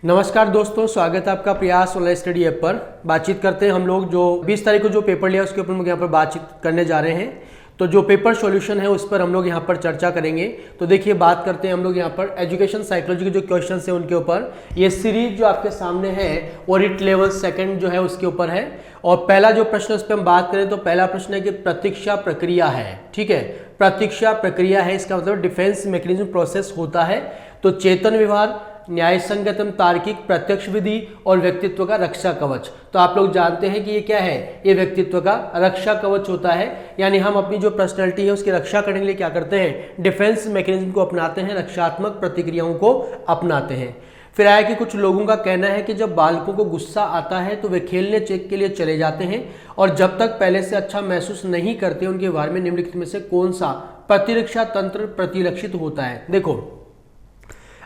नमस्कार दोस्तों, स्वागत है आपका प्रयास ऑनलाइन स्टडी ऐप पर। बातचीत करते हैं हम लोग जो 20 तारीख को जो पेपर लिया उसके ऊपर हम यहाँ पर बातचीत करने जा रहे हैं। तो जो पेपर सॉल्यूशन है उस पर हम लोग यहाँ पर चर्चा करेंगे। तो देखिए, बात करते हैं हम लोग यहाँ पर एजुकेशन साइकोलॉजी के जो क्वेश्चन है उनके ऊपर। ये सीरीज जो आपके सामने है ऑडिट लेवल सेकंड जो है उसके ऊपर है। और पहला जो प्रश्न उस पर हम बात करें तो पहला प्रश्न है कि प्रतीक्षा प्रक्रिया है। ठीक है, प्रतीक्षा प्रक्रिया है, इसका मतलब डिफेंस मैकेनिज्म प्रोसेस होता है। तो चेतन व्यवहार, न्याय संगतम, तार्किक, प्रत्यक्ष विधि और व्यक्तित्व का रक्षा कवच। तो आप लोग जानते हैं कि ये क्या है, ये व्यक्तित्व का रक्षा कवच होता है। यानी हम अपनी जो पर्सनैलिटी है उसकी रक्षा करने के लिए क्या करते हैं, डिफेंस मैकेनिज्म को अपनाते हैं, रक्षात्मक प्रतिक्रियाओं को अपनाते हैं। फिर आया कि कुछ लोगों का कहना है कि जब बालकों को गुस्सा आता है तो वे खेलने के लिए चले जाते हैं और जब तक पहले से अच्छा महसूस नहीं करते उनके व्यवहार में निम्नलिखित में से कौन सा प्रतिरक्षा तंत्र प्रतिलक्षित होता है। देखो,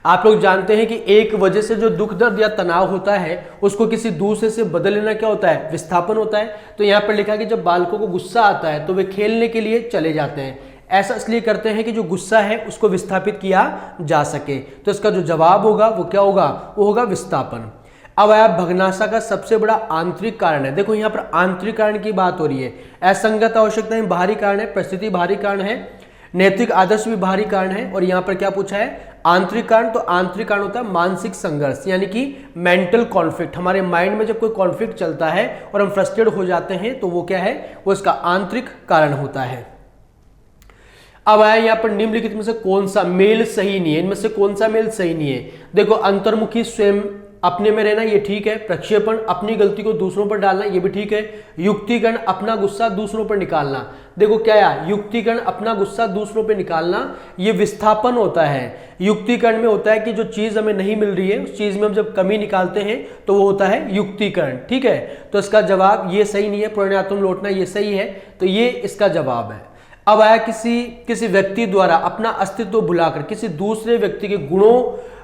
आप लोग जानते हैं कि एक वजह से जो दुख दर्द या तनाव होता है उसको किसी दूसरे से बदल लेना क्या होता है, विस्थापन होता है। तो यहाँ पर लिखा है कि जब बालकों को गुस्सा आता है तो वे खेलने के लिए चले जाते हैं। ऐसा इसलिए करते हैं कि जो गुस्सा है उसको विस्थापित किया जा सके। तो इसका जो जवाब होगा वो क्या होगा, वो होगा विस्थापन। अब आया भग्नाशा का सबसे बड़ा आंतरिक कारण है। देखो, यहाँ पर आंतरिक कारण की बात हो रही है। असंगत आवश्यकताएं बाहरी कारण है, परिस्थिति बाहरी कारण है, नैतिक आदर्श भी बाहरी कारण है। और यहाँ पर क्या पूछा है, आंतरिक कारण। तो आंतरिक कारण होता है मानसिक संघर्ष, यानी कि मेंटल कॉन्फ्लिक्ट। हमारे माइंड में जब कोई कॉन्फ्लिक्ट चलता है और हम फ्रस्ट्रेट हो जाते हैं तो वो क्या है, वो इसका आंतरिक कारण होता है। अब आया यहाँ पर निम्नलिखित में से कौन सा मेल सही नहीं है, इनमें से कौन सा मेल सही नहीं है। देखो, अंतर्मुखी स्वयं अपने में रहना ये ठीक है, प्रक्षेपण अपनी गलती को दूसरों पर डालना ये भी ठीक है, युक्तिकरण अपना गुस्सा दूसरों पर निकालना। देखो क्या है, युक्तिकरण अपना गुस्सा दूसरों पर निकालना ये विस्थापन होता है। युक्तिकरण में होता है कि जो चीज हमें नहीं मिल रही है उस चीज में हम जब कमी निकालते हैं तो वो होता है युक्तिकरण। ठीक है, तो इसका जवाब ये सही नहीं है, पुनर्निर्यातम लौटना ये सही है, तो ये इसका जवाब है। अब आया किसी व्यक्ति द्वारा अपना अस्तित्व भुलाकर किसी दूसरे व्यक्ति के गुणों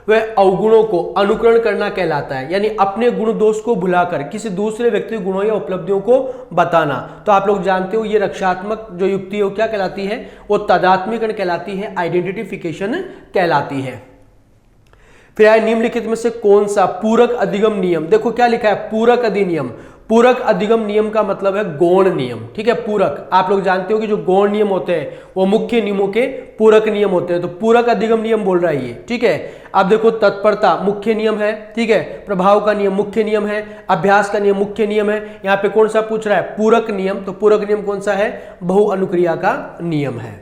व अवगुणों को अनुकरण करना कहलाता है। यानी अपने गुण दोष को भुलाकर किसी दूसरे व्यक्ति के गुणों या उपलब्धियों को बताना। तो आप लोग जानते हो ये रक्षात्मक जो युक्ति है वो क्या कहलाती है, वो तादात्म्यकरण कहलाती है, आइडेंटिफिकेशन कहलाती है। फिर आए निम्नलिखित में से कौन सा पूरक अधिगम नियम। देखो क्या लिखा है, पूरक अधिनियम। पूरक अधिगम नियम का मतलब है गौण नियम। ठीक है, पूरक आप लोग जानते हो कि जो गौण नियम होते हैं वो मुख्य नियमों के पूरक नियम होते हैं। तो पूरक अधिगम नियम बोल रहा है ये। ठीक है, अब देखो, तत्परता मुख्य नियम है। ठीक है, प्रभाव का नियम मुख्य नियम है, अभ्यास का नियम मुख्य नियम है। यहाँ पे कौन सा पूछ रहा है, पूरक नियम। तो पूरक नियम कौन सा है, बहुअनुक्रिया का नियम है।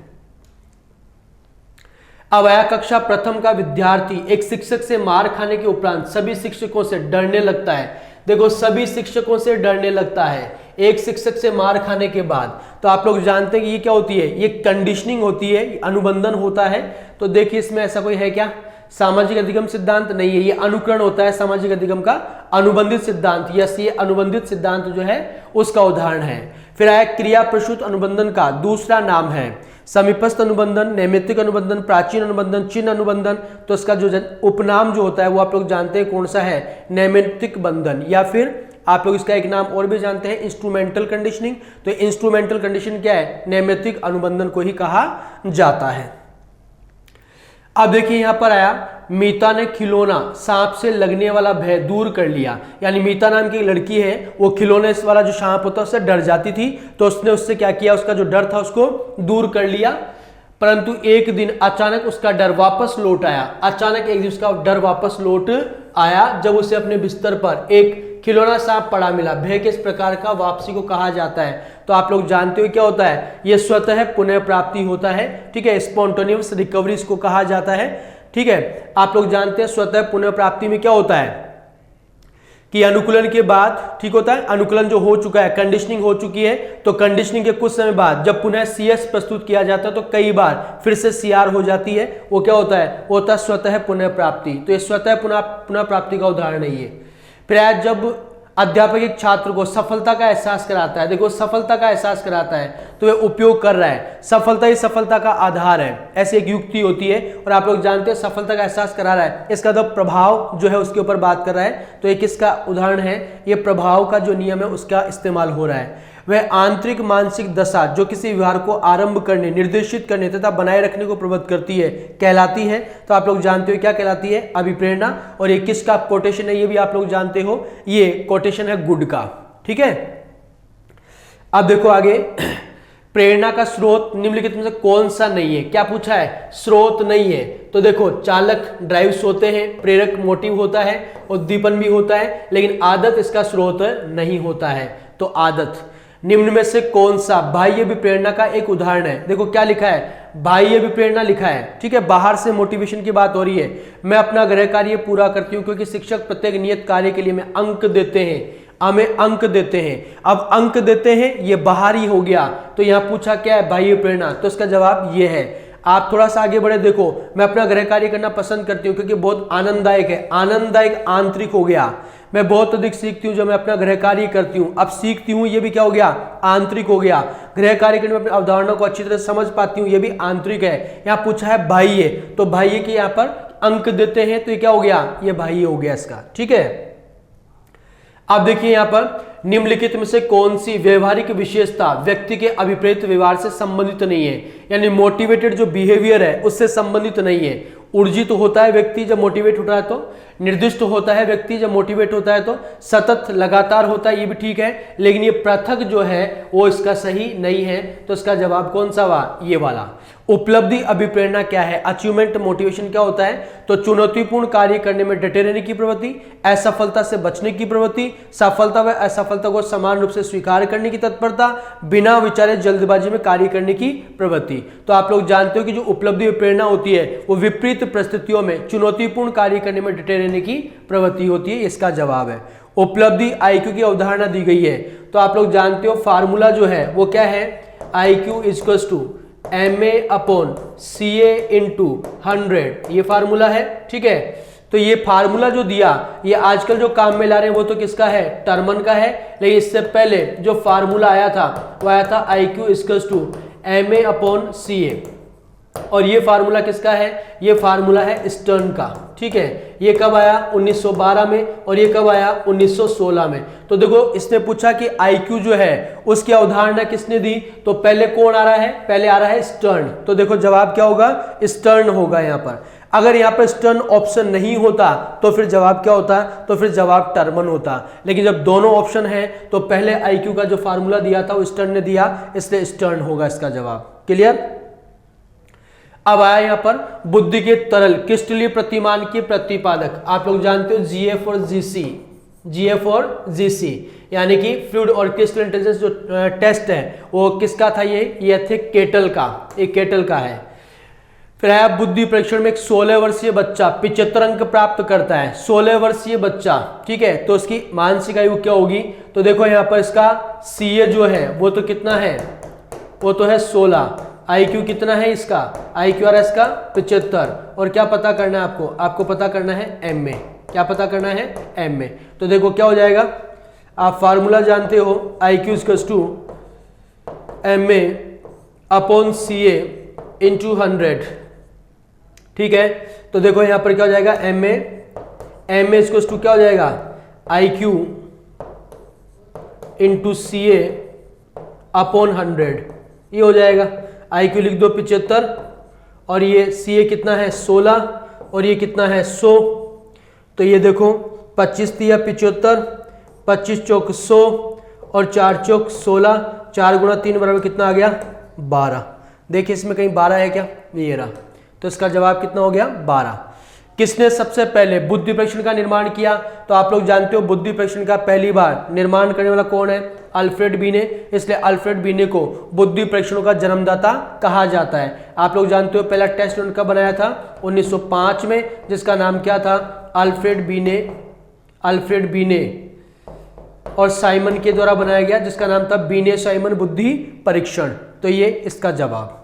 अब आया कक्षा प्रथम का विद्यार्थी एक शिक्षक से मार खाने के उपरांत सभी शिक्षकों से डरने लगता है। देखो, सभी शिक्षकों से डरने लगता है एक शिक्षक से मार खाने के बाद। तो आप लोग जानते हैं कि ये क्या होती है, ये कंडीशनिंग होती है, अनुबंधन होता है। तो देखिए, इसमें ऐसा कोई है क्या, सामाजिक अधिगम सिद्धांत नहीं है, ये अनुकरण होता है सामाजिक अधिगम का, अनुबंधित सिद्धांत। यस, ये अनुबंधित सिद्धांत जो है उसका उदाहरण है। फिर आया क्रिया प्रसूत अनुबंधन का दूसरा नाम है समीपस्थ अनुबंधन, नैमित्तिक अनुबंधन, प्राचीन अनुबंधन, चिन्ह अनुबंधन। तो इसका जो उपनाम जो होता है वो आप लोग जानते हैं कौन सा है, नैमित्तिक बंधन। या फिर आप लोग इसका एक नाम और भी जानते हैं, इंस्ट्रूमेंटल कंडीशनिंग। तो इंस्ट्रूमेंटल कंडीशन क्या है, नैमित्तिक अनुबंधन को ही कहा जाता है। अब देखिए, यहां पर आया मीता ने खिलौना सांप से लगने वाला भय दूर कर लिया। यानी मीता नाम की एक लड़की है, वो खिलौने वाला जो सांप होता है उससे डर जाती थी। तो उसने उससे क्या किया, उसका जो डर था उसको दूर कर लिया। परंतु एक दिन अचानक उसका डर वापस लौट आया। अचानक एक दिन उसका डर वापस लौट आया जब उसे अपने बिस्तर पर एक खिलौना सांप पड़ा मिला। भय किस प्रकार का वापसी को कहा जाता है। तो आप लोग जानते हो क्या होता है, यह स्वतः पुनः प्राप्ति होता है। ठीक है, स्पॉन्टेनियस रिकवरी इसको कहा जाता है। ठीक है, आप लोग जानते हैं स्वतः पुनः प्राप्ति में क्या होता है कि अनुकूलन के बाद, ठीक होता है, अनुकूलन जो हो चुका है, कंडीशनिंग हो चुकी है, तो कंडीशनिंग के कुछ समय बाद जब पुनः सीएस प्रस्तुत किया जाता है तो कई बार फिर से सीआर हो जाती है। वो क्या होता है, वो होता है स्वतः पुनः प्राप्ति। तो ये स्वतः पुनः प्राप्ति का उदाहरण है ये। फिर जब अध्यापक एक छात्र को सफलता का एहसास कराता है, देखो सफलता का एहसास कराता है तो वह उपयोग कर रहा है, सफलता ही सफलता का आधार है, ऐसी एक युक्ति होती है। और आप लोग जानते हैं सफलता का एहसास करा रहा है, इसका तो प्रभाव जो है उसके ऊपर बात कर रहा है। तो एक इसका उदाहरण है, ये प्रभाव का जो नियम है उसका इस्तेमाल हो रहा है। वह आंतरिक मानसिक दशा जो किसी व्यवहार को आरंभ करने, निर्देशित करने तथा बनाए रखने को प्रवृत्त करती है कहलाती है। तो आप लोग जानते हो क्या कहलाती है, अभिप्रेरणा। और ये किसका कोटेशन है, ये भी आप लोग जानते हो, ये कोटेशन है गुड का। ठीक है, अब देखो आगे, प्रेरणा का स्रोत निम्नलिखित में से कौन सा नहीं है। क्या पूछा है, स्रोत नहीं है। तो देखो, चालक ड्राइव्स होते हैं, प्रेरक मोटिव होता है, उद्दीपन भी होता है, लेकिन आदत इसका स्रोत नहीं होता है। तो आदत निम्न में से कौन सा बाह्य विप्रेरणा का एक उदाहरण है। देखो क्या लिखा है, बाह्य विप्रेरणा लिखा है। ठीक है, बाहर से मोटिवेशन की बात हो रही है। मैं अपना गृह कार्य पूरा करती हूँ क्योंकि शिक्षक प्रत्येक नियत कार्य के लिए हमें अंक देते हैं, हमें अंक देते हैं। अब अंक देते हैं, ये बाहरी हो गया। तो यहां पूछा क्या है, बाह्य प्रेरणा। तो इसका जवाब ये है। आप थोड़ा सा आगे बढ़े, देखो, मैं अपना गृह कार्य करना पसंद करती हूँ क्योंकि बहुत आनंददायक है। आनंददायक आंतरिक हो गया। मैं बहुत अधिक सीखती हूँ जब मैं अपना गृह कार्य करती हूँ। अब सीखती हूँ, ये भी क्या हो गया, आंतरिक हो गया। गृह कार्य करने में अपनी अवधारणा को अच्छी तरह समझ पाती हूँ, ये भी आंतरिक है। यहाँ पूछा है बाह्य, तो बाह्य के यहाँ पर अंक देते हैं, तो ये क्या हो गया, ये बाह्य हो गया इसका। ठीक है, अब देखिए यहां पर निम्नलिखित में से कौन सी व्यवहारिक विशेषता व्यक्ति के अभिप्रेत व्यवहार से संबंधित नहीं है, यानी मोटिवेटेड जो बिहेवियर है उससे संबंधित नहीं है। ऊर्जित होता है व्यक्ति जब मोटिवेट होता है, तो निर्दिष्ट होता है व्यक्ति जब मोटिवेट होता है, तो सतत लगातार होता है, ये भी ठीक है, लेकिन ये पृथक जो है वो इसका सही नहीं है। तो इसका जवाब कौन सा हुआ, ये वाला। उपलब्धि अभिप्रेरणा क्या है, अचीवमेंट मोटिवेशन क्या होता है, तो चुनौतीपूर्ण कार्य करने में डटे रहने की प्रवृत्ति, असफलता से बचने की प्रवृत्ति, सफलता व असफलता को समान रूप से स्वीकार करने की तत्परता, बिना विचारे जल्दबाजी में कार्य करने की प्रवृत्ति। तो आप लोग जानते हो कि जो उपलब्धि प्रेरणा होती है वो विपरीत परिस्थितियों में चुनौतीपूर्ण कार्य करने में डटे रहने की प्रवृत्ति होती है, इसका जवाब है। उपलब्धि IQ की अवधारणा दी गई है। तो आप लोग जानते हो फार्मूला जो है वो क्या है, IQ इक्वल्स टू MA/CA × 100, ये फार्मूला है। ठीक है, तो ये फार्मूला जो दिया, ये आजकल जो काम में ला रहे हैं वो तो किसका है, टर्मन का है, लेकिन इससे पहले जो फार्मूला आया था वो आया था IQ इक्वल्स टू MA/CA। और ये फार्मूला किसका है, ये फार्मूला है स्टर्न का। ठीक है, ये कब आया, 1912 में, और ये कब आया, 1916 में। तो देखो, इसने पूछा कि IQ जो है उसकी अवधारणा किसने दी, तो पहले कौन आ रहा है, पहले आ रहा है स्टर्न। तो देखो जवाब क्या होगा, स्टर्न होगा यहाँ पर। अगर यहाँ पर स्टर्न ऑप्शन नहीं होता तो फिर जवाब क्या होता, तो फिर जवाब टर्मन होता। लेकिन जब दोनों ऑप्शन है तो पहले IQ का जो फार्मूला दिया था वो स्टर्न ने दिया, इसलिए स्टर्न होगा इसका जवाब। क्लियर। अब आया यहां पर बुद्धि के तरल क्रिस्टलीय प्रतिमान के प्रतिपादक। आप लोग जानते हो GF और GC, GF और GC यानी कि फ्लूइड और क्रिस्टल इंटेलिजेंस जो टेस्ट है वो किसका था, ये थे केटल का, एक केटल का है। फिर आया बुद्धि परीक्षण में एक 16 वर्षीय बच्चा 75 अंक प्राप्त करता है। 16 वर्षीय बच्चा, ठीक है, तो उसकी मानसिक आयु क्या होगी, तो देखो यहां पर इसका CA जो है वो तो कितना है, वो तो है 16। IQ कितना है इसका, IQ आ रहा है इसका 75। और क्या पता करना है आपको, आपको पता करना है MA। क्या पता करना है, MA। तो देखो क्या हो जाएगा, आप फार्मूला जानते हो, IQ इक्वल्स टू MA/CA × 100। ठीक है, तो देखो यहां पर क्या हो जाएगा, MA इक्वल्स टू क्या हो जाएगा, IQ × CA/100, ये हो जाएगा। IQ लिख दो 75 और ये CA कितना है 16 और ये कितना है 100। तो ये देखो 25 दिया 75, 25 चौक 100 और 4 चौक 16, 4 गुणा 3 बराबर कितना आ गया 12। देखिए इसमें कहीं 12 है क्या, ये रहा। तो इसका जवाब कितना हो गया 12। किसने सबसे पहले बुद्धि परीक्षण का निर्माण किया, तो आप लोग जानते हो बुद्धि परीक्षण का पहली बार निर्माण करने वाला कौन है, अल्फ्रेड बीने। इसलिए अल्फ्रेड बीने को बुद्धि परीक्षणों का जन्मदाता कहा जाता है। आप लोग जानते हो पहला टेस्ट उनका बनाया था 1905 में, जिसका नाम क्या था, अल्फ्रेड बीने और साइमन के द्वारा बनाया गया, जिसका नाम था बीने साइमन बुद्धि परीक्षण। तो ये इसका जवाब।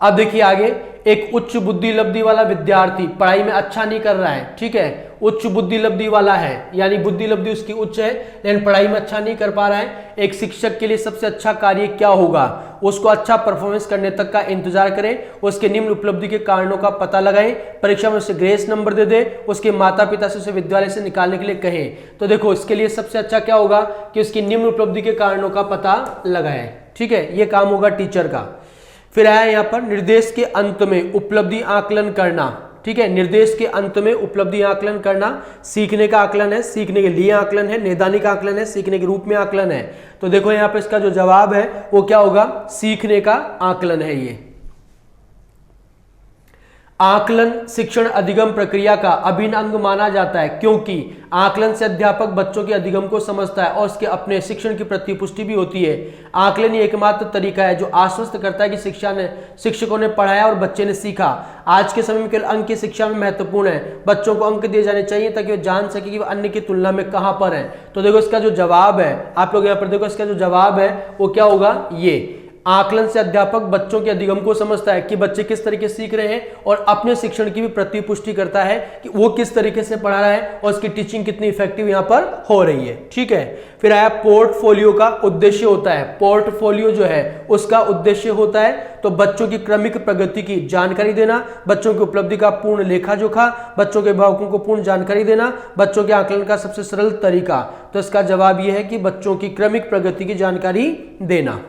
अब देखिए आगे, एक उच्च बुद्धि लब्धि वाला विद्यार्थी पढ़ाई में अच्छा नहीं कर रहा है, ठीक है, उच्च बुद्धि लब्धि वाला है, यानी बुद्धि लब्धि उसकी उच्च है लेकिन पढ़ाई में अच्छा नहीं कर पा रहा है। एक शिक्षक के लिए सबसे अच्छा कार्य क्या होगा, उसको अच्छा परफॉर्मेंस करने तक का इंतजार करें, उसके निम्न उपलब्धि के कारणों का पता लगाएं, परीक्षा में उसे ग्रेस नंबर दे दे, उसके माता पिता से उसे विद्यालय से निकालने के लिए कहें। तो देखो इसके लिए सबसे अच्छा क्या होगा कि उसकी निम्न उपलब्धि के कारणों का पता लगाएं, ठीक है, ये काम होगा टीचर का। फिर आया यहाँ पर निर्देश के अंत में उपलब्धि आकलन करना, ठीक है, निर्देश के अंत में उपलब्धि आकलन करना सीखने का आकलन है, सीखने के लिए आकलन है, नैदानिक आकलन है, सीखने के रूप में आकलन है। तो देखो यहाँ पे इसका जो जवाब है वो क्या होगा, सीखने का आकलन है। ये आकलन शिक्षण अधिगम प्रक्रिया का अभिन्न अंग माना जाता है, क्योंकि आकलन से अध्यापक बच्चों के अधिगम को समझता है और उसके अपने शिक्षण की प्रतिपुष्टि भी होती है। आकलन ही एकमात्र तरीका है जो आश्वस्त करता है कि शिक्षकों ने पढ़ाया और बच्चे ने सीखा। आज के समय में केवल अंक की शिक्षा में महत्वपूर्ण है, बच्चों को अंक दिए जाने चाहिए ताकि वो जान सके कि वो अन्य की तुलना में कहाँ पर है। तो देखो इसका जो जवाब है, आप लोग यहाँ पर देखो इसका जो जवाब है वो क्या होगा, ये आकलन से अध्यापक बच्चों के अधिगम को समझता है कि बच्चे किस तरीके से सीख रहे हैं और अपने शिक्षण की भी प्रतिपुष्टि करता है कि वो किस तरीके से पढ़ा रहा है और उसकी टीचिंग कितनी इफेक्टिव यहाँ पर हो रही है, ठीक है। फिर आया पोर्टफोलियो का उद्देश्य होता है, पोर्टफोलियो जो है उसका उद्देश्य होता है तो बच्चों की क्रमिक प्रगति की जानकारी देना, बच्चों की उपलब्धि का पूर्ण लेखा जोखा, बच्चों के अभिभावकों को पूर्ण जानकारी देना, बच्चों के आकलन का सबसे सरल तरीका। तो इसका जवाब यह है कि बच्चों की क्रमिक प्रगति की जानकारी देना।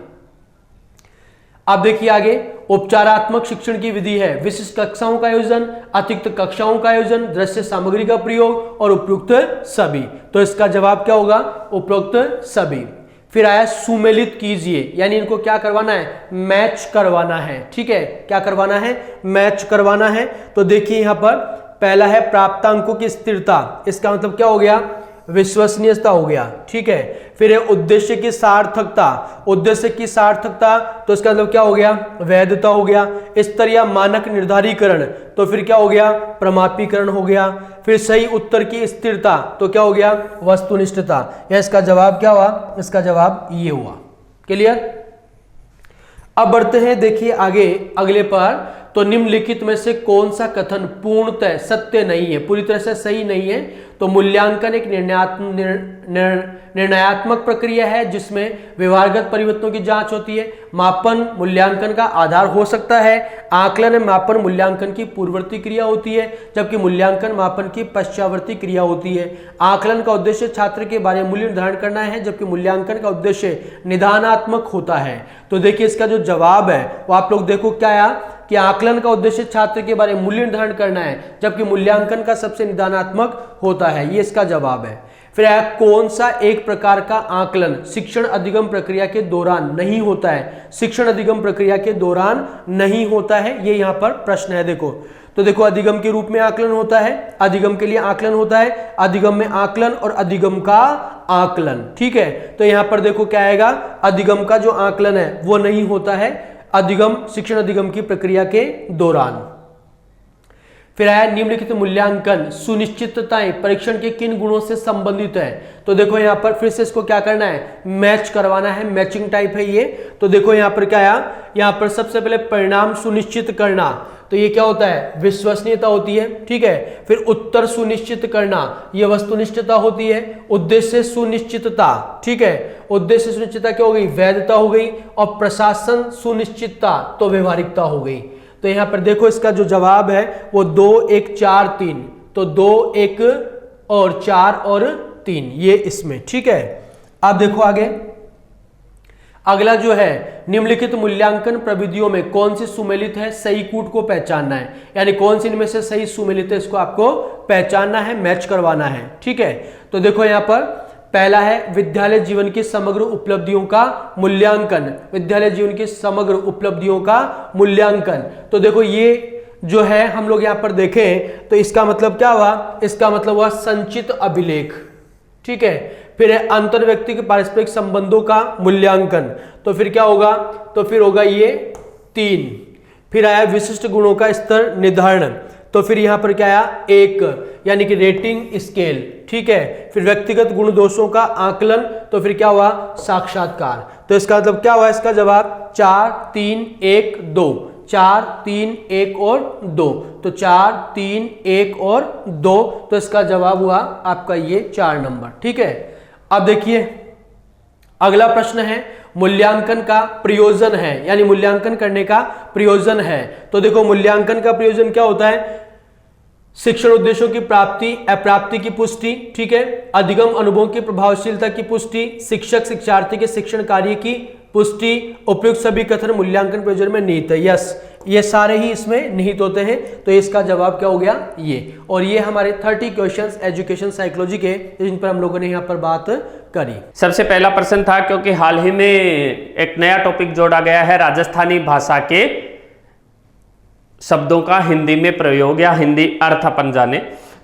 अब देखिए आगे, उपचारात्मक शिक्षण की विधि है विशिष्ट कक्षाओं का आयोजन, अतिरिक्त कक्षाओं का आयोजन, दृश्य सामग्री का प्रयोग और उपयुक्त सभी। तो इसका जवाब क्या होगा, उपयुक्त सभी। फिर आया सुमेलित कीजिए, यानी इनको क्या करवाना है, मैच करवाना है, ठीक है, क्या करवाना है, मैच करवाना है। तो देखिए यहां पर पहला है प्राप्तांकों की स्थिरता, इसका मतलब क्या हो गया, विश्वसनीयता हो गया, ठीक है। फिर है उद्देश्य की सार्थकता, उद्देश्य की सार्थकता तो इसका मतलब क्या हो गया, वैधता हो गया। स्तर या मानक निर्धारीकरण तो फिर क्या हो गया, प्रमापीकरण हो गया। फिर सही उत्तर की स्थिरता तो क्या हो गया, वस्तुनिष्ठता। या इसका जवाब क्या हुआ, इसका जवाब ये हुआ। क्लियर। अब बढ़ते हैं देखिए आगे अगले पर। तो निम्नलिखित में से कौन सा कथन पूर्णतः सत्य नहीं है, पूरी तरह से सही नहीं है। तो मूल्यांकन एक निर्णयात्मक प्रक्रिया है जिसमें व्यवहारगत परिवर्तनों की जांच होती है। मापन मूल्यांकन का आधार हो सकता है। आकलन मापन मूल्यांकन की पूर्ववर्ती क्रिया होती है, जबकि मूल्यांकन मापन की पश्चावर्ती क्रिया होती है। आकलन का उद्देश्य छात्र के बारे में मूल्य निर्धारण करना है, जबकि मूल्यांकन का उद्देश्य निदानात्मक होता है। तो देखिए इसका जो जवाब है वो आप लोग देखो क्या आया कि आकलन का उद्देश्य छात्र के बारे में मूल्य निर्धारण करना है, जबकि मूल्यांकन का सबसे निदानात्मक होता है। ये इसका जवाब है। फिर कौन सा एक प्रकार का आकलन शिक्षण अधिगम प्रक्रिया के दौरान नहीं होता है, शिक्षण अधिगम प्रक्रिया के दौरान नहीं होता है, ये यहाँ पर प्रश्न है। देखो तो देखो अधिगम के रूप में आकलन होता है, अधिगम के लिए आकलन होता है, अधिगम में आकलन और अधिगम का आकलन, ठीक है। तो यहाँ पर देखो क्या आएगा, अधिगम का जो आकलन है वो नहीं होता है अधिगम शिक्षण अधिगम की प्रक्रिया के दौरान। फिर आया निम्नलिखित मूल्यांकन सुनिश्चितताएं परीक्षण के किन गुणों से संबंधित है। तो देखो यहाँ पर फिर से इसको क्या करना है, मैच करवाना है, मैचिंग टाइप है ये। तो देखो यहाँ पर क्या आया, यहाँ पर सबसे पहले परिणाम सुनिश्चित करना, तो ये क्या होता है, विश्वसनीयता होती है, ठीक है। फिर उत्तर सुनिश्चित करना, ये वस्तुनिष्ठता होती है। उद्देश्य सुनिश्चितता, ठीक है, उद्देश्य सुनिश्चितता क्या हो गई, वैधता हो गई। और प्रशासन सुनिश्चितता तो व्यवहारिकता हो गई। तो यहां पर देखो इसका जो जवाब है वो 2 1 4 3, तो 2 1 और 4 और 3 ये इसमें, ठीक है। अब देखो आगे अगला जो है निम्नलिखित मूल्यांकन प्रविधियों में कौन सी सुमेलित है, सही कूट को पहचानना है, यानी कौन सी इनमें से सही सुमेलित है इसको आपको पहचानना है, मैच करवाना है, ठीक है। तो देखो यहां पर पहला है विद्यालय जीवन की समग्र उपलब्धियों का मूल्यांकन, विद्यालय जीवन की समग्र उपलब्धियों का मूल्यांकन। तो देखो ये जो है हम लोग यहां पर देखें तो इसका मतलब क्या हुआ, इसका मतलब हुआ संचित अभिलेख, ठीक है। फिर है अंतर व्यक्ति के पारस्परिक संबंधों का मूल्यांकन, तो फिर क्या होगा, तो फिर होगा ये 3। फिर आया विशिष्ट गुणों का स्तर निर्धारण, तो फिर यहां पर क्या आया 1, यानी कि रेटिंग स्केल, ठीक है। फिर व्यक्तिगत गुण दोषों का आकलन, तो फिर क्या हुआ, साक्षात्कार। तो इसका मतलब क्या हुआ, इसका जवाब 4 3 1 2, 4 3 1 और 2, तो 4 3 1 और 2, तो इसका जवाब हुआ आपका ये 4 नंबर। ठीक है, अब देखिए अगला प्रश्न है मूल्यांकन का प्रयोजन है, यानी मूल्यांकन करने का प्रयोजन है। तो देखो मूल्यांकन का प्रयोजन क्या होता है, शिक्षण उद्देश्यों की प्राप्ति अप्राप्ति की पुष्टि, ठीक है, अधिगम अनुभवों की प्रभावशीलता की पुष्टि, शिक्षक शिक्षार्थी के शिक्षण कार्य की पुष्टि, उपयुक्त सभी कथन मूल्यांकन प्रयोजन में निहित है। यस, ये सारे ही इसमें निहित होते हैं, तो इसका जवाब क्या हो गया ये। और ये हमारे 30 क्वेश्चंस एजुकेशन साइकोलॉजी के, जिन पर हम लोगों ने यहाँ पर बात करी। सबसे पहला प्रश्न था, क्योंकि हाल ही में एक नया टॉपिक जोड़ा गया है, राजस्थानी भाषा के शब्दों का हिंदी में प्रयोग या हिंदी अर्थ अपन जाने।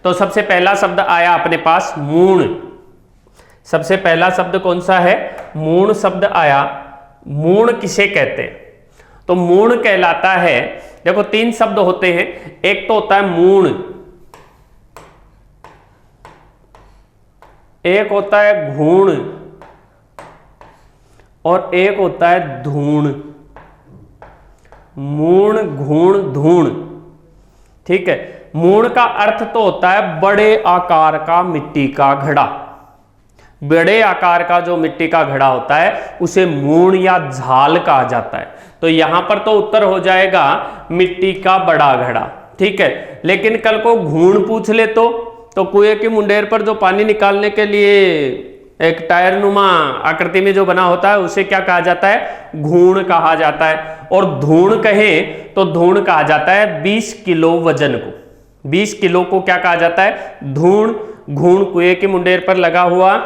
तो सबसे पहला शब्द आया अपने पास मूण। सबसे पहला शब्द कौन सा है, मूण शब्द आया। मूण किसे कहते हैं, तो मूण कहलाता है, देखो 3 शब्द होते हैं, एक तो होता है मूण, एक होता है घूण और एक होता है धूण। मूण घूण धूण, ठीक है। मूण का अर्थ तो होता है बड़े आकार का मिट्टी का घड़ा। बड़े आकार का जो मिट्टी का घड़ा होता है उसे मूण या झाल कहा जाता है। तो यहां पर तो उत्तर हो जाएगा मिट्टी का बड़ा घड़ा, ठीक है। लेकिन कल को घूण पूछ ले तो कुएं की मुंडेर पर जो पानी निकालने के लिए एक टायर नुमा आकृति में जो बना होता है उसे क्या कहा जाता है, घूण कहा जाता है। और धूण कहें तो धूण कहा जाता है 20 किलो वजन को। 20 किलो को क्या कहा जाता है, धूण। घूण कुएं के मुंडेर पर लगा हुआ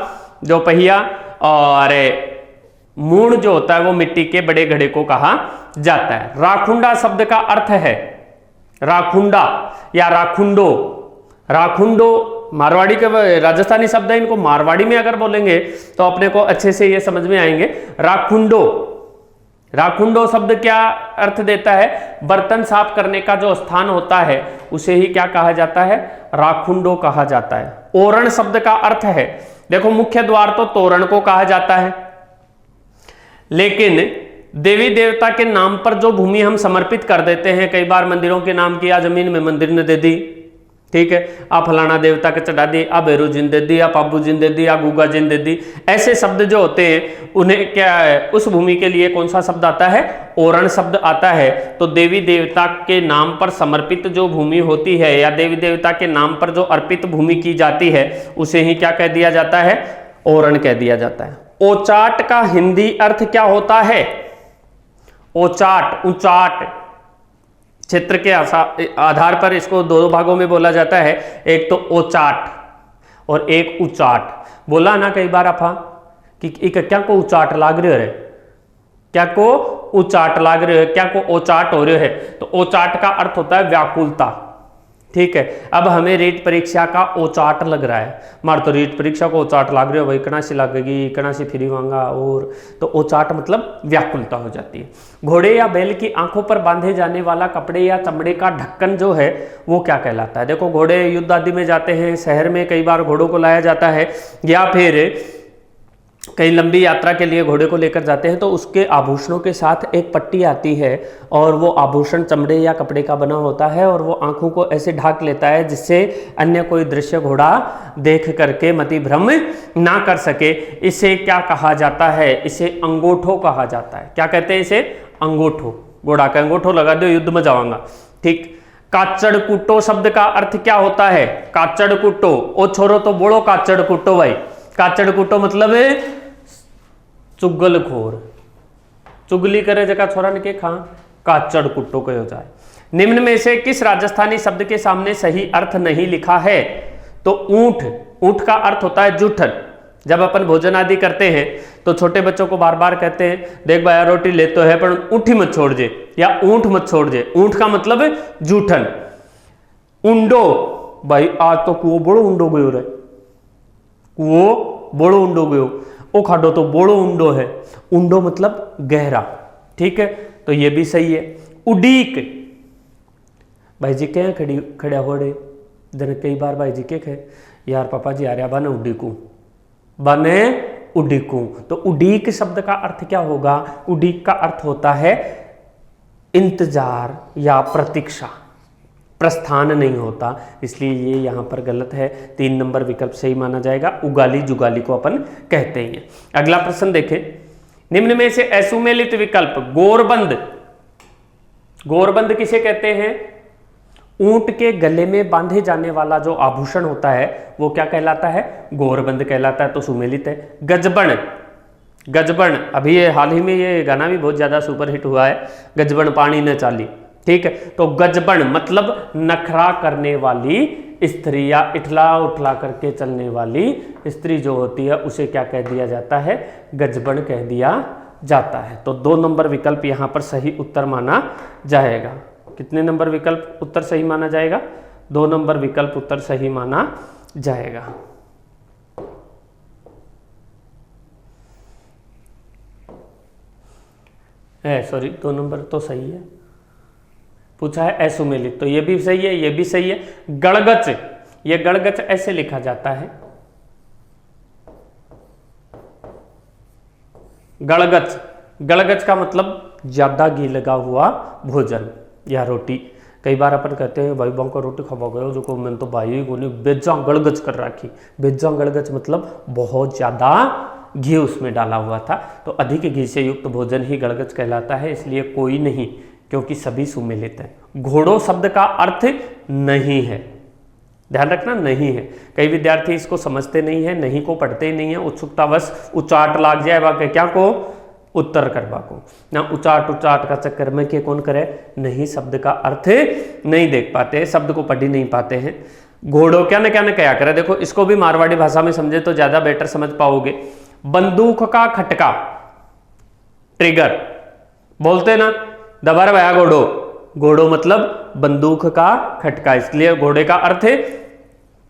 जो पहिया, और मूण जो होता है वो मिट्टी के बड़े घड़े को कहा जाता है। राखुंडा शब्द का अर्थ है, राखुंडा या राखुंडो। राखुंडो मारवाड़ी के राजस्थानी शब्द है, इनको मारवाड़ी में अगर बोलेंगे तो अपने को अच्छे से ये समझ में आएंगे। राखुंडो, राखुंडो शब्द क्या अर्थ देता है, बर्तन साफ करने का जो स्थान होता है उसे ही क्या कहा जाता है, राखुंडो कहा जाता है। ओरण शब्द का अर्थ है, देखो मुख्य द्वार तो तोरण को कहा जाता है, लेकिन देवी देवता के नाम पर जो भूमि हम समर्पित कर देते हैं, कई बार मंदिरों के नाम किया, जमीन में मंदिर ने दे दी, ठीक है, आप फलाना देवता के चढ़ा दी, आप भैरू जिन दे दी, आप पाबू जिन दे दी, आप गुगा जिन दे दी। ऐसे शब्द जो होते हैं उन्हें क्या है, उस भूमि के लिए कौन सा शब्द आता है, ओरण शब्द आता है। तो देवी देवता के नाम पर समर्पित जो भूमि होती है या देवी देवता के नाम पर जो अर्पित भूमि की जाती है उसे ही क्या कह दिया जाता है, ओरण कह दिया जाता है। ओचाट का हिंदी अर्थ क्या होता है, ओचाट, ऊंचाट, क्षेत्र के आधार पर इसको 2 भागों में बोला जाता है, एक तो ओचाट और एक उचाट। बोला ना कई बार आप कि क्या को उचाट लाग रहे है, क्या को उचाट लाग रहे है, क्या को ओचाट हो रहे है। तो ओचाट का अर्थ होता है व्याकुलता, ठीक है। अब हमें रीट परीक्षा का ओचाट लग रहा है, मार तो रीट परीक्षा को ओचाट लाग रही हो भाई, कणा सी लगेगी, कणा सी फिरी वांगा, और तो ओचाट मतलब व्याकुलता हो जाती है। घोड़े या बैल की आंखों पर बांधे जाने वाला कपड़े या चमड़े का ढक्कन जो है वो क्या कहलाता है। देखो घोड़े युद्ध आदि में जाते हैं, शहर में कई बार घोड़ों को लाया जाता है, या फिर कई लंबी यात्रा के लिए घोड़े को लेकर जाते हैं, तो उसके आभूषणों के साथ एक पट्टी आती है और वो आभूषण चमड़े या कपड़े का बना होता है और वो आंखों को ऐसे ढाक लेता है जिससे अन्य कोई दृश्य घोड़ा देख करके मति भ्रम ना कर सके। इसे क्या कहा जाता है, इसे अंगूठो कहा जाता है। क्या कहते हैं इसे, अंगूठो। घोड़ा का अंगूठो लगा दो, युद्ध में जाऊंगा, ठीक। काचड़ कुट्टो शब्द का अर्थ क्या होता है, काचड़ कुट्टो, ओ छोरो तो बोलो काचड़ कुट्टो भाई। काचड़ कुट्टो मतलब चुगलखोर, चुगली करे जगह छोरा ने के खा, काचड़ कुट्टो कहो जाए। निम्न में से किस राजस्थानी शब्द के सामने सही अर्थ नहीं लिखा है, तो ऊंट। ऊंट का अर्थ होता है जूठन। जब अपन भोजन आदि करते हैं तो छोटे बच्चों को बार बार कहते हैं, देख भाई रोटी ले तो है पर ऊँट ही मत छोड़ जे, या ऊंट मत छोड़ जे। ऊंट का मतलब है जूठन। उंडो, भाई आज तो कुओ बड़ो उंडो गयो रे, कुओ बड़ो उंडो गयो। ओ खाडो तो बड़ो उंडो है, उंडो मतलब गहरा, ठीक है, तो ये भी सही है। उडीक, भाई जी क्या खड़ा हो रहे जन, कई बार भाई जी के कहे यार पापा जी आ रहा बने उडीकू, बने उडीकू। तो उडीक शब्द का अर्थ क्या होगा, उडीक का अर्थ होता है इंतजार या प्रतीक्षा, प्रस्थान नहीं होता, इसलिए ये यहाँ पर गलत है। 3 नंबर विकल्प सही माना जाएगा। उगाली जुगाली को अपन कहते हैं। अगला प्रश्न देखें, निम्न में से असुमेलित विकल्प गोरबंद, गोरबंद किसे कहते हैं? ऊंट के गले में बांधे जाने वाला जो आभूषण होता है वो क्या कहलाता है? गोरबंद कहलाता है, तो सुमेलित है। गजबन, गजबन अभी ये हाल ही में ये गाना भी बहुत ज्यादा सुपरहिट हुआ है, गजबन पानी न चाली, ठीक है। तो गजबन मतलब नखरा करने वाली स्त्री या इठला उठला करके चलने वाली स्त्री जो होती है उसे क्या कह दिया जाता है? गजबन कह दिया जाता है। तो 2 नंबर विकल्प यहाँ पर सही उत्तर माना जाएगा। कितने नंबर विकल्प उत्तर सही माना जाएगा? 2 नंबर विकल्प उत्तर सही माना जाएगा। सॉरी 2 नंबर तो सही है, पूछा है असुमेलित, तो ये भी सही है, ये भी सही है। गड़गच, ये गड़गच ऐसे लिखा जाता है, गड़गच, गड़गच का मतलब ज्यादा घी लगा हुआ भोजन या रोटी। कई बार अपन कहते हैं भाई बां को रोटी खवा गए जो को मैंने तो भाई को नहीं बेजा गड़गच कर रखी। बेजा गड़गच मतलब बहुत ज्यादा घी उसमें डाला हुआ था, तो अधिक घी से युक्त भोजन ही गड़गच कहलाता है, इसलिए कोई नहीं, क्योंकि सभी सुमेलित हैं। घोड़ो शब्द का अर्थ नहीं है, ध्यान रखना, नहीं है। कई विद्यार्थी इसको समझते नहीं है, नहीं को पढ़ते ही नहीं है, उत्सुकतावश उचाट लाग जाए वाक्य क्या को उत्तर करवा को ना, उचाट उचाट का चक्कर में के कौन करे, नहीं शब्द का अर्थ नहीं देख पाते, शब्द को पढ़ ही नहीं पाते हैं। घोड़ो क्या न क्या करे, देखो इसको भी मारवाड़ी भाषा में समझे तो ज्यादा बेटर समझ पाओगे। बंदूक का खटका, ट्रिगर बोलते ना, दबर भया घोड़ो, घोड़ो मतलब बंदूक का खटका, इसलिए घोड़े का अर्थ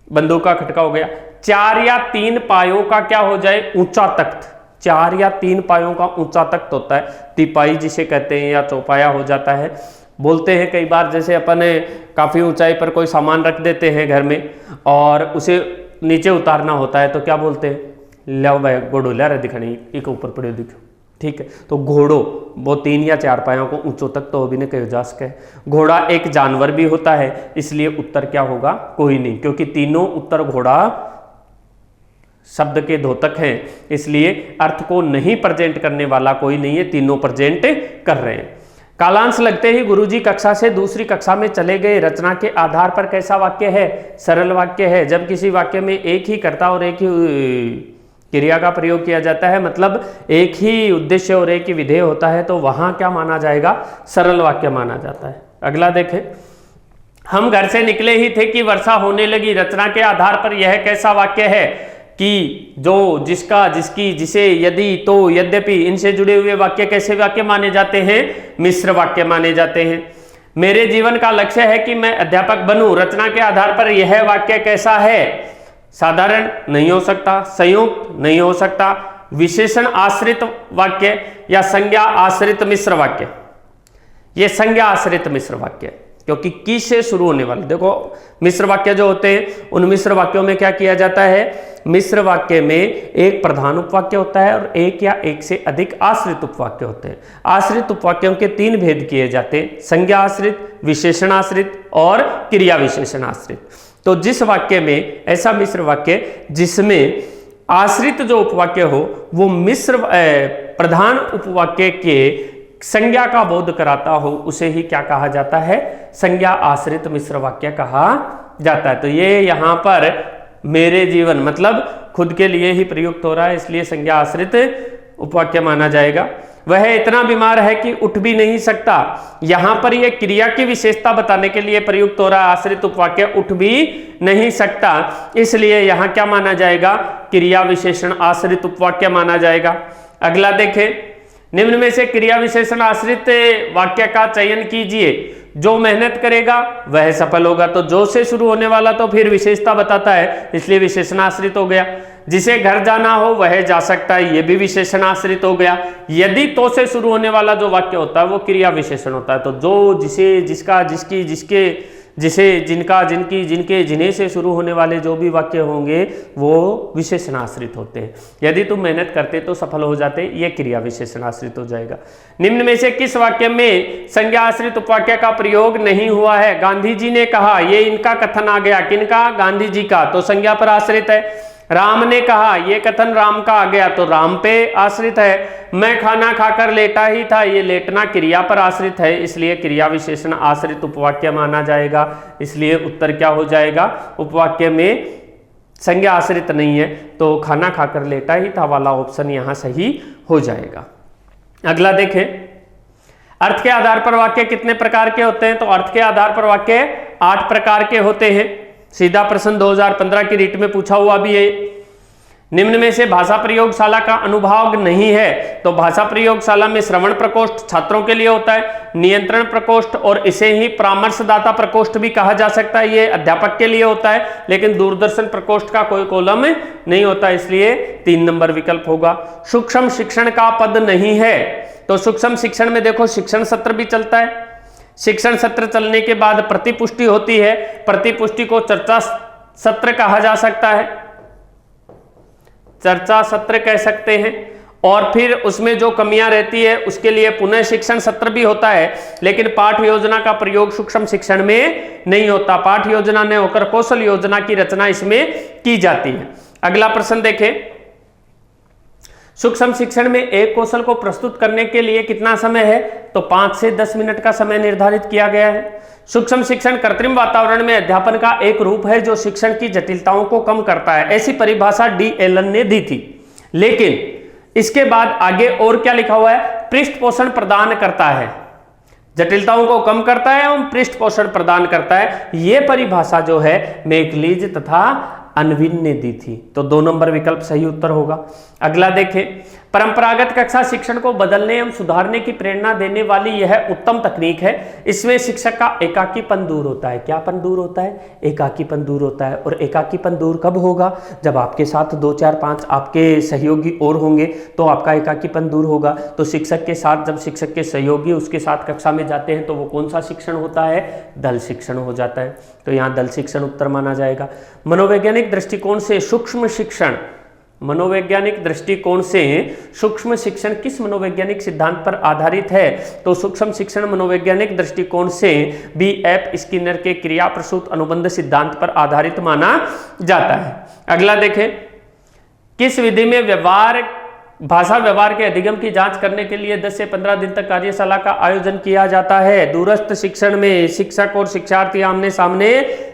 बंदूक का खटका हो गया। 4 या 3 पायों का क्या हो जाए? ऊंचा तख्त, 4 या 3 पायों का ऊंचा तख्त होता है, तिपाई जिसे कहते हैं, या चौपाया हो जाता है। बोलते हैं कई बार जैसे अपन काफी ऊंचाई पर कोई सामान रख देते हैं घर में और उसे नीचे उतारना होता है, तो क्या बोलते हैं? लो भाई घोड़ो ला रहे दिखाने, एक ऊपर पड़े दिखो, ठीक है। तो घोड़ो वो 3 या 4 पायों को ऊंचों तक तो भी ने कहो जा सके। घोड़ा एक जानवर भी होता है, इसलिए उत्तर क्या होगा? कोई नहीं, क्योंकि तीनों उत्तर घोड़ा शब्द के द्योतक हैं, इसलिए अर्थ को नहीं प्रेजेंट करने वाला कोई नहीं है, तीनों प्रेजेंट कर रहे हैं। कालांश लगते ही गुरुजी कक्षा से दूसरी कक्षा में चले गए, रचना के आधार पर कैसा वाक्य है? सरल वाक्य है। जब किसी वाक्य में एक ही कर्ता और एक ही क्रिया का प्रयोग किया जाता है, मतलब एक ही उद्देश्य और एक ही विधेय होता है, तो वहां क्या माना जाएगा? सरल वाक्य माना जाता है। अगला देखें, हम घर से निकले ही थे कि वर्षा होने लगी, रचना के आधार पर यह कैसा वाक्य है? कि जो, जिसका, जिसकी, जिसे, यदि, तो, यद्यपि, इनसे जुड़े हुए वाक्य कैसे वाक्य माने जाते हैं? मिश्र वाक्य माने जाते हैं। मेरे जीवन का लक्ष्य है कि मैं अध्यापक बनूं, रचना के आधार पर यह वाक्य कैसा है? साधारण नहीं हो सकता, संयुक्त नहीं हो सकता, विशेषण आश्रित वाक्य या संज्ञा आश्रित मिश्र वाक्य। ये संज्ञा आश्रित मिश्र वाक्य, क्योंकि की से शुरू होने वाले, देखो मिश्र वाक्य जो होते हैं उन मिश्र वाक्यों में क्या किया जाता है? मिश्र वाक्य में एक प्रधान उपवाक्य होता है और एक या एक से अधिक आश्रित उपवाक्य होते हैं। आश्रित उपवाक्यों के 3 भेद किए जाते हैं, संज्ञा आश्रित, विशेषण आश्रित और क्रिया विशेषण आश्रित। तो जिस वाक्य में ऐसा मिश्र वाक्य जिसमें आश्रित जो उपवाक्य हो वो मिश्र प्रधान उपवाक्य के संज्ञा का बोध कराता हो, उसे ही क्या कहा जाता है? संज्ञा आश्रित मिश्र वाक्य कहा जाता है। तो ये यहाँ पर मेरे जीवन मतलब खुद के लिए ही प्रयुक्त हो रहा है, इसलिए संज्ञा आश्रित उपवाक्य माना जाएगा। वह इतना बीमार है कि उठ भी नहीं सकता, यहां पर यह क्रिया की विशेषता बताने के लिए प्रयुक्त हो रहा है। आश्रित उपवाक्य उठ भी नहीं सकता, इसलिए यहां क्या माना जाएगा? क्रिया विशेषण आश्रित उपवाक्य माना जाएगा। अगला देखें, निम्न में से क्रिया विशेषण आश्रित वाक्य का चयन कीजिए। जो मेहनत करेगा वह सफल होगा, तो जो से शुरू होने वाला तो फिर विशेषता बताता है, इसलिए विशेषण आश्रित हो गया। जिसे घर जाना हो वह जा सकता है, यह भी विशेषण आश्रित हो गया। यदि तो से शुरू होने वाला जो वाक्य होता है वो क्रिया विशेषण होता है। तो जो, जिसे, जिसका, जिसकी, जिसके, जिसे जिनका जिनकी जिनके जिन्हें से शुरू होने वाले जो भी वाक्य होंगे वो विशेषणाश्रित होते हैं। यदि तुम मेहनत करते तो सफल हो जाते, ये क्रिया विशेषणाश्रित हो जाएगा। निम्न में से किस वाक्य में संज्ञा आश्रित उपवाक्य का प्रयोग नहीं हुआ है? गांधी जी ने कहा, ये इनका कथन आ गया, किनका? गांधी जी का, तो संज्ञा पर आश्रित है। राम ने कहा, ये कथन राम का आ गया तो राम पे आश्रित है। मैं खाना खाकर लेटा ही था, ये लेटना क्रिया पर आश्रित है, इसलिए क्रिया विशेषण आश्रित उपवाक्य माना जाएगा। इसलिए उत्तर क्या हो जाएगा? उपवाक्य में संज्ञा आश्रित नहीं है तो खाना खाकर लेटा ही था वाला ऑप्शन यहां सही हो जाएगा। अगला देखें, अर्थ के आधार पर वाक्य कितने प्रकार के होते हैं? तो अर्थ के आधार पर वाक्य 8 प्रकार के होते हैं। सीधा प्रश्न 2015 की रीट में पूछा हुआ भी है। निम्न में से भाषा प्रयोगशाला का अनुभाग नहीं है, तो भाषा प्रयोगशाला में श्रवण प्रकोष्ठ छात्रों के लिए होता है, नियंत्रण प्रकोष्ठ और इसे ही परामर्शदाता प्रकोष्ठ भी कहा जा सकता है, ये अध्यापक के लिए होता है, लेकिन दूरदर्शन प्रकोष्ठ का कोई कॉलम नहीं होता, इसलिए 3 नंबर विकल्प होगा। सूक्ष्म शिक्षण का पद नहीं है, तो सूक्ष्म शिक्षण में देखो शिक्षण सत्र भी चलता है, शिक्षण सत्र चलने के बाद प्रतिपुष्टि होती है, प्रतिपुष्टि को चर्चा सत्र कहा जा सकता है, चर्चा सत्र कह सकते हैं, और फिर उसमें जो कमियां रहती है उसके लिए पुनः शिक्षण सत्र भी होता है, लेकिन पाठ योजना का प्रयोग सूक्ष्म शिक्षण में नहीं होता। पाठ योजना ने होकर कौशल योजना की रचना इसमें की जाती है। अगला प्रश्न देखें, सूक्ष्म शिक्षण में एक कौशल को प्रस्तुत करने के लिए कितना समय है? तो 5 से 10 मिनट का समय निर्धारित किया गया है। सूक्ष्म शिक्षण कृत्रिम वातावरण में अध्यापन का एक रूप है जो शिक्षण की जटिलताओं को कम करता है, ऐसी परिभाषा डी एलन ने दी थी। लेकिन इसके बाद आगे और क्या लिखा हुआ है? पृष्ठ पोषण प्रदान करता है, जटिलताओं को कम करता है और पृष्ठ पोषण प्रदान करता है। यह परिभाषा जो है मैकलीज तथा अनविन ने दी थी, तो 2 नंबर विकल्प सही उत्तर होगा। अगला देखें, परंपरागत कक्षा शिक्षण को बदलने एवं सुधारने की प्रेरणा देने वाली यह उत्तम तकनीक है। इसमें शिक्षक का एकाकीपन दूर होता है। क्यापन दूर होता है? एकाकीपन दूर होता है। और एकाकीपन दूर कब होगा? जब आपके साथ 2, 4, 5 आपके सहयोगी और होंगे तो आपका एकाकीपन दूर होगा। तो शिक्षक के साथ जब शिक्षक के सहयोगी उसके साथ कक्षा में जाते हैं तो वो कौन सा शिक्षण होता है? दल शिक्षण हो जाता है, तो यहाँ दल शिक्षण उत्तर माना जाएगा। मनोवैज्ञानिक दृष्टिकोण से सूक्ष्म शिक्षण, मनोवैज्ञानिक दृष्टिकोण से सूक्ष्म शिक्षण किस मनोवैज्ञानिक सिद्धांत पर आधारित है? तो सूक्ष्म शिक्षण मनोवैज्ञानिक दृष्टिकोण से B.F. स्किनर के क्रिया प्रसूत अनुबंध सिद्धांत पर आधारित माना जाता है। अगला देखें, किस विधि में भाषा व्यवहार के अधिगम की जांच करने के लिए 10 से 15 दिन तक कार्यशाला का आयोजन किया जाता है? दूरस्थ शिक्षण में शिक्षक और शिक्षार्थी आमने सामने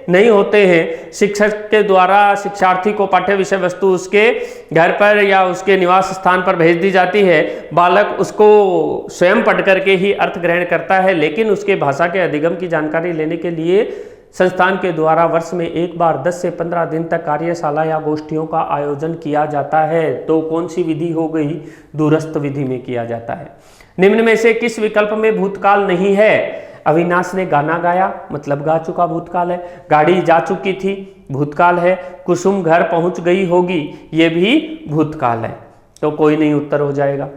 नहीं होते हैं। शिक्षक के द्वारा शिक्षार्थी को पाठ्य विषय वस्तु उसके घर पर या उसके निवास स्थान पर भेज दी जाती है। बालक उसको स्वयं पढ़ करके ही अर्थ ग्रहण करता है, लेकिन उसके भाषा के अधिगम की जानकारी लेने के लिए संस्थान के द्वारा वर्ष में एक बार 10 से 15 दिन तक कार्यशाला या गोष्ठियों का आयोजन किया जाता है। तो कौन सी विधि हो गई? दूरस्थ विधि में किया जाता है। निम्न में से किस विकल्प में भूतकाल नहीं है? अविनाश ने गाना गाया, मतलब गा चुका, भूतकाल है। गाड़ी जा चुकी थी, भूतकाल है। कुसुम घर पहुंच गई होगी, ये भी भूतकाल है, तो कोई नहीं उत्तर हो जाएगा।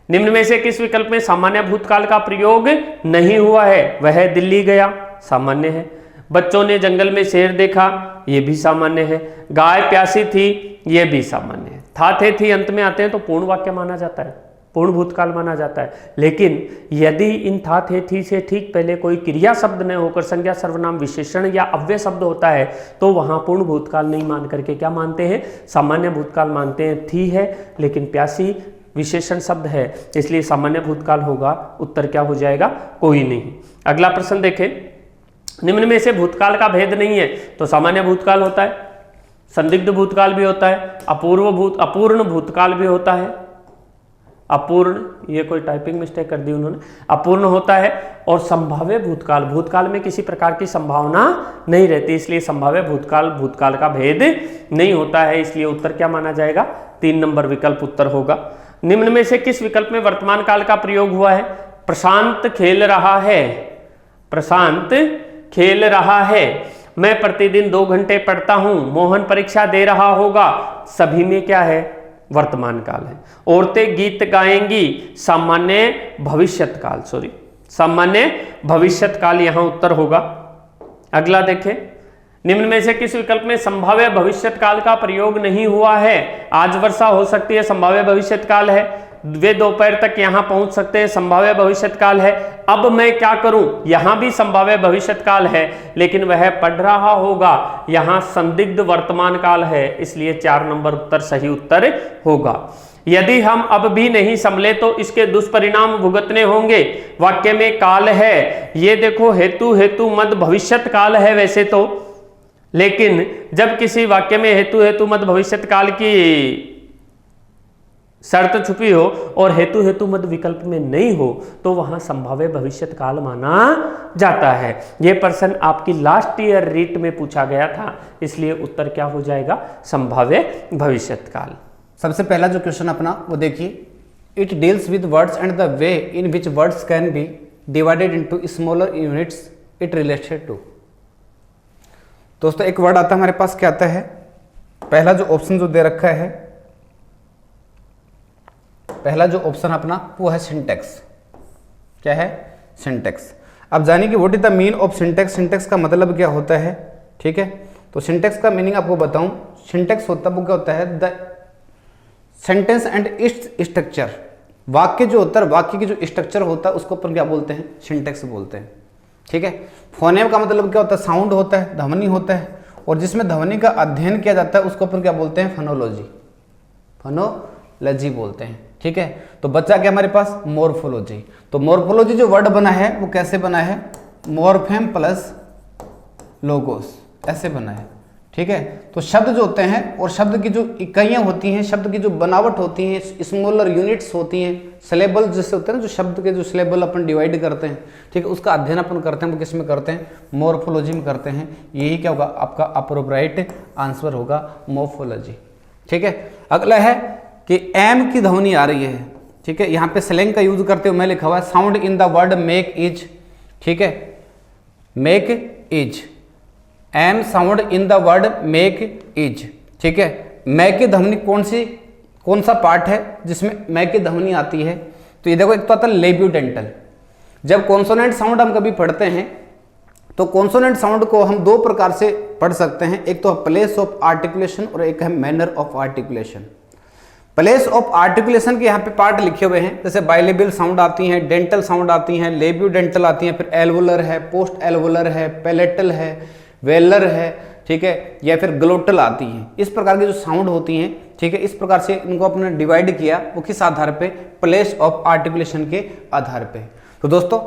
निम्न में से किस विकल्प में सामान्य भूतकाल का प्रयोग नहीं हुआ है? वह दिल्ली गया, सामान्य है। बच्चों ने जंगल में शेर देखा, ये भी सामान्य है। गाय प्यासी थी, ये भी सामान्य है। था थे थी अंत में आते हैं तो पूर्ण वाक्य माना जाता है, पूर्ण भूतकाल माना जाता है। लेकिन यदि इन था थे थी से ठीक पहले कोई क्रिया शब्द न होकर संज्ञा सर्वनाम विशेषण या अव्यय शब्द होता है तो वहां पूर्ण भूतकाल नहीं मान करके क्या मानते हैं? सामान्य भूतकाल मानते हैं। थी है लेकिन प्यासी विशेषण शब्द है, इसलिए सामान्य भूतकाल होगा। उत्तर क्या हो जाएगा? कोई नहीं। अगला प्रश्न देखें, निम्न में से भूतकाल का भेद नहीं है, तो सामान्य भूतकाल होता है, संदिग्ध भूतकाल भी होता है, अपूर्ण भूतकाल भी होता है। अपूर्ण, ये कोई टाइपिंग मिस्टेक कर दी उन्होंने, अपूर्ण होता है। और संभाव्य भूतकाल, भूतकाल में किसी प्रकार की संभावना नहीं रहती, इसलिए संभाव्य भूतकाल का भेद नहीं होता है, इसलिए उत्तर क्या माना जाएगा? 3 नंबर विकल्प उत्तर होगा। निम्न में से किस विकल्प में वर्तमान काल का प्रयोग हुआ है? प्रशांत खेल रहा है, प्रशांत खेल रहा है। मैं प्रतिदिन 2 घंटे पढ़ता हूं, मोहन परीक्षा दे रहा होगा, सभी में क्या है? वर्तमान काल है। औरतें गीत गाएंगी, सामान्य भविष्यत काल, सामान्य भविष्यत काल यहां उत्तर होगा। अगला देखें, निम्न में से किस विकल्प में संभाव्य भविष्यत काल का प्रयोग नहीं हुआ है? आज वर्षा हो सकती है, संभाव्य भविष्यत काल है। वे दोपहर तक यहां पहुंच सकते हैं, संभाव्य भविष्यत काल है। अब मैं क्या करूं? यहां भी संभाव्य भविष्यत काल है, लेकिन वह पढ़ रहा होगा, यहां संदिग्ध वर्तमान काल है, इसलिए 4 नंबर उत्तर सही उत्तर होगा। यदि हम अब भी नहीं संभले तो इसके दुष्परिणाम भुगतने होंगे। वाक्य में काल है, ये देखो हेतु हेतु मद भविष्यत काल है वैसे तो, लेकिन जब किसी वाक्य में हेतु हेतु मद भविष्यत काल की शर्त छुपी हो और हेतु हेतु मद विकल्प में नहीं हो तो वहां संभाव्य भविष्यत काल माना जाता है। यह प्रश्न आपकी लास्ट ईयर रीट में पूछा गया था, इसलिए उत्तर क्या हो जाएगा? संभाव्य भविष्यत काल। सबसे पहला जो क्वेश्चन अपना वो देखिए, it deals with words and the way in which words can be divided into smaller units it related to. दोस्तों एक वर्ड आता है हमारे पास, क्या आता है? पहला जो ऑप्शन जो दे रखा है, पहला जो ऑप्शन अपना वो है सिंटेक्स। क्या है? सिंटेक्स। अब जानिए कि what is the mean of syntax. Syntax का मतलब क्या होता है? ठीक है, तो सिंटेक्स का मीनिंग आपको बताऊं। सिंटेक्स होता है वो क्या होता है? The sentence and its structure. वाक्य जो होता है, वाक्य की जो स्ट्रक्चर होता है उसको अपन क्या बोलते हैं? सिंटेक्स बोलते हैं। ठीक है, फोनेम का मतलब क्या होता है? साउंड होता है, ध्वनि होता है, और जिसमें ध्वनि का अध्ययन किया जाता है उसको अपन क्या बोलते हैं? फोनोलॉजी। फोनोलॉजी बोलते हैं। ठीक है, तो बच्चा क्या हमारे पास? मॉर्फोलॉजी। तो मॉर्फोलॉजी जो वर्ड बना है वो कैसे बना है? मॉर्फेम प्लस लोगोस, ऐसे बना है। ठीक है, तो शब्द जो होते हैं और शब्द की जो इकाइयां होती हैं, शब्द की जो बनावट होती है, स्मॉलर यूनिट्स होती हैं, सिलेबल जैसे होते हैं ना, जो शब्द के जो सिलेबल अपन डिवाइड करते हैं, ठीक है, उसका अध्ययन अपन करते हैं, वो किस में करते हैं? मॉर्फोलॉजी में करते हैं। यही क्या होगा? आपका अप्रोप्राइट आंसर होगा मॉर्फोलॉजी। ठीक है, अगला है कि एम की ध्वनि आ रही है। ठीक है, यहाँ पे स्लैंग का यूज करते हुए मैं लिखा हुआ है sound in the word make is. ठीक है, make is, M sound in the word make is. ठीक है, मै की ध्वनि कौन सा पार्ट है जिसमें मै की ध्वनि आती है? तो ये देखो, एक तो आता है लेब्यूडेंटल। जब कॉन्सोनेंट साउंड हम कभी पढ़ते हैं तो कॉन्सोनेंट साउंड को हम दो प्रकार से पढ़ सकते हैं, एक तो प्लेस ऑफ आर्टिकुलेशन और एक है manner of articulation. Place of articulation के यहाँ पे पार्ट लिखे हुए हैं, जैसे बाइलेबियल साउंड आती हैं, डेंटल साउंड आती हैं, लेब्यूडेंटल आती हैं, फिर एल्वुलर है, पोस्ट एल्वुलर है, पैलेटल है, वेलर है, ठीक है, या फिर ग्लोटल आती हैं। इस प्रकार की जो साउंड होती हैं, ठीक है, इस प्रकार से इनको अपने डिवाइड किया, वो किस आधार पे? प्लेस ऑफ आर्टिकुलेशन के आधार पे। तो दोस्तों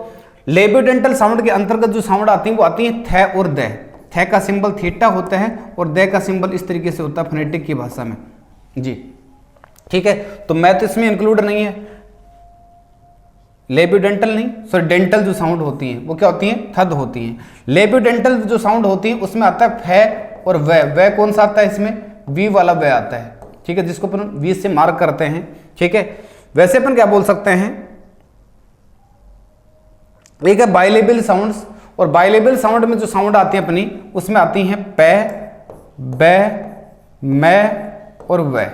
लेब्यूडेंटल साउंड के अंतर्गत जो साउंड आती हैं वो आती है थ और द। थ का सिंबल थीटा होता है और द का सिंबल इस तरीके से होता है फोनेटिक की भाषा में जी। ठीक है, तो मैथ इसमें इंक्लूड नहीं है, लेब्यूडेंटल नहीं, सॉरी डेंटल जो साउंड होती हैं वो क्या होती हैं? थद होती हैं। लेब्यूडेंटल जो साउंड होती है उसमें आता है फे और वे कौन सा आता है इसमें? वी वाला वे आता है। ठीक है, जिसको अपन वी से मार्क करते हैं। ठीक है, वैसे अपन क्या बोल सकते हैं? एक है बाइलेबियल साउंड्स, और बाइलेबियल साउंड में जो साउंड आती है अपनी उसमें आती हैं पे, बे, मैं और वे।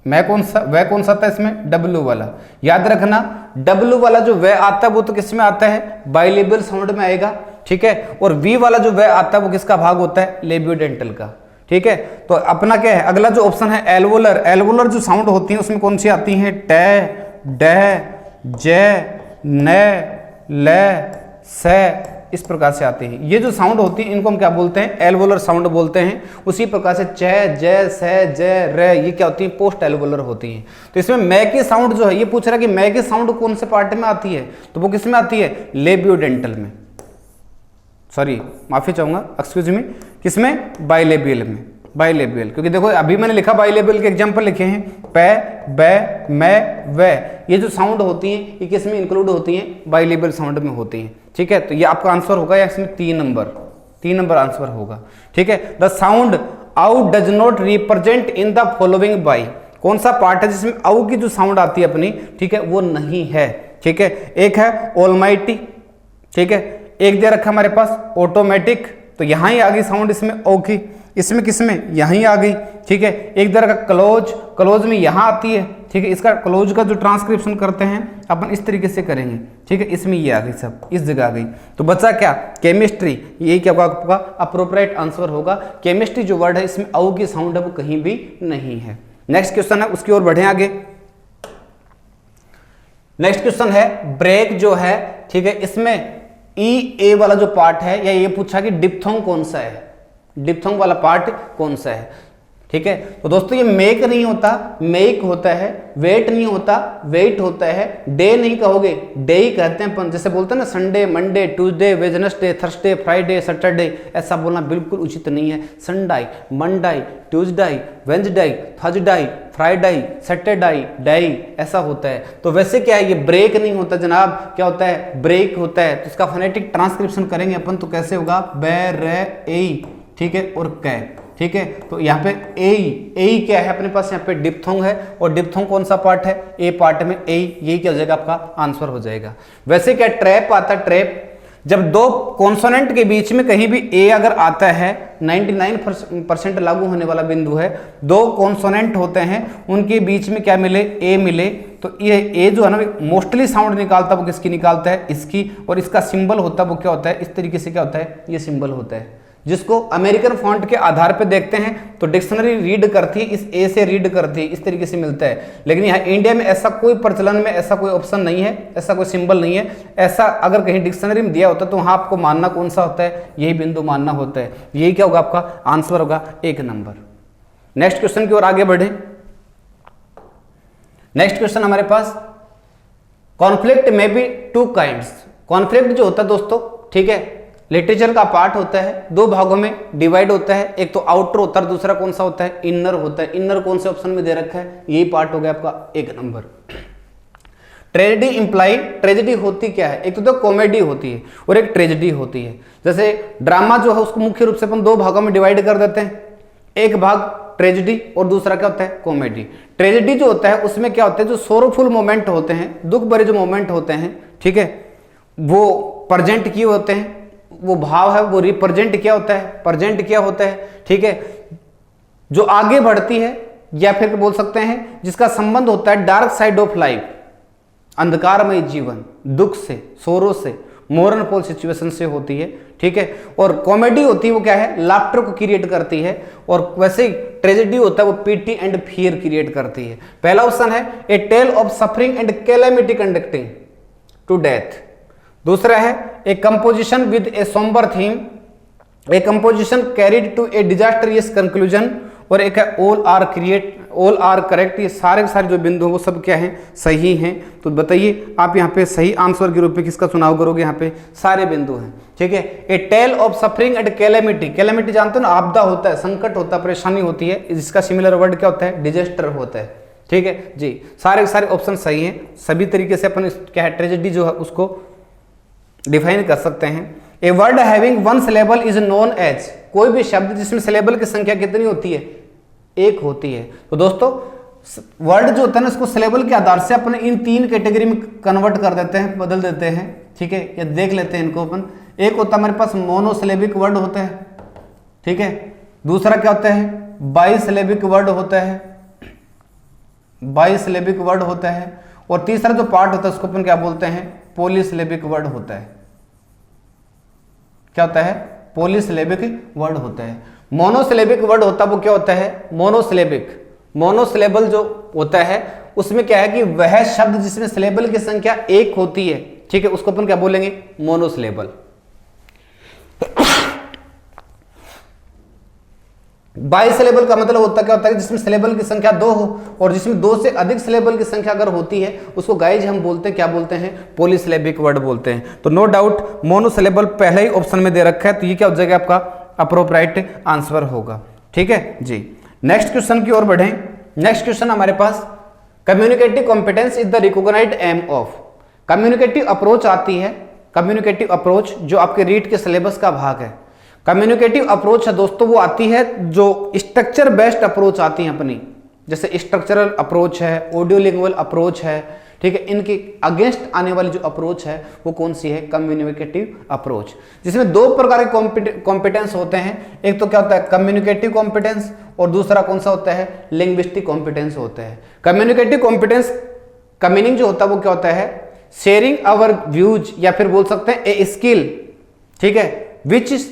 मैं कौन सा? वे कौन सा आता है इसमें? डब्ल्यू वाला। याद रखना, डब्ल्यू वाला जो वे आता है वो तो किस में आता है? बाइलेबियल साउंड में आएगा। ठीक है, और वी वाला जो वे आता है वो किसका भाग होता है? लेब्यूडेंटल का। ठीक है, तो अपना क्या है? अगला जो ऑप्शन है एल्वुलर। एल्वुलर जो साउंड होती है उसमें कौन सी आती है? टे, डे, जे, ने, ले, से, इस प्रकार से आते हैं। ये जो साउंड होती है इनको हम क्या बोलते हैं? एल्वुलर साउंड बोलते हैं। उसी प्रकार से च, ज, से, ज, रे, ये क्या होती है? पोस्ट एल्वुलर होती हैं। तो इसमें मै की साउंड जो है, ये पूछ रहा है कि मै की साउंड कौन से पार्ट में आती है? तो वो किस में आती है? लेब्यूडेंटल में, सॉरी माफी चाहूंगा, एक्सक्यूज मी, किसमें? बाइलेबियल में। बाइलेबियल, क्योंकि देखो अभी मैंने लिखा बाइलेबियल के एग्जांपल लिखे हैं, पे, बे, मैं, वे। ये जो साउंड होती हैं ये किस में इंक्लूड होती हैं? बाइलेबियल साउंड में होती हैं। ठीक है, तो ये आपका आंसर होगा, या इसमें 3 नंबर आंसर होगा। ठीक है, द साउंड आउ does not represent in the following by. कौन सा पार्ट है जिसमें आउ की जो साउंड आती है अपनी, ठीक है, वो नहीं है। ठीक है, एक है ऑलमाइटी, ठीक है, एक दे रखा हमारे पास ऑटोमेटिक, तो यहां ही आ गई साउंड इसमें ओ की। इसमें किसमें, यहीं आ गई, ठीक है। एक तरह का क्लोज, क्लोज में यहाँ आती है, ठीक है। इसका क्लोज का जो ट्रांसक्रिप्शन करते हैं अपन इस तरीके से करेंगे, ठीक है। इसमें ये आ गई, सब इस जगह आ गई। तो बचा क्या, केमिस्ट्री, यही क्या होगा आपका अप्रोप्रिएट आंसर होगा। केमिस्ट्री जो वर्ड है इसमें औ की साउंड है वो कहीं भी नहीं है। नेक्स्ट क्वेश्चन है, उसकी ओर बढ़े आगे। नेक्स्ट क्वेश्चन है ब्रेक जो है, ठीक है। इसमें ई ए वाला जो पार्ट है, या ये पूछा कि डिप्थोंग कौन सा है, डिप्थोंग वाला पार्ट कौन सा है, ठीक है। तो दोस्तों ये मेक नहीं होता, मेक होता है। वेट नहीं होता, वेट होता है। डे नहीं कहोगे, डे ही कहते हैं अपन। जैसे बोलते हैं ना Sunday, Monday, Tuesday, Wednesday, Thursday, Friday, Saturday, ऐसा बोलना बिल्कुल उचित नहीं है। Sunday, Monday, Tuesday, Wednesday, Thursday, Friday, Saturday, day, ऐसा होता है। तो वैसे क्या है, ये ब्रेक नहीं होता जनाब, क्या होता है, ब्रेक होता है। तो इसका फोनेटिक ट्रांसक्रिप्शन करेंगे अपन तो कैसे होगा, बे रे ए, ठीक है, और कै, ठीक है। तो यहाँ पे ए क्या है अपने पास, यहाँ पे डिप्थोंग है, और डिप्थोंग कौन सा पार्ट है, ए पार्ट में ए, यही क्या हो जाएगा आपका आंसर हो जाएगा। वैसे क्या ट्रैप आता है, ट्रैप जब दो कॉन्सोनेंट के बीच में कहीं भी ए अगर आता है, 99% लागू होने वाला बिंदु है। दो कॉन्सोनेंट होते हैं, उनके बीच में क्या मिले, ए मिले, तो ये ए जो है ना मोस्टली साउंड निकालता है वो किसकी निकालता है, इसकी। और इसका सिंबल होता है वो क्या होता है, इस तरीके से क्या होता है, ये सिंबल होता है, जिसको अमेरिकन फॉन्ट के आधार पे देखते हैं तो डिक्शनरी रीड करती है, इस ए से रीड करती है, इस तरीके से मिलता है। लेकिन यहाँ इंडिया में ऐसा कोई प्रचलन में ऐसा कोई ऑप्शन नहीं है, ऐसा कोई सिंबल नहीं है। ऐसा अगर कहीं डिक्शनरी में दिया होता तो वहाँ आपको मानना कौन सा होता है, यही बिंदु मानना होता है। यही क्या होगा आपका आंसर होगा, 1 नंबर। नेक्स्ट क्वेश्चन की ओर आगे बढ़े। नेक्स्ट क्वेश्चन हमारे पास, कॉन्फ्लिक्ट में भी 2 काइंड्स। कॉन्फ्लिक्ट जो होता है दोस्तों, ठीक है, लिटरेचर का पार्ट होता है, 2 भागों में डिवाइड होता है। एक तो आउटर होता है, दूसरा कौन सा होता है, इनर होता है। इनर कौन से ऑप्शन में दे रखा है, यही पार्ट हो गया आपका 1 नंबर। ट्रेजेडी इंप्लाई, ट्रेजेडी होती क्या है, एक तो कॉमेडी होती है और एक ट्रेजेडी होती है। जैसे ड्रामा जो है उसको मुख्य रूप से अपन 2 भागों में डिवाइड कर देते हैं, एक भाग ट्रेजेडी और दूसरा क्या होता है, कॉमेडी। ट्रेजेडी जो होता है उसमें क्या होता है, जो सोरोफुल मोमेंट होते हैं, दुख भरे जो मोमेंट होते हैं, ठीक है, वो प्रेजेंट किए होते हैं। वो भाव है वो रिप्रेजेंट क्या होता है, प्रेजेंट क्या होता है, ठीक है, जो आगे बढ़ती है, या फिर बोल सकते हैं जिसका संबंध होता है डार्क साइड ऑफ लाइफ, अंधकारमय जीवन, दुख से, सोरो से, मोरन पोल सिचुएशन से होती है, ठीक है। और कॉमेडी होती है वो क्या है, लाफ्टर को क्रिएट करती है। और वैसे ही ट्रेजेडी होता है वो पीटी एंड फियर क्रिएट करती है। पहला ऑप्शन है a tale of suffering and calamity conducting to death. दूसरा है a composition with a sombre theme, a composition carried to a disastrous conclusion, और एक है ऑल आर करेक्ट। ये सारे के सारे जो बिंदु हैं वो सब क्या हैं, सही हैं। तो बताइए आप यहाँ पे सही आंसर के रूप में किसका चुनाव करोगे, यहाँ पे सारे बिंदु हैं, ठीक है। A tale of suffering and calamity, calamity जानते हो ना, आपदा होता है, संकट होता है, परेशानी होती है, जिसका सिमिलर वर्ड क्या होता है, डिजास्टर होता है, ठीक है जी। सारे के सारे ऑप्शन सही हैं, सभी तरीके से अपन क्या है ट्रेजेडी जो है उसको डिफाइन कर सकते हैं। A word having 1 syllable is known as, कोई भी शब्द जिसमें सिलेबल की संख्या कितनी होती है, 1 होती है। तो दोस्तों वर्ड जो होता है ना इसको सिलेबल के आधार से अपन इन 3 कैटेगरी में कन्वर्ट कर देते हैं, बदल देते हैं, ठीक है। ये देख लेते हैं इनको अपन। एक होता है हमारे पास मोनोसिलेबिक वर्ड होता है, ठीक है। दूसरा क्या होता है, बाईसिलेबिक वर्ड होता है, बाईसिलेबिक वर्ड होता है। और तीसरा जो पार्ट होता है उसको अपन क्या बोलते हैं, पॉलीसिलेबिक वर्ड होता है। क्या होता है, पॉलीसिलेबिक वर्ड होता है। मोनोसिलेबिक वर्ड होता है वो क्या होता है, मोनोसिलेबिक। मोनोसिलेबल जो होता है उसमें क्या है कि वह शब्द जिसमें सिलेबल की संख्या 1 होती है, ठीक है, उसको अपन क्या बोलेंगे, मोनोसिलेबल। बाईसिलेबल का मतलब होता क्या होता है, जिसमें सिलेबल की संख्या 2 हो, और जिसमें 2 से अधिक सिलेबल की संख्या अगर होती है उसको गाइज हम बोलते हैं, क्या बोलते हैं, पॉलीसिलेबिक वर्ड बोलते हैं। तो नो डाउट मोनोसिलेबल पहले ही ऑप्शन में दे रखा है, तो ये क्या हो जाएगा आपका अप्रोप्रिएट आंसर होगा, ठीक है जी। नेक्स्ट क्वेश्चन की ओर बढ़ें। नेक्स्ट क्वेश्चन हमारे पास, communicative competence is the recognised aim of. Communicative approach आती है, कम्युनिकेटिव अप्रोच जो आपके रीट के सिलेबस का भाग है। कम्युनिकेटिव अप्रोच है दोस्तों वो आती है जो स्ट्रक्चर बेस्ड अप्रोच आती है अपनी, जैसे स्ट्रक्चरल अप्रोच है, ऑडियो लिंगुअल अप्रोच है, ठीक है, इनके अगेंस्ट आने वाली जो अप्रोच है वो कौन सी है, कम्युनिकेटिव अप्रोच, जिसमें दो प्रकार के कॉम्पिटेंस होते हैं। एक तो क्या होता है कम्युनिकेटिव कॉम्पिटेंस और दूसरा कौन सा होता है, लिंग्विस्टिक कॉम्पिटेंस होता है। कम्युनिकेटिव कॉम्पिटेंस का मीनिंग जो होता है वो क्या होता है, शेयरिंग आवर व्यूज, या फिर बोल सकते हैं ए स्किल, ठीक है, which is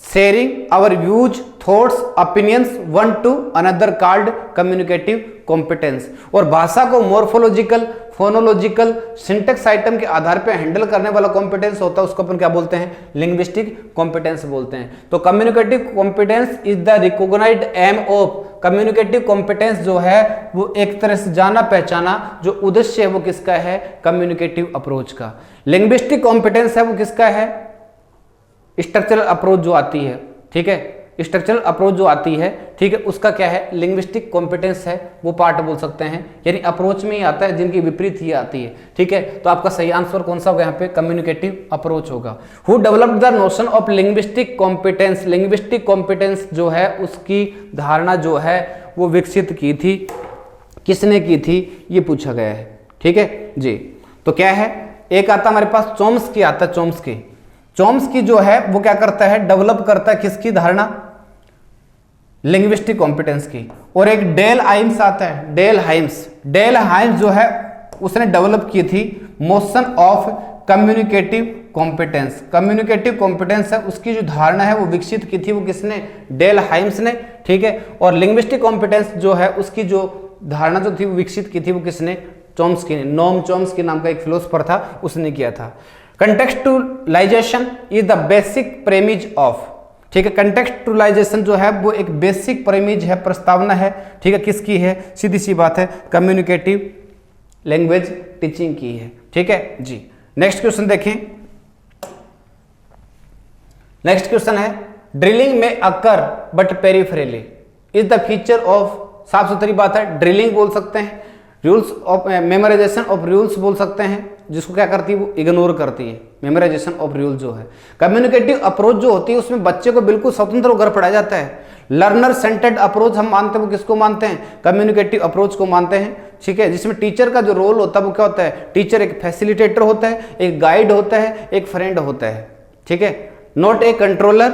sharing our views, thoughts, opinions one to another called communicative competence. और भाषा को मोर्फोलॉजिकल, फोनोलॉजिकल, सिंटेक्स आइटम के आधार पर हैंडल करने वाला कॉम्पिटेंस होता है, उसको अपन क्या बोलते हैं, लिंग्विस्टिक कॉम्पिटेंस बोलते हैं। तो communicative competence is the recognised aim of, communicative competence जो है वो एक तरह से जाना पहचाना जो उद्देश्य है वो किसका है, कम्युनिकेटिव अप्रोच का। लिंग्विस्टिक कॉम्पिटेंस है वो किसका है, स्ट्रक्चरल अप्रोच जो आती है, ठीक है, स्ट्रक्चरल अप्रोच जो आती है, ठीक है, उसका क्या है, लिंग्विस्टिक कॉम्पिटेंस है, वो पार्ट बोल सकते हैं, यानी अप्रोच में ही आता है जिनकी विपरीत ही आती है, ठीक है। तो आपका सही आंसर कौन सा होगा यहाँ पे, कम्युनिकेटिव अप्रोच होगा। Who developed the notion of linguistic competence, linguistic competence जो है उसकी धारणा जो है वो विकसित की थी, किसने की थी, ये पूछा गया है, ठीक है जी। तो क्या है, एक आता हमारे पास चॉम्स्की आता है, चॉम्स्की जो है वो क्या करता है, डेवलप करता है किसकी धारणा, लिंग्विस्टिक कॉम्पिटेंस की। और एक डेल हाइम्स आता है, डेल हाइम्स जो है उसने डेवलप की थी motion of communicative competence. Communicative competence है उसकी जो धारणा है वो विकसित की थी वो किसने, डेल हाइम्स ने, ठीक है। और लिंग्विस्टिक कॉम्पिटेंस जो है उसकी जो धारणा जो थी वो विकसित की थी वो किसने, चॉम्स्की ने, नोम चॉम्स्की नाम का एक फिलोसोफर था, उसने किया था। कंटेक्सचुअलाइजेशन इज द बेसिक प्रेमिज ऑफ, ठीक है, कंटेक्सचुअलाइजेशन जो है वो एक बेसिक प्रेमिज है, प्रस्तावना है, ठीक है, किसकी है, सीधी सी बात है, कम्युनिकेटिव लैंग्वेज टीचिंग की है, ठीक है जी। नेक्स्ट क्वेश्चन देखें, नेक्स्ट क्वेश्चन है ड्रिलिंग में occur but peripherally is the feature of, साफ सुथरी बात है, ड्रिलिंग बोल सकते हैं, rules of memorisation of rules बोल सकते हैं, जिसको क्या करती है वो इग्नोर करती है, मेमोराइजेशन ऑफ रूल जो है। कम्युनिकेटिव अप्रोच जो होती है उसमें बच्चे को बिल्कुल स्वतंत्र होकर पढ़ाया जाता है। लर्नर सेंटर्ड अप्रोच हम मानते हैं वो किसको मानते हैं, कम्युनिकेटिव अप्रोच को मानते हैं, ठीक है, जिसमें टीचर का जो रोल होता है वो क्या होता है, टीचर एक फैसिलिटेटर होता है, एक गाइड होता है, एक फ्रेंड होता है, ठीक है, not a controller,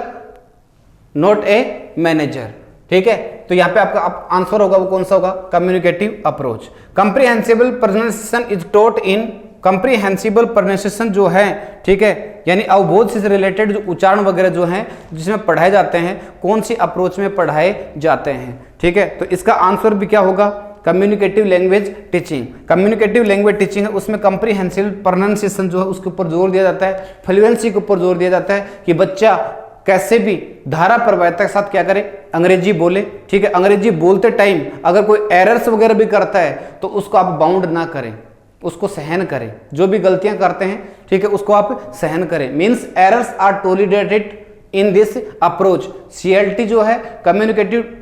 not a manager, ठीक है। तो यहाँ पे आपका आंसर होगा वो कौन सा होगा, communicative approach. Comprehensible pronunciation is taught in, comprehensible pronunciation जो है, ठीक है, यानी अवबोध से रिलेटेड जो उच्चारण वगैरह जो हैं जिसमें पढ़ाए जाते हैं, कौन सी अप्रोच में पढ़ाए जाते हैं, ठीक है। तो इसका आंसर भी क्या होगा, communicative language teaching. Communicative language teaching है उसमें कंप्रीहेंसिबल प्रोनाउंसिएशन जो है उसके ऊपर जोर दिया जाता है, फ्लुएंसी के ऊपर जोर दिया जाता है कि बच्चा कैसे भी धारा प्रवाहिता के साथ क्या करे, अंग्रेजी बोले, ठीक है। अंग्रेजी बोलते टाइम अगर कोई एरर्स वगैरह भी करता है तो उसको आप बाउंड ना करें, उसको सहन करें, जो भी गलतियां करते हैं, ठीक है, उसको आप सहन करें। Means errors are tolerated in this approach. CLT जो है कम्युनिकेटिव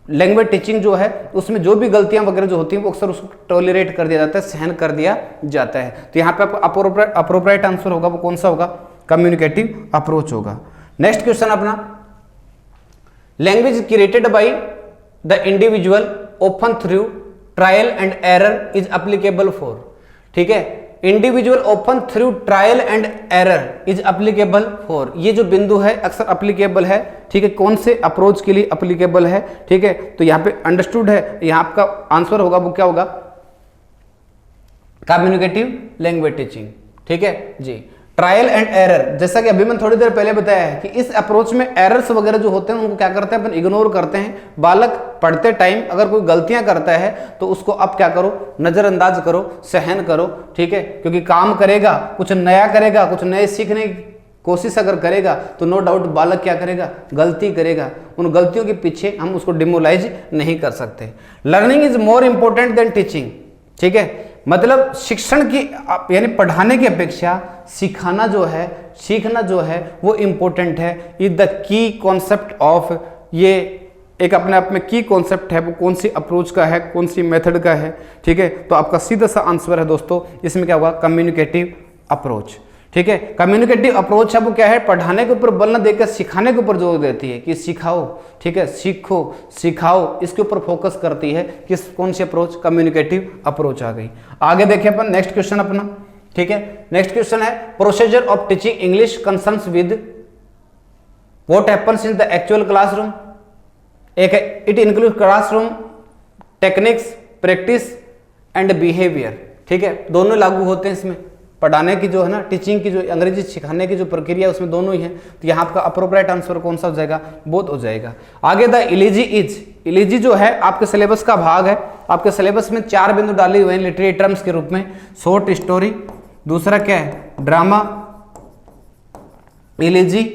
लैंग्वेज टीचिंग जो है उसमें जो भी गलतियां वगैरह जो होती हैं वो अक्सर उसको टॉलरेट कर दिया जाता है, सहन कर दिया जाता है। तो यहाँ पे आपको अप्रोप्रिएट आंसर होगा वो कौन सा होगा, कम्युनिकेटिव अप्रोच होगा। नेक्स्ट क्वेश्चन अपना, language created by the individual open through trial and error is applicable for, ठीक है, individual open through trial and error is applicable for, ये जो बिंदु है अक्सर एप्लीकेबल है, ठीक है, कौन से अप्रोच के लिए एप्लीकेबल है, ठीक है। तो यहाँ पे अंडरस्टूड है, यहाँ आपका आंसर होगा वो क्या होगा, कम्युनिकेटिव लैंग्वेज टीचिंग, ठीक है जी। ट्रायल एंड एरर, जैसा कि अभी मैंने थोड़ी देर पहले बताया है कि इस अप्रोच में एरर्स वगैरह जो होते हैं उनको क्या करते हैं अपन, इग्नोर करते हैं। बालक पढ़ते टाइम अगर कोई गलतियां करता है तो उसको आप क्या करो, नजरअंदाज करो, सहन करो, ठीक है, क्योंकि काम करेगा, कुछ नया करेगा, कुछ नए सीखने की कोशिश अगर करेगा तो नो डाउट बालक क्या करेगा, गलती करेगा। उन गलतियों के पीछे हम उसको डिमोलाइज नहीं कर सकते। Learning is more important than teaching, ठीक है, मतलब शिक्षण की यानी पढ़ाने की अपेक्षा सिखाना जो है, सीखना जो है वो इंपॉर्टेंट है। Is the key concept of, ये एक अपने आप में की कॉन्सेप्ट है, वो कौन सी अप्रोच का है, कौन सी मेथड का है, ठीक है। तो आपका सीधा सा आंसर है दोस्तों, इसमें क्या होगा, कम्युनिकेटिव अप्रोच, ठीक है। कम्युनिकेटिव अप्रोच है वो क्या है, पढ़ाने के ऊपर बल न देकर सिखाने के ऊपर जोर देती है कि सिखाओ, ठीक है, सीखो सिखाओ, इसके ऊपर फोकस करती है। किस कौन सी अप्रोच, कम्युनिकेटिव अप्रोच आ गई। आगे देखें अपन नेक्स्ट क्वेश्चन अपना, ठीक है। नेक्स्ट क्वेश्चन है procedure of teaching English concerns with what happens in the actual classroom. एक है it include classroom techniques, practice and behaviour, ठीक है, दोनों लागू होते हैं इसमें। पढ़ाने की जो है ना, टीचिंग की जो अंग्रेजी सिखाने की जो प्रक्रिया है उसमें दोनों ही है। तो यहाँ आपका अप्रोप्रिएट आंसर कौन सा हो जाएगा, बोथ हो जाएगा। आगे द इलिजी इज, इलिजी जो है आपके सिलेबस का भाग है। आपके सिलेबस में 4 बिंदु डाले हुए हैं लिटरेरी टर्म्स के रूप में, शॉर्ट स्टोरी, दूसरा क्या है ड्रामा, इलिजी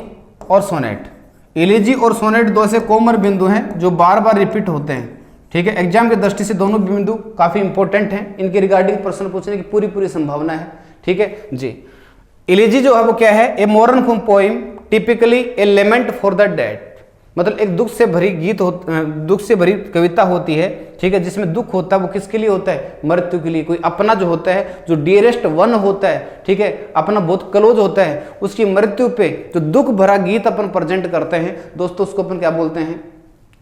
और सोनेट। इलिजी और सोनेट दो ऐसे कॉमन बिंदु हैं जो बार बार रिपीट होते हैं, ठीक है। एग्जाम की दृष्टि से दोनों बिंदु काफी इंपॉर्टेंट हैं, इनके रिगार्डिंग प्रश्न पूछने की पूरी संभावना है, ठीक है जी। इलिजी जो है वो क्या है, a modern poem typically a lament for the dead, मतलब एक दुख से भरी गीत हो, दुख से भरी कविता होती है, ठीक है, जिसमें दुख होता है वो किसके लिए होता है, मृत्यु के लिए। कोई अपना जो होता है, जो डियरेस्ट वन होता है, ठीक है, अपना बहुत क्लोज होता है, उसकी मृत्यु पे जो दुख भरा गीत अपन प्रेजेंट करते हैं दोस्तों, उसको अपन क्या बोलते हैं,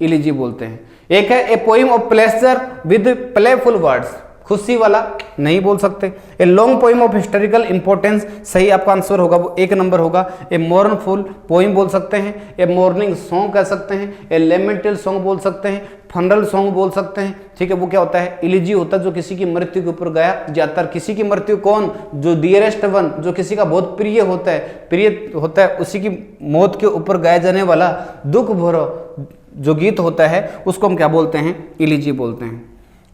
इलिजी बोलते हैं। एक है a poem of pleasure with playful words, खुशी वाला नहीं बोल सकते। A long poem of historical importance, सही आपका आंसर होगा वो 1 नंबर होगा। ए मोर्नफुल पोइम बोल सकते हैं, ए मॉर्निंग सॉन्ग कह सकते हैं, ए लेमेंटल सॉन्ग बोल सकते हैं, फनरल सॉन्ग बोल सकते हैं, ठीक है। वो क्या होता है, इलिजी होता है जो किसी की मृत्यु के ऊपर गाया जाता है। किसी की मृत्यु कौन, जो डियरेस्ट वन, जो किसी का बहुत प्रिय होता है, उसी की मौत के ऊपर गाया जाने वाला दुख भरा जो गीत होता है उसको हम क्या बोलते हैं, इलिजी बोलते हैं।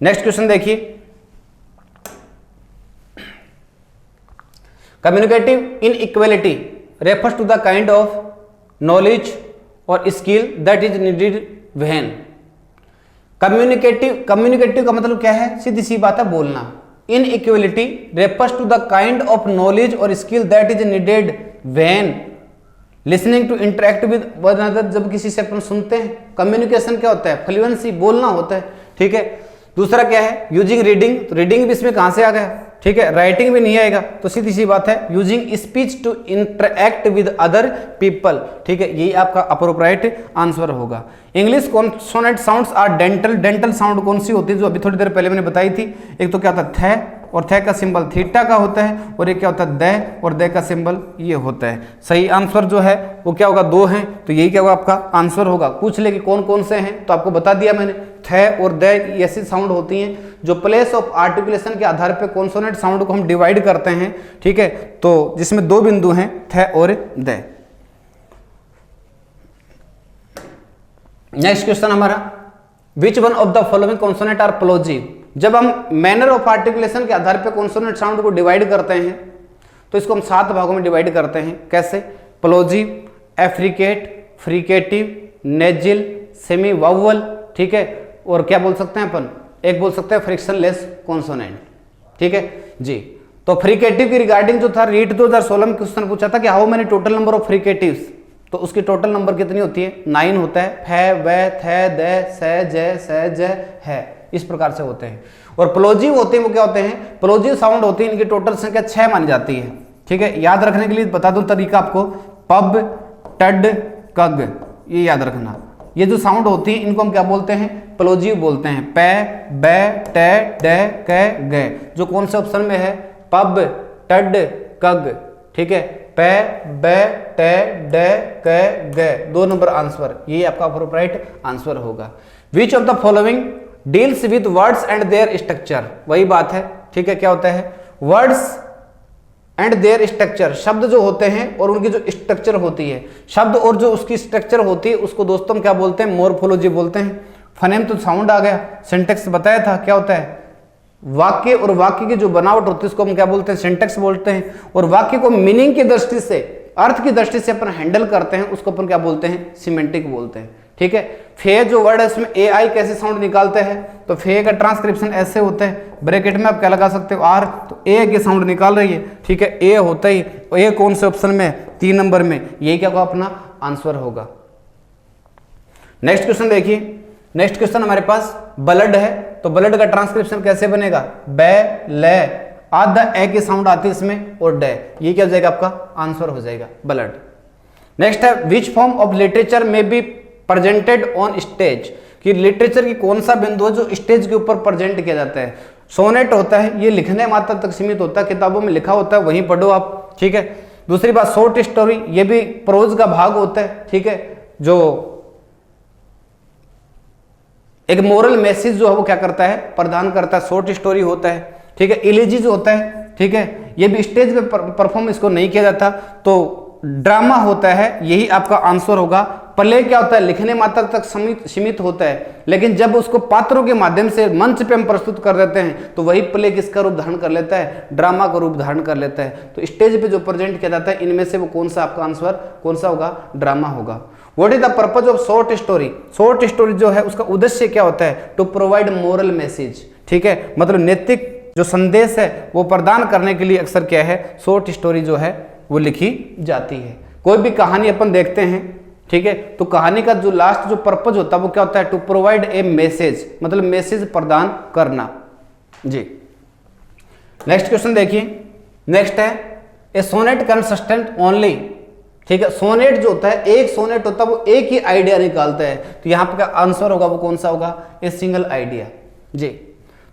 नेक्स्ट क्वेश्चन देखिए, communicative inequality refers to the kind of knowledge और skill that is needed when. Communicative का मतलब क्या है, सीधी सी बात है, बोलना। Inequality refers to the kind of knowledge और skill that is needed when listening to interact with one another, जब किसी से अपन सुनते हैं। कम्युनिकेशन क्या होता है, फ्लुएंसी, बोलना होता है, ठीक है। दूसरा क्या है, यूजिंग रीडिंग, रीडिंग भी इसमें कहां से आ गया, ठीक है, राइटिंग भी नहीं आएगा, तो सीधी सी बात है using speech to interact with other people, ठीक है, यही आपका अप्रोप्रिएट आंसर होगा। English consonant sounds are dental, dental sound कौन सी होती है, जो अभी थोड़ी देर पहले मैंने बताई थी। एक तो क्या होता है थ, और थ का सिंबल थीटा का होता है, और एक क्या होता है द, और द का सिंबल ये होता है। सही आंसर जो है वो क्या होगा, 2 हैं, तो यही क्या होगा आपका आंसर होगा। पूछ ले कि कौन कौन से हैं, तो आपको बता दिया मैंने, थ और द ऐसी साउंड होती हैं जो प्लेस ऑफ आर्टिकुलेशन के आधार पे कॉन्सोनेंट साउंड को हम डिवाइड करते हैं, ठीक है, तो जिसमें 2 बिंदु हैं, थ और द। नेक्स्ट क्वेश्चन हमारा, which one of the following consonant are plosive. जब हम मैनर ऑफ आर्टिकुलेशन के आधार पे कॉन्सोनेंट साउंड को डिवाइड करते हैं तो इसको हम 7 भागों में डिवाइड करते हैं। कैसे, प्लोजिव, एफ्रिकेट, फ्रिकेटिव, नेजिल, सेमी वावल, ठीक है, और क्या बोल सकते हैं अपन, एक बोल सकते हैं फ्रिक्शनलेस कॉन्सोनेंट, ठीक है जी। तो फ्रिकेटिव की रिगार्डिंग जो था, रीट 2016 में क्वेश्चन पूछा था कि how many total number of fricatives, तो उसकी टोटल नंबर कितनी होती है, 9 होता है। फ, व, थ, द, स, ज, स, ज, है, इस प्रकार से होते हैं। और प्लोजिव होते हैं वो क्या होते हैं, प्लोजिव साउंड होती है, इनकी टोटल संख्या 6 मानी जाती है, ठीक है। याद रखने के लिए बता दूं तरीका आपको, पब, टड, कग, ये याद रखना। ये जो साउंड होती है इनको हम क्या बोलते हैं, प्लोजिव बोलते हैं। प, ब, ट, ड, क, ग, जो कौन से ऑप्शन में है, पब, टड, कग, ठीक है, प, ब, ट, ड, क, ग, 2 नंबर आंसर, ये आपका अप्रोप्रिएट आंसर होगा। Which of the following deals with words and there structure, वही बात है, ठीक है। क्या होता है, वर्ड्स एंड देयर स्ट्रक्चर, शब्द जो होते हैं और उनकी जो स्ट्रक्चर होती है, शब्द और जो उसकी स्ट्रक्चर होती है उसको दोस्तों हम क्या बोलते हैं, मोर्फोलॉजी बोलते हैं। फनेम तो साउंड आ गया, सिंटेक्स बताया था क्या होता है, वाक्य और वाक्य की जो बनावट होती है उसको हम क्या बोलते हैं, सिंटेक्स बोलते हैं। और वाक्य को मीनिंग की दृष्टि से, अर्थ की दृष्टि से अपन हैंडल करते हैं, उसको अपन क्या बोलते हैं, सिमेंटिक बोलते हैं, ठीक है। फे जो वर्ड है उसमें ए आई कैसे साउंड निकालते हैं, तो फे का ट्रांसक्रिप्शन ऐसे होता है, ब्रैकेट में आप क्या लगा सकते हो, आर, तो ए की साउंड निकाल रही है, ठीक है, ए होता ही, ए कौन से ऑप्शन में, 3 नंबर में, यही क्या होगा अपना आंसर होगा। नेक्स्ट क्वेश्चन देखिए, नेक्स्ट क्वेश्चन हमारे पास ब्लड है, तो ब्लड का ट्रांसक्रिप्शन कैसे बनेगा, ब, ल, आधा ए की साउंड आती है इसमें और डे, ये क्या हो जाएगा आपका आंसर हो जाएगा ब्लड। नेक्स्ट है विच फॉर्म ऑफ लिटरेचर में बी प्रेजेंटेड ऑन स्टेज, कि लिटरेचर की कौन सा बिंदु है जो स्टेज के ऊपर प्रेजेंट किया जाता है। सोनेट होता है, ये लिखने मात्र तक सीमित होता है, किताबों में लिखा होता है वहीं पढ़ो आप, ठीक है। दूसरी बात शॉर्ट स्टोरी, ये भी प्रोज का भाग होता है, ठीक है, जो एक मोरल मैसेज जो है वो क्या करता है प्रदान करता है, शॉर्ट स्टोरी होता है, ठीक है। इलेजी जो होता है, ठीक है, ये भी स्टेज पे परफॉर्म इसको नहीं किया जाता, तो ड्रामा होता है, यही आपका आंसर होगा। प्ले क्या होता है लिखने मात्र तक सीमित होता है, लेकिन जब उसको पात्रों के माध्यम से मंच पे हम प्रस्तुत कर देते हैं तो वही प्ले किसका रूप धारण कर लेता है, ड्रामा का रूप धारण कर लेता है। तो स्टेज पे जो प्रेजेंट किया जाता है इनमें से वो कौन सा आपका आंसर कौन सा होगा, ड्रामा होगा। What is the purpose of short story, short story जो है उसका उद्देश्य क्या होता है, टू प्रोवाइड मोरल मैसेज, ठीक है, मतलब नैतिक जो संदेश है वो प्रदान करने के लिए अक्सर क्या है शॉर्ट स्टोरी जो है वो लिखी जाती है। कोई भी कहानी अपन देखते हैं, ठीक है, तो कहानी का जो लास्ट जो पर्पज होता है वो क्या होता है, टू प्रोवाइड ए मैसेज, मतलब मैसेज प्रदान करना जी। नेक्स्ट क्वेश्चन देखिए, नेक्स्ट है ए सोनेट कंसिस्टेंट ओनली, ठीक है, सोनेट जो होता है एक सोनेट होता है वो एक ही आइडिया निकालता है, तो यहां पर क्या आंसर होगा वो कौन सा होगा, ए सिंगल आइडिया जी।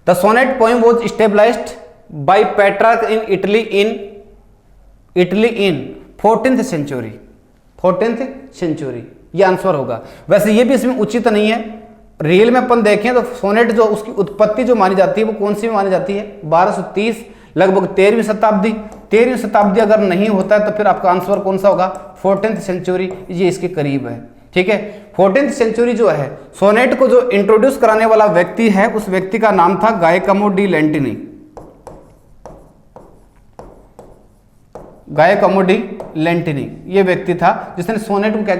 The sonnet poem was stabilised by Petrarch in Italy in 14th century, 14th century, ये आंसर होगा। वैसे ये भी इसमें उचित नहीं है, रियल में अपन देखें तो सोनेट जो उसकी उत्पत्ति जो मानी जाती है वो कौन सी मानी जाती है, 1230 लगभग 13वीं शताब्दी, 13वीं शताब्दी अगर नहीं होता है तो फिर आपका आंसर कौन सा होगा, 14th सेंचुरी, ये इसके करीब है, ठीक है। 14th सेंचुरी जो है सोनेट को जो इंट्रोड्यूस कराने वाला व्यक्ति है उस व्यक्ति का नाम था गायकमो डी लैंटिनी, गायकमो डी लैंटिनी, ये व्यक्ति था जिसने सोनेट को क्या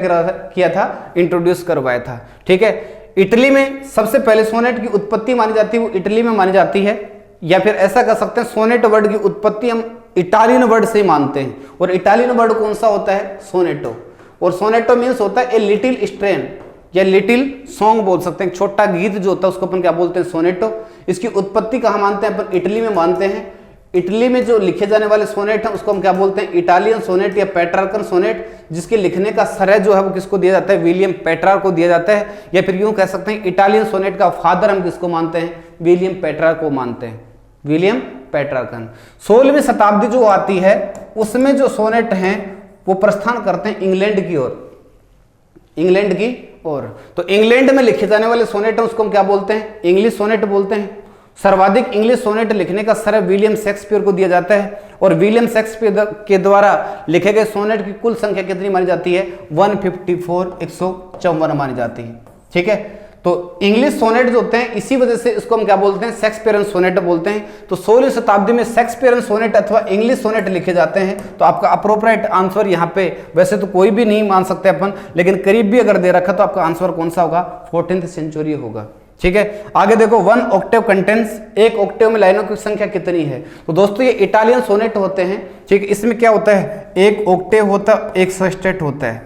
किया था, इंट्रोड्यूस करवाया था, ठीक है। इटली में सबसे पहले सोनेट की उत्पत्ति मानी जाती है वो इटली में मानी जाती है, या फिर ऐसा कर सकते हैं सोनेट वर्ड की उत्पत्ति हम इटालियन वर्ड से मानते हैं, और इटालियन वर्ड कौन सा होता है, सोनेटो, और सोनेटो मीन्स होता है ए लिटिल स्ट्रेन या लिटिल सॉन्ग बोल सकते हैं, छोटा गीत जो होता है उसको अपन क्या बोलते हैं, सोनेटो। इसकी उत्पत्ति कहाँ मानते हैं अपन, इटली में मानते हैं। इटली में जो लिखे जाने वाले सोनेट हैं उसको हम क्या बोलते हैं, इटालियन सोनेट या पेट्रार्कन सोनेट, जिसके लिखने का श्रेय जो है वो किसको दिया जाता है, विलियम पेट्रार्क को दिया जाता है, या फिर यूं कह सकते हैं इटालियन सोनेट का फादर हम किसको मानते हैं, विलियम पेट्रार्क को मानते हैं, विलियम पेट्रार्कन। 16वीं शताब्दी जो आती है उसमें जो सोनेट हैं वो प्रस्थान करते हैं इंग्लैंड की ओर, इंग्लैंड की ओर। तो इंग्लैंड में लिखे जाने वाले सोनेट हैं उसको हम क्या बोलते हैं, इंग्लिश सोनेट बोलते हैं। सर्वाधिक इंग्लिश सोनेट लिखने का श्रेय विलियम शेक्सपियर को दिया जाता है, और विलियम शेक्सपियर के द्वारा लिखे गए सोनेट की कुल संख्या कितनी मानी जाती है, 154, 154 मानी जाती है, ठीक है। तो इंग्लिश सोनेट जो होते हैं इसी वजह से इसको हम क्या बोलते हैं, शेक्सपियरन सोनेट बोलते हैं। तो 16वीं शताब्दी में शेक्सपियरन सोनेट अथवा इंग्लिश सोनेट लिखे जाते हैं। तो आपका अप्रोप्रिएट आंसर यहाँ पे वैसे तो कोई भी नहीं मान सकते अपन, लेकिन करीब भी अगर दे रखा तो आपका आंसर कौन सा होगा, 14th सेंचुरी होगा, ठीक है। आगे देखो 1 ऑक्टेव कंटेंट्स, एक ऑक्टेव में लाइनों की संख्या कितनी है। तो दोस्तों ये इटालियन सोनेट होते हैं, ठीक है। इसमें क्या होता है, एक ऑक्टेव होता है, एक सेस्टेट होता है,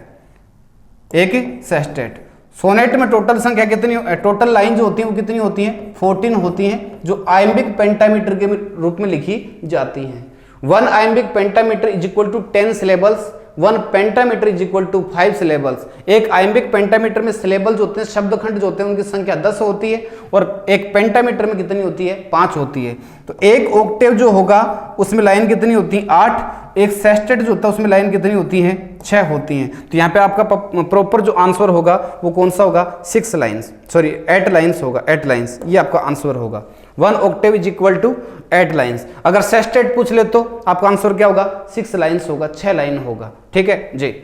एक सेस्टेट। सोनेट में टोटल संख्या कितनी, टोटल लाइन जो होती है वो कितनी होती है, 14 होती हैं, जो आयम्बिक पेंटामीटर के रूप में लिखी जाती हैं। 1 iambic pentameter is equal to 10 syllables, 1 pentameter is equal to 5 syllables. एक आयम्बिक पेंटामीटर में सिलेबल जो होते हैं, शब्दखंड जो होते हैं उनकी संख्या 10 होती है, और एक पेंटामीटर में कितनी होती है, 5 होती है। तो एक ऑक्टेव जो होगा उसमें लाइन कितनी होती है, 8। एक सेस्टेट जो होता है उसमें लाइन कितनी होती है, 6 होती हैं। तो यहाँ पे आपका प्रॉपर जो आंसर होगा वो कौन सा होगा, 6 लाइन्स, सॉरी 8 लाइन्स होगा, 8 लाइन्स, ये आपका आंसर होगा। 1 octave is equal to 8 lines. अगर सेस्टेट पूछ ले तो आपका आंसर क्या होगा, 6 लाइन्स होगा, 6 लाइन होगा, ठीक है जी।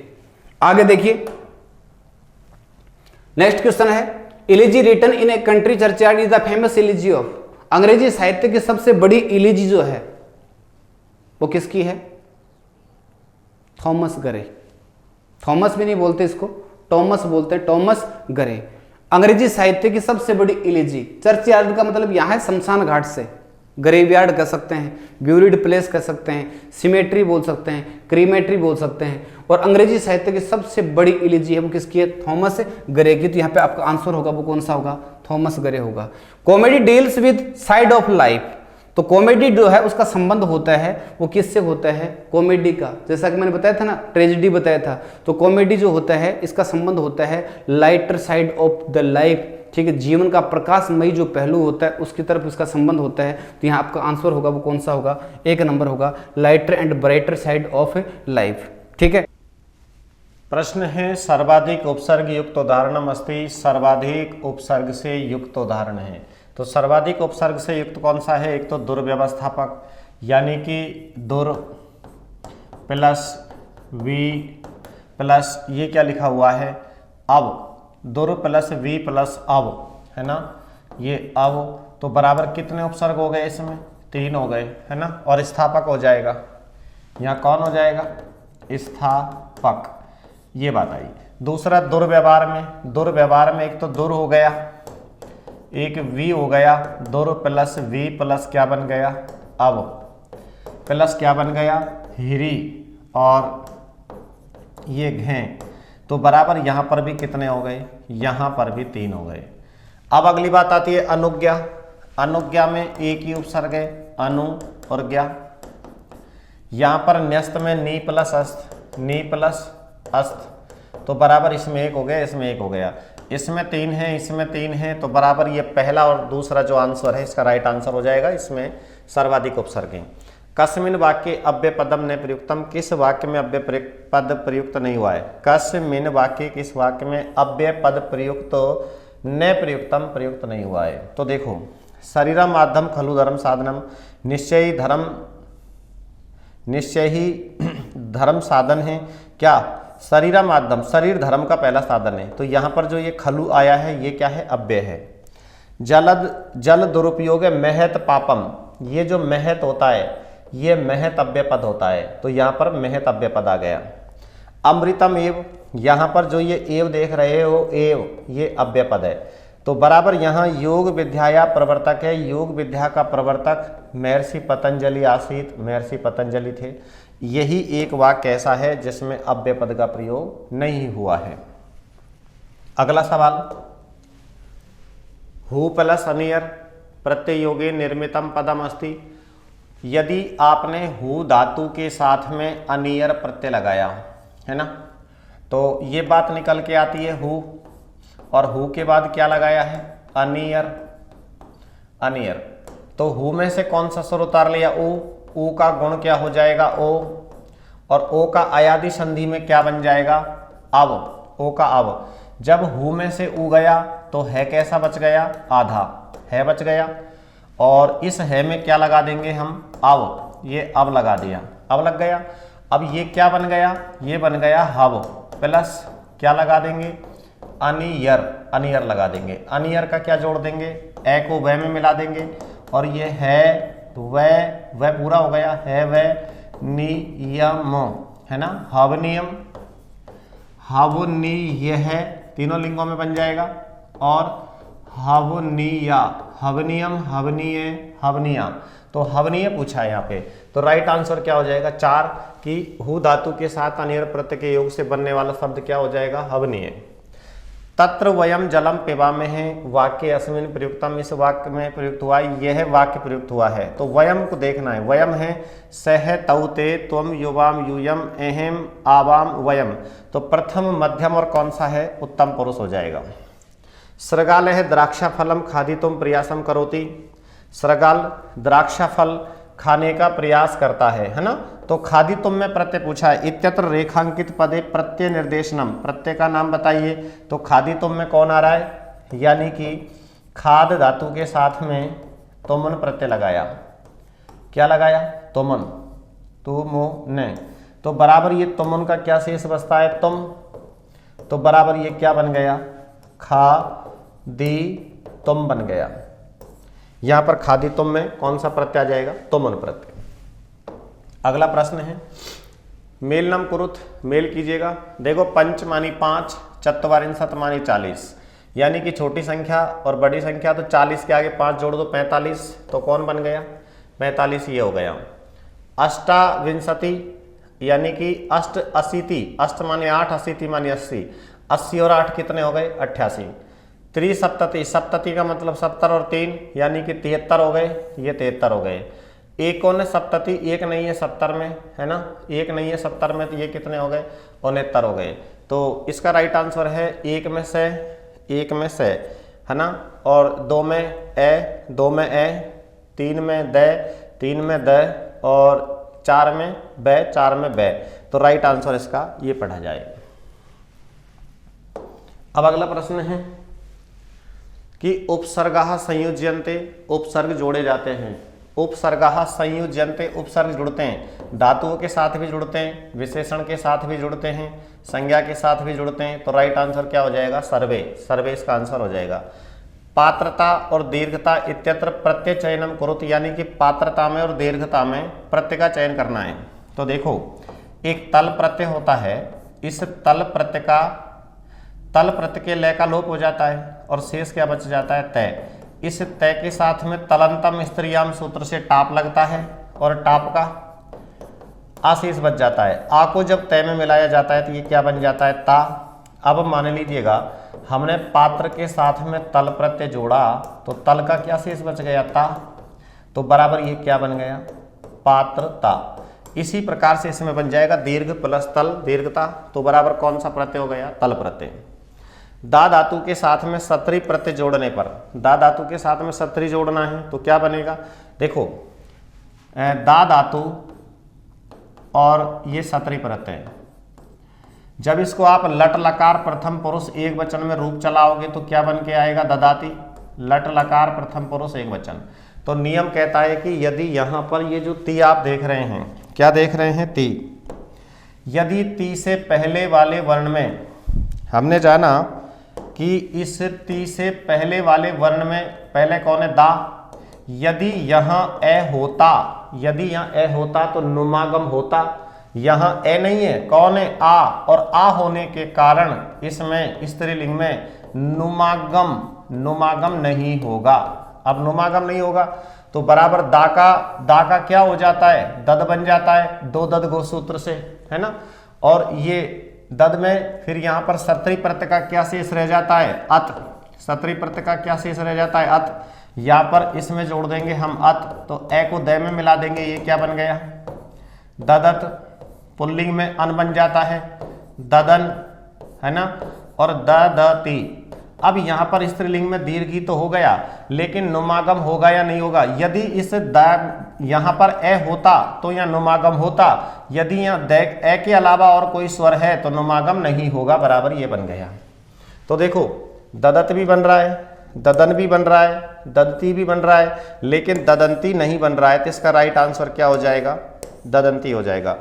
आगे देखिए नेक्स्ट क्वेश्चन है, elegy written in a country churchyard is the famous elegy of. अंग्रेजी साहित्य की सबसे बड़ी इलिजी जो है वो किसकी है, थॉमस गरे। थॉमस भी नहीं बोलते इसको, टॉमस बोलते हैं, टॉमस गरे। अंग्रेजी साहित्य की सबसे बड़ी इलिजी, चर्चयार्ड का मतलब यहाँ है शमशान घाट से, ग्रेवयार्ड कह सकते हैं, ब्यूरिड प्लेस कह सकते हैं, सिमेट्री बोल सकते हैं, क्रीमेट्री बोल सकते हैं। और अंग्रेजी साहित्य की सबसे बड़ी इलिजी है वो किसकी है, थॉमस गरे की। तो यहाँ पे आपका आंसर होगा वो कौन सा होगा, थॉमस गरे होगा। Comedy deals with side of life, तो कॉमेडी जो है उसका संबंध होता है वो किससे होता है, कॉमेडी का, जैसा कि मैंने बताया था ना, ट्रेजेडी बताया था। तो कॉमेडी जो होता है इसका संबंध होता है lighter side of the life, ठीक है, जीवन का प्रकाशमयी जो पहलू होता है उसकी तरफ इसका संबंध होता है। तो यहाँ आपका आंसर होगा वो कौन सा होगा, 1 नंबर होगा, lighter and brighter side of life. ठीक है। प्रश्न है सर्वाधिक उपसर्ग युक्त उदाहरणम अस्ति, सर्वाधिक उपसर्ग से युक्त उदाहरण है। तो सर्वाधिक उपसर्ग से युक्त कौन सा है, एक तो दुर्व्यवस्थापक, यानी कि दुर प्लस वी प्लस ये क्या लिखा हुआ है अब, दुर प्लस वी प्लस अब, है ना, ये अब, तो बराबर कितने उपसर्ग हो गए इसमें, 3 हो गए, है ना, और स्थापक हो जाएगा, यहाँ कौन हो जाएगा, स्थापक, ये बात आई। दूसरा दुर्व्यवहार में एक तो दुर हो गया, एक वी हो गया, दुर प्लस वी प्लस क्या बन गया, अब प्लस क्या बन गया, हिरी, और ये घें, तो बराबर यहाँ पर भी कितने हो गए, यहाँ पर भी 3 हो गए। अब अगली बात आती है अनुज्ञा। अनुज्ञा में एक ही उपसर्ग है, अनु और ज्ञा। यहाँ पर न्यस्त में नी प्लस अस्त, तो बराबर इसमें 1 हो गया, इसमें 1 हो गया, इसमें 3 है, इसमें 3 है, तो बराबर ये पहला और दूसरा जो आंसर है इसका राइट आंसर हो जाएगा। इसमें सर्वाधिक उपसर्ग हैं। कस्मिन वाक्य अव्यय पदम न प्रयुक्तम, किस वाक्य में अव्यय पद प्रयुक्त नहीं हुआ है, कस्मिन वाक्य किस वाक्य में अव्यय पद प्रयुक्त न प्रयुक्त नहीं हुआ है। तो देखो, शरीरम माध्यम खलु धर्म साधनम, निश्चय ही धर्म साधन है, क्या, शरीरा माध्यम, शरीर धर्म का पहला साधन है। तो यहाँ पर जो ये खलु आया है ये क्या है, अव्यय है। जल दुरुपयोग है, महत पापम, ये जो महत होता है ये महत अव्यय पद होता है, तो यहाँ पर महत अव्यय पद आ गया। अमृतम एव, यहाँ पर जो ये एव देख रहे हो, एव, ये अव्यय पद है, तो बराबर यहाँ योग विद्या प्रवर्तक है, योग विद्या का प्रवर्तक महर्षि पतंजलि आसीत, महर्षि पतंजलि थे। यही एक वाक्य ऐसा है जिसमें अव्यय पद का प्रयोग नहीं हुआ है। अगला सवाल, हु प्लस अनियर प्रत्यय योगे निर्मितम पदम अस्ति, यदि आपने हु धातु के साथ में अनियर प्रत्यय लगाया है ना, तो ये बात निकल के आती है हु, और हु के बाद क्या लगाया है, अनियर, अनियर, तो हु में से कौन सा स्वर उतार लिया, ऊ का गुण क्या हो जाएगा, ओ, और ओ का अयादि संधि में क्या बन जाएगा, अब, ओ का अब। जब हु में से ऊ गया तो है कैसा बच गया, आधा है बच गया, और इस है में क्या लगा देंगे हम, अब, ये अब लगा दिया, अब लग गया। अब ये क्या बन गया, ये बन गया हब, प्लस क्या लगा देंगे, अनियर, अनियर लगा देंगे। अनियर का क्या जोड़ देंगे, ए को वह में मिला देंगे, और ये है वह पूरा हो गया, है वह नियम, है ना, हवनियम, हवनीय है, तीनों लिंगों में बन जाएगा, और हवनीया, हवनियम, हवनीय, हवनिया, तो हवनीय पूछा है यहाँ पे। तो राइट आंसर क्या हो जाएगा, 4, कि हु धातु के साथ अनियर प्रत्यय के योग से बनने वाला शब्द क्या हो जाएगा, हवनीय। तत्र वयम जलम पिबामे है, वाक्य अस्मिन प्रयुक्तम, इस वाक्य में प्रयुक्त हुआ, यह वाक्य प्रयुक्त हुआ है। तो वयम को देखना है, वयम है सह तौते त्वम युवाम यूयम अहम आवाम वयम, तो प्रथम मध्यम और कौन सा है, उत्तम पुरुष हो जाएगा। सृगाल है द्राक्षा फलम खादितुम प्रयासम करोति, सृगाल द्राक्षा फल खाने का प्रयास करता है ना, तो खादितुम में प्रत्यय पूछा है। इत्यत्र रेखांकित पदे प्रत्यय निर्देशनम, प्रत्यय का नाम बताइए, तो खादितुम में कौन आ रहा है, यानी कि खाद धातु के साथ में तुमन प्रत्यय लगाया, क्या लगाया, तुमन, तुमुन, तो बराबर ये तुमन का क्या शेष बचता है, तुम, तो बराबर ये क्या बन गया, खा दी तुम बन गया। यहां पर खादी तुम में कौन सा प्रत्यय आ जाएगा, तुमन प्रत्यय। अगला प्रश्न है, मेलनम कुरुत, मेल कीजिएगा। देखो, पंच मानी 5, चत्वारिंशत मानी 40, यानी कि छोटी संख्या और बड़ी संख्या, तो 40 के आगे 5 जोड़ दो 45, तो कौन बन गया, 45 ये हो गया। अष्टाविंशति यानी कि अष्ट अशीति, अष्ट माने 8, अशीति माने 80, 80 और 8 कितने हो गए, 88। त्रिसप्तति, सप्तति का मतलब 70 और 3 यानी कि 73 हो गए, ये 73 हो गए। एकोन सप्तति, एक नहीं है 70 में, है ना, एक नहीं है 70 में, तो ये कितने हो गए, 69 हो गए। तो इसका राइट आंसर है 1 में से, 1 में से, है ना, और 2 में ए, 2 में ए, 3 में द, 3 में द, और 4 में ब, 4 में ब। तो राइट आंसर इसका ये पढ़ा जाए। अब अगला प्रश्न है कि उपसर्गाः संयुज्यन्ते, उपसर्ग जोड़े जाते हैं। उपसर्गाः संयुज्यन्ते, उपसर्ग जुड़ते हैं, धातुओं के साथ भी जुड़ते हैं, विशेषण के साथ भी जुड़ते हैं, संज्ञा के साथ भी जुड़ते हैं। तो राइट आंसर क्या हो जाएगा, सर्वे, सर्वे इसका आंसर हो जाएगा। पात्रता और दीर्घता इत्यत्र प्रत्यय चयनम कुरुत, यानी कि पात्रता में और दीर्घता में प्रत्यय का चयन करना है। तो देखो, एक तल प्रत्यय होता है, इस तल प्रत्यय का, तल प्रत्यय के लय का लोप हो जाता है और शेष क्या बच जाता है, तय। इस तय के साथ में तलंतम स्त्रियाम सूत्र से टाप लगता है और टाप का आशेष बच जाता है। आ को जब तय में मिलाया जाता है तो ये क्या बन जाता है, ता। अब मान लीजिएगा हमने पात्र के साथ में तल प्रत्यय जोड़ा तो तल का क्या शेष बच गया, ता। तो बराबर ये क्या बन गया, पात्रता। इसी प्रकार से इसमें बन जाएगा दीर्घ प्लस तल, दीर्घता। तो बराबर कौन सा प्रत्यय हो गया, तल प्रत्यय। दा धातु के साथ में सत्री प्रत्यय जोड़ने पर, दा धातु के साथ में सत्री जोड़ना है तो क्या बनेगा, देखो दा धातु और ये सत्री प्रत्यय, जब इसको आप लट लकार प्रथम पुरुष एक वचन में रूप चलाओगे तो क्या बन के आएगा, ददाती। लट लकार प्रथम पुरुष एक वचन। तो नियम कहता है कि यदि यहाँ पर ये जो ती आप देख रहे हैं, क्या देख रहे हैं, ती, यदि ती से पहले वाले वर्ण में, हमने जाना कि इस ती से पहले वाले वर्ण में पहले कौन है, दा। यदि यहाँ ए होता, यदि यहाँ ए होता तो नुमागम होता। यहाँ ए नहीं है, कौन है, आ, और आ होने के कारण इसमें स्त्रीलिंग में नुमागम, नुमागम नहीं होगा। अब नुमागम नहीं होगा तो बराबर दा का क्या हो जाता है, दद बन जाता है, दो दद गो सूत्र से, है ना। और ये दद में फिर यहाँ पर सत्री प्रत्यय का क्या शेष रह जाता है, अत। सत्री प्रत्यय का क्या शेष रह जाता है, अत। यहाँ पर इसमें जोड़ देंगे हम अत, तो ए को द में मिला देंगे, ये क्या बन गया, ददत। पुल्लिंग में अन बन जाता है, ददन, है ना, और ददती। अब यहाँ पर स्त्रीलिंग में दीर्घी तो हो गया, लेकिन नुमागम होगा या नहीं होगा। यदि इस द यहाँ पर ए होता तो यहाँ नुमागम होता, यदि यहाँ द ए के अलावा और कोई स्वर है तो नुमागम नहीं होगा, बराबर ये बन गया। तो देखो ददत भी बन रहा है, ददन भी बन रहा है, ददती भी बन रहा है, लेकिन ददंती नहीं बन रहा है। तो इसका राइट आंसर क्या हो जाएगा, ददंती हो जाएगा।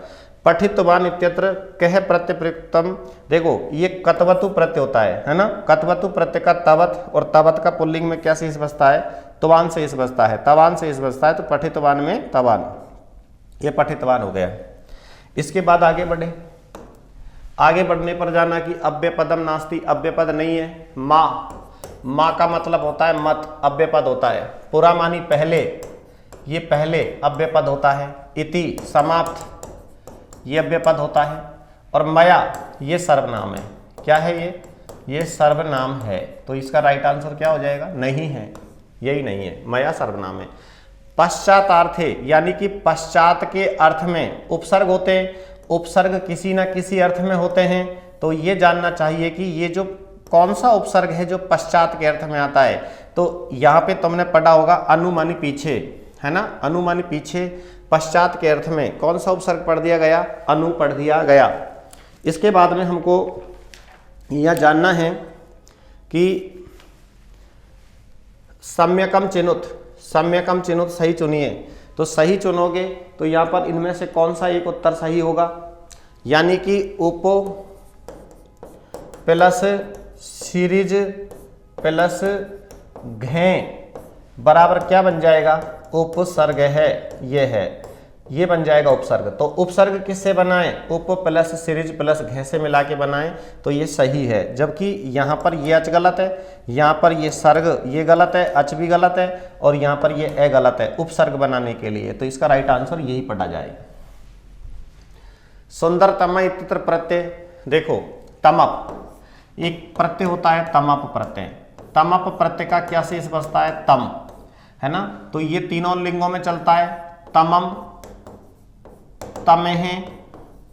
पठितवान इत्यत्र कह प्रत्यय प्रयुक्तम, देखो ये कतवतु प्रत्यय होता है ना। कतवतु प्रत्यय का तवत, और तवत का पुल्लिंग में क्या शेष बचता है, तवान शेष बचता है, तवान शेष बचता है। तो पठितवान में तवान, ये पठितवान हो गया। इसके बाद आगे बढ़े, आगे बढ़ने पर जाना कि अव्यय पदम नास्ति, अव्यय पद नहीं है। माँ का मतलब होता है मत, अव्यय पद होता है। पुरा मानी पहले, ये पहले अव्यय पद होता है। इति समाप्त, ये अव्यय पद होता है। और मया ये सर्वनाम है, क्या है ये सर्वनाम है। तो इसका राइट आंसर क्या हो जाएगा, नहीं है, यही नहीं है, मया सर्वनाम है। पश्चातार्थे, यानी कि पश्चात के अर्थ में उपसर्ग होते हैं, उपसर्ग किसी ना किसी अर्थ में होते हैं। तो ये जानना चाहिए कि ये जो कौन सा उपसर्ग है जो पश्चात के अर्थ में आता है। तो यहाँ पे तुमने पढ़ा होगा अनुमानी पीछे, है ना, अनुमानी पीछे पश्चात के अर्थ में कौन सा उपसर्ग पढ़ दिया गया, अनु पढ़ दिया गया। इसके बाद में हमको यह जानना है कि सम्यकम चिनुत, सम्यकम चिनुत सही चुनिए। तो सही चुनोगे तो यहाँ पर इनमें से कौन सा एक उत्तर सही होगा, यानी कि उपो प्लस सीरीज प्लस घे बराबर क्या बन जाएगा, उपसर्ग है, ये है, ये बन जाएगा उपसर्ग। तो उपसर्ग किससे बनाएं, उप प्लस सीरीज प्लस घे से मिला के बनाएं तो ये सही है। जबकि यहाँ पर ये अच गलत है, यहाँ पर ये सर्ग ये गलत है, अच भी गलत है, और यहाँ पर ये ए गलत है उपसर्ग बनाने के लिए। तो इसका राइट आंसर यही पढ़ा जाए। सुंदरतम इत्यत्र प्रत्यय, देखो तमप एक प्रत्यय होता है, तमप प्रत्यय। तमप प्रत्यय का क्या शेष बचता है, तम, है ना। तो ये तीनों लिंगों में चलता है, तमम, तमेह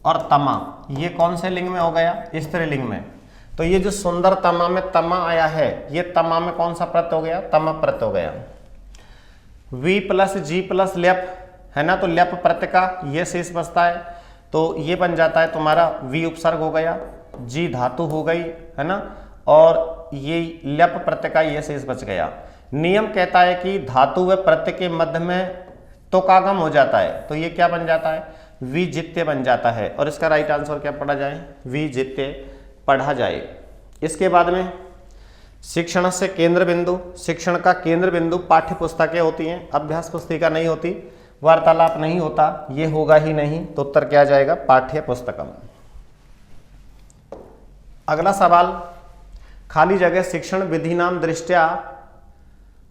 और तमा। ये कौन से लिंग में हो गया, स्त्रीलिंग में। तो ये जो सुंदर तमा में तमा आया है, ये तमा में कौन सा प्रत्यय हो गया, तम प्रत्यय हो गया। वी प्लस जी प्लस ल्यप, है ना, तो ल्यप प्रत्यय का ये शेष बचता है, तो ये बन जाता है तुम्हारा वी उपसर्ग हो गया, जी धातु हो गई, है ना, और ये ल्यप प्रत्यय का ये शेष बच गया। नियम कहता है कि धातु व प्रत्यय के मध्य में तो कागम हो जाता है, तो ये क्या बन जाता है, विजित्य बन जाता है। और इसका राइट आंसर क्या पढ़ा जाए, विजित्य पढ़ा जाए। इसके बाद में शिक्षण से केंद्र बिंदु, शिक्षण का केंद्र बिंदु पाठ्य पुस्तकें होती हैं, अभ्यास पुस्तिका नहीं होती, वार्तालाप नहीं होता, ये होगा ही नहीं, तो उत्तर क्या आ जाएगा, पाठ्य पुस्तकम। अगला सवाल, खाली जगह शिक्षण विधि नाम दृष्टया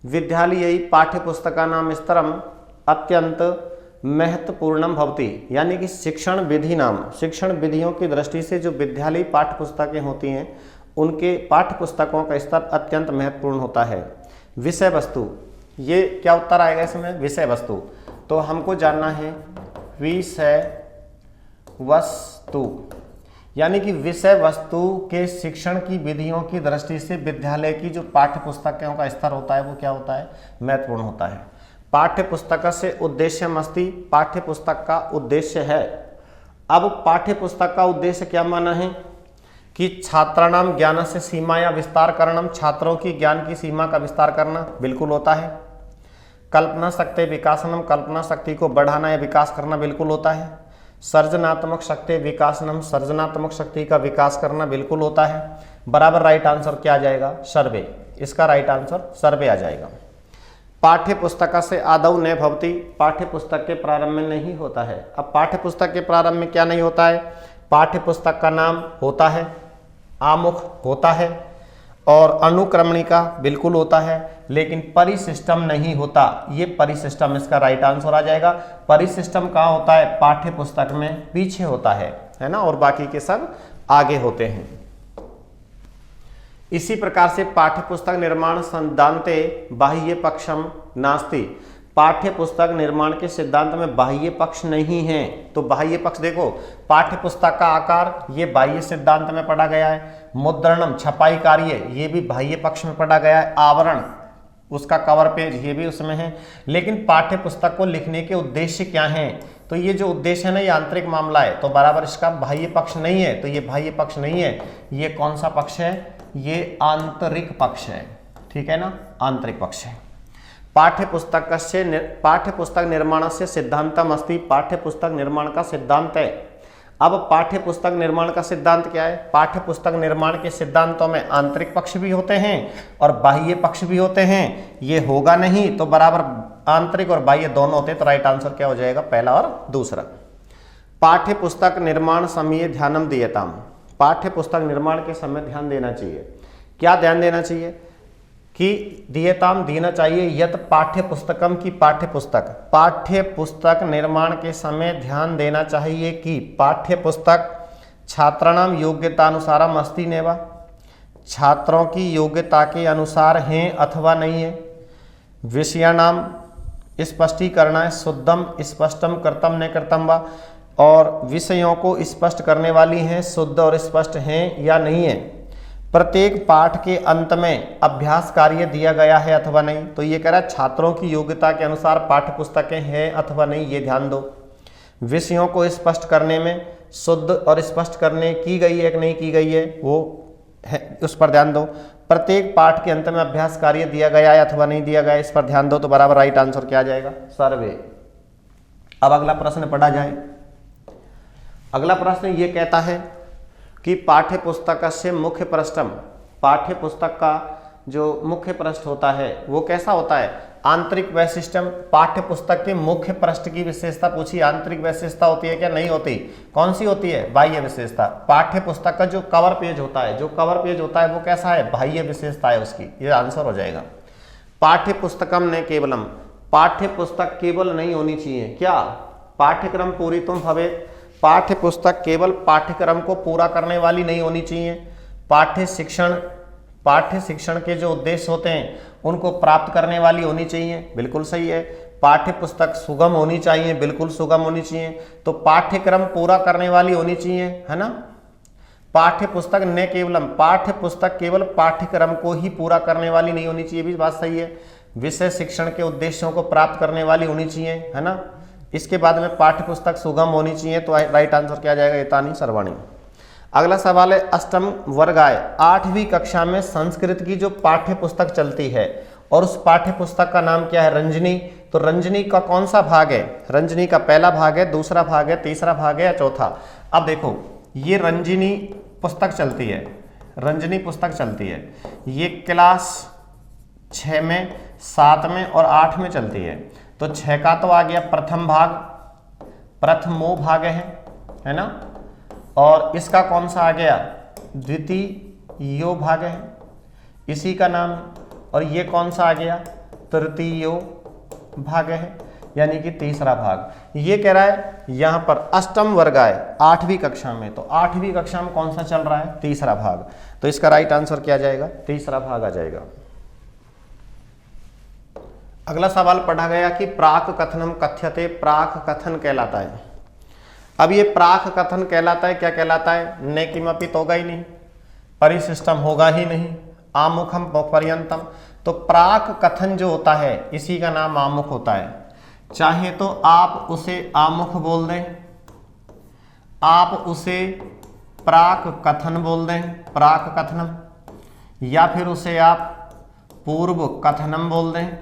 विद्यालयी पाठ्य पुस्तकानां स्तरम अत्यंत महत्वपूर्णम भवति, यानी कि शिक्षण विधि नाम, शिक्षण विधियों की दृष्टि से जो विद्यालयी पाठ्य पुस्तकें होती हैं उनके पाठ्य पुस्तकों का स्तर अत्यंत महत्वपूर्ण होता है। विषय वस्तु, ये क्या उत्तर आएगा इसमें, विषय वस्तु। तो हमको जानना है विषय वस्तु, यानी कि विषय वस्तु के शिक्षण की विधियों की दृष्टि से विद्यालय की जो पाठ्य पुस्तकों का स्तर होता है वो क्या होता है, महत्वपूर्ण होता है। पाठ्य पुस्तक से उद्देश्य मस्ती, पाठ्य पुस्तक का उद्देश्य है। अब पाठ्य पुस्तक का उद्देश्य क्या माना है कि छात्राणाम ज्ञान से सीमा या विस्तार करणम, छात्रों की ज्ञान की सीमा का विस्तार करना, बिल्कुल होता है। कल्पना शक्ति विकासनम, कल्पना शक्ति को बढ़ाना या विकास करना, बिल्कुल होता है। सर्जनात्मक शक्ति विकासनम, सर्जनात्मक शक्ति का विकास करना, बिल्कुल होता है। बराबर राइट आंसर क्या आ जाएगा, सर्वे। इसका राइट आंसर सर्वे आ जाएगा। पाठ्य पुस्तक से आदौ न भवति, पाठ्य पुस्तक के प्रारंभ में नहीं होता है। अब पाठ्य पुस्तक के प्रारंभ में क्या नहीं होता है, पाठ्य पुस्तक का नाम होता है, आमुख होता है और अनुक्रमणिका बिल्कुल होता है, लेकिन परिसिस्टम नहीं होता। ये परिसिस्टम इसका राइट आंसर आ जाएगा। परिसिस्टम कहाँ होता है, पाठ्य पुस्तक में पीछे होता है ना, और बाकी के सब आगे होते हैं। इसी प्रकार से पाठ्य पुस्तक निर्माण सिद्धांते बाह्य पक्षम नास्ति, पाठ्य पुस्तक निर्माण के सिद्धांत में बाह्य पक्ष नहीं है। तो बाह्य पक्ष देखो, पाठ्य पुस्तक का आकार ये बाह्य सिद्धांत में पढ़ा गया है। मुद्रणम छपाई कार्य ये भी बाह्य पक्ष में पढ़ा गया है। आवरण उसका कवर पेज ये भी उसमें है। लेकिन पाठ्य पुस्तक को लिखने के उद्देश्य क्या हैं, तो ये जो उद्देश्य है ना, ये आंतरिक मामला है, तो बराबर इसका बाह्य पक्ष नहीं है। तो ये बाह्य पक्ष नहीं है, ये कौन सा पक्ष है, ये आंतरिक पक्ष है, ठीक है ना, आंतरिक पक्ष है। पाठ्य पुस्तक निर्माण से सिद्धांतम अस्ति, पाठ्य पुस्तक निर्माण का सिद्धांत है। अब पाठ्य पुस्तक निर्माण का सिद्धांत क्या है, पाठ्य पुस्तक निर्माण के सिद्धांतों में आंतरिक पक्ष भी होते हैं और बाह्य पक्ष भी होते हैं। ये होगा नहीं, तो बराबर आंतरिक और बाह्य दोनों होते हैं। तो राइट आंसर क्या हो जाएगा, पहला और दूसरा। पाठ्य पुस्तक निर्माण समय ध्यानम दीयताम, पाठ्य पुस्तक निर्माण के समय ध्यान देना चाहिए। क्या ध्यान देना चाहिए कि दीयताम देना चाहिए, यत पाठ्य पुस्तकम की पाठ्य पुस्तक निर्माण के समय ध्यान देना चाहिए कि पाठ्य पुस्तक छात्राणाम योग्यतानुसारम अस्ति नेवा, छात्रों की योग्यता के अनुसार हैं अथवा नहीं है। विषयाणाम स्पष्टीकरण शुद्धम स्पष्टम कृतम न कृतम वा, और विषयों को स्पष्ट करने वाली हैं, शुद्ध और स्पष्ट हैं या नहीं है। प्रत्येक पाठ के अंत में अभ्यास कार्य दिया गया है अथवा नहीं। तो ये कह रहा है छात्रों की योग्यता के अनुसार पाठ्य पुस्तकें हैं अथवा नहीं, ये ध्यान दो। विषयों को स्पष्ट करने में शुद्ध और स्पष्ट करने की गई है कि नहीं की गई है, वो है, उस पर ध्यान दो। प्रत्येक पाठ के अंत में अभ्यास कार्य दिया गया है अथवा नहीं दिया गया, इस पर ध्यान दो। तो बराबर राइट आंसर क्या आ जाएगा, सर्वे। अब अगला प्रश्न पढ़ा जाए। अगला प्रश्न ये कहता है कि पाठ्य पुस्तक से मुख्य पृष्ठम, पाठ्य पुस्तक का जो मुख्य पृष्ठ होता है वो कैसा होता है, आंतरिक वैशिष्ट्यम। पाठ्य पुस्तक के मुख्य पृष्ठ की विशेषता पूछी, आंतरिक वैशिष्टता होती है क्या, नहीं होती। कौन सी होती है, बाह्य विशेषता। पाठ्य पुस्तक का जो कवर पेज होता है, जो कवर पेज होता है वो कैसा है, बाह्य विशेषता है उसकी, ये आंसर हो जाएगा। पाठ्य पुस्तकम ने केवलम, पाठ्य पुस्तक केवल नहीं होनी चाहिए, क्या, पाठ्यक्रम पूरी तुम भवे, पाठ्य पुस्तक केवल पाठ्यक्रम को पूरा करने वाली नहीं होनी चाहिए। पाठ्य शिक्षण पाठ्य शिक्षण के जो उद्देश्य होते हैं उनको प्राप्त करने वाली होनी चाहिए, बिल्कुल सही है। पाठ्य पुस्तक सुगम होनी चाहिए, बिल्कुल सुगम होनी चाहिए। तो पाठ्यक्रम पूरा करने वाली होनी चाहिए, है ना। पाठ्य पुस्तक न केवलम, पाठ्य पुस्तक केवल पाठ्यक्रम को ही पूरा करने वाली नहीं होनी चाहिए, भी बात सही है। विषय शिक्षण के उद्देश्यों को प्राप्त करने वाली होनी चाहिए, है ना। इसके बाद में पाठ्य पुस्तक सुगम होनी चाहिए। तो राइट आंसर क्या जाएगा, एतानी सर्वाणी। अगला सवाल है अष्टम वर्गाय, 8वीं कक्षा में संस्कृत की जो पाठ्य पुस्तक चलती है और उस पाठ्य पुस्तक का नाम क्या है, रंजनी। तो रंजनी का कौन सा भाग है, रंजनी का पहला भाग है, दूसरा भाग है, तीसरा भाग है या चौथा। अब देखो ये रंजनी पुस्तक चलती है, रंजनी पुस्तक चलती है, ये क्लास 6 में, 7 में और 8 में चलती है। तो 6 का तो आ गया प्रथम भाग, प्रथमो भाग है ना। और इसका कौन सा आ गया, द्वितीयो भाग है, इसी का नाम। और ये कौन सा आ गया, तृतीयो भाग है, यानी कि तीसरा भाग। ये कह रहा है यहां पर अष्टम वर्गाय 8वीं कक्षा में, तो 8वीं कक्षा में कौन सा चल रहा है, तीसरा भाग। तो इसका राइट आंसर क्या जाएगा, तीसरा भाग आ जाएगा। अगला सवाल पढ़ा गया कि प्राक कथनम कथ्यते, प्राक कथन कहलाता है। अब ये प्राक कथन कहलाता है, क्या कहलाता है, ने किमपि तो होगा ही नहीं, परिशिष्टम होगा ही नहीं, आमुखम पर्यंतम। तो प्राक कथन जो होता है इसी का नाम आमुख होता है। चाहे तो आप उसे आमुख बोल दें, आप उसे प्राक कथन बोल दें, प्राक कथनम, या फिर उसे आप पूर्व कथनम बोल दें,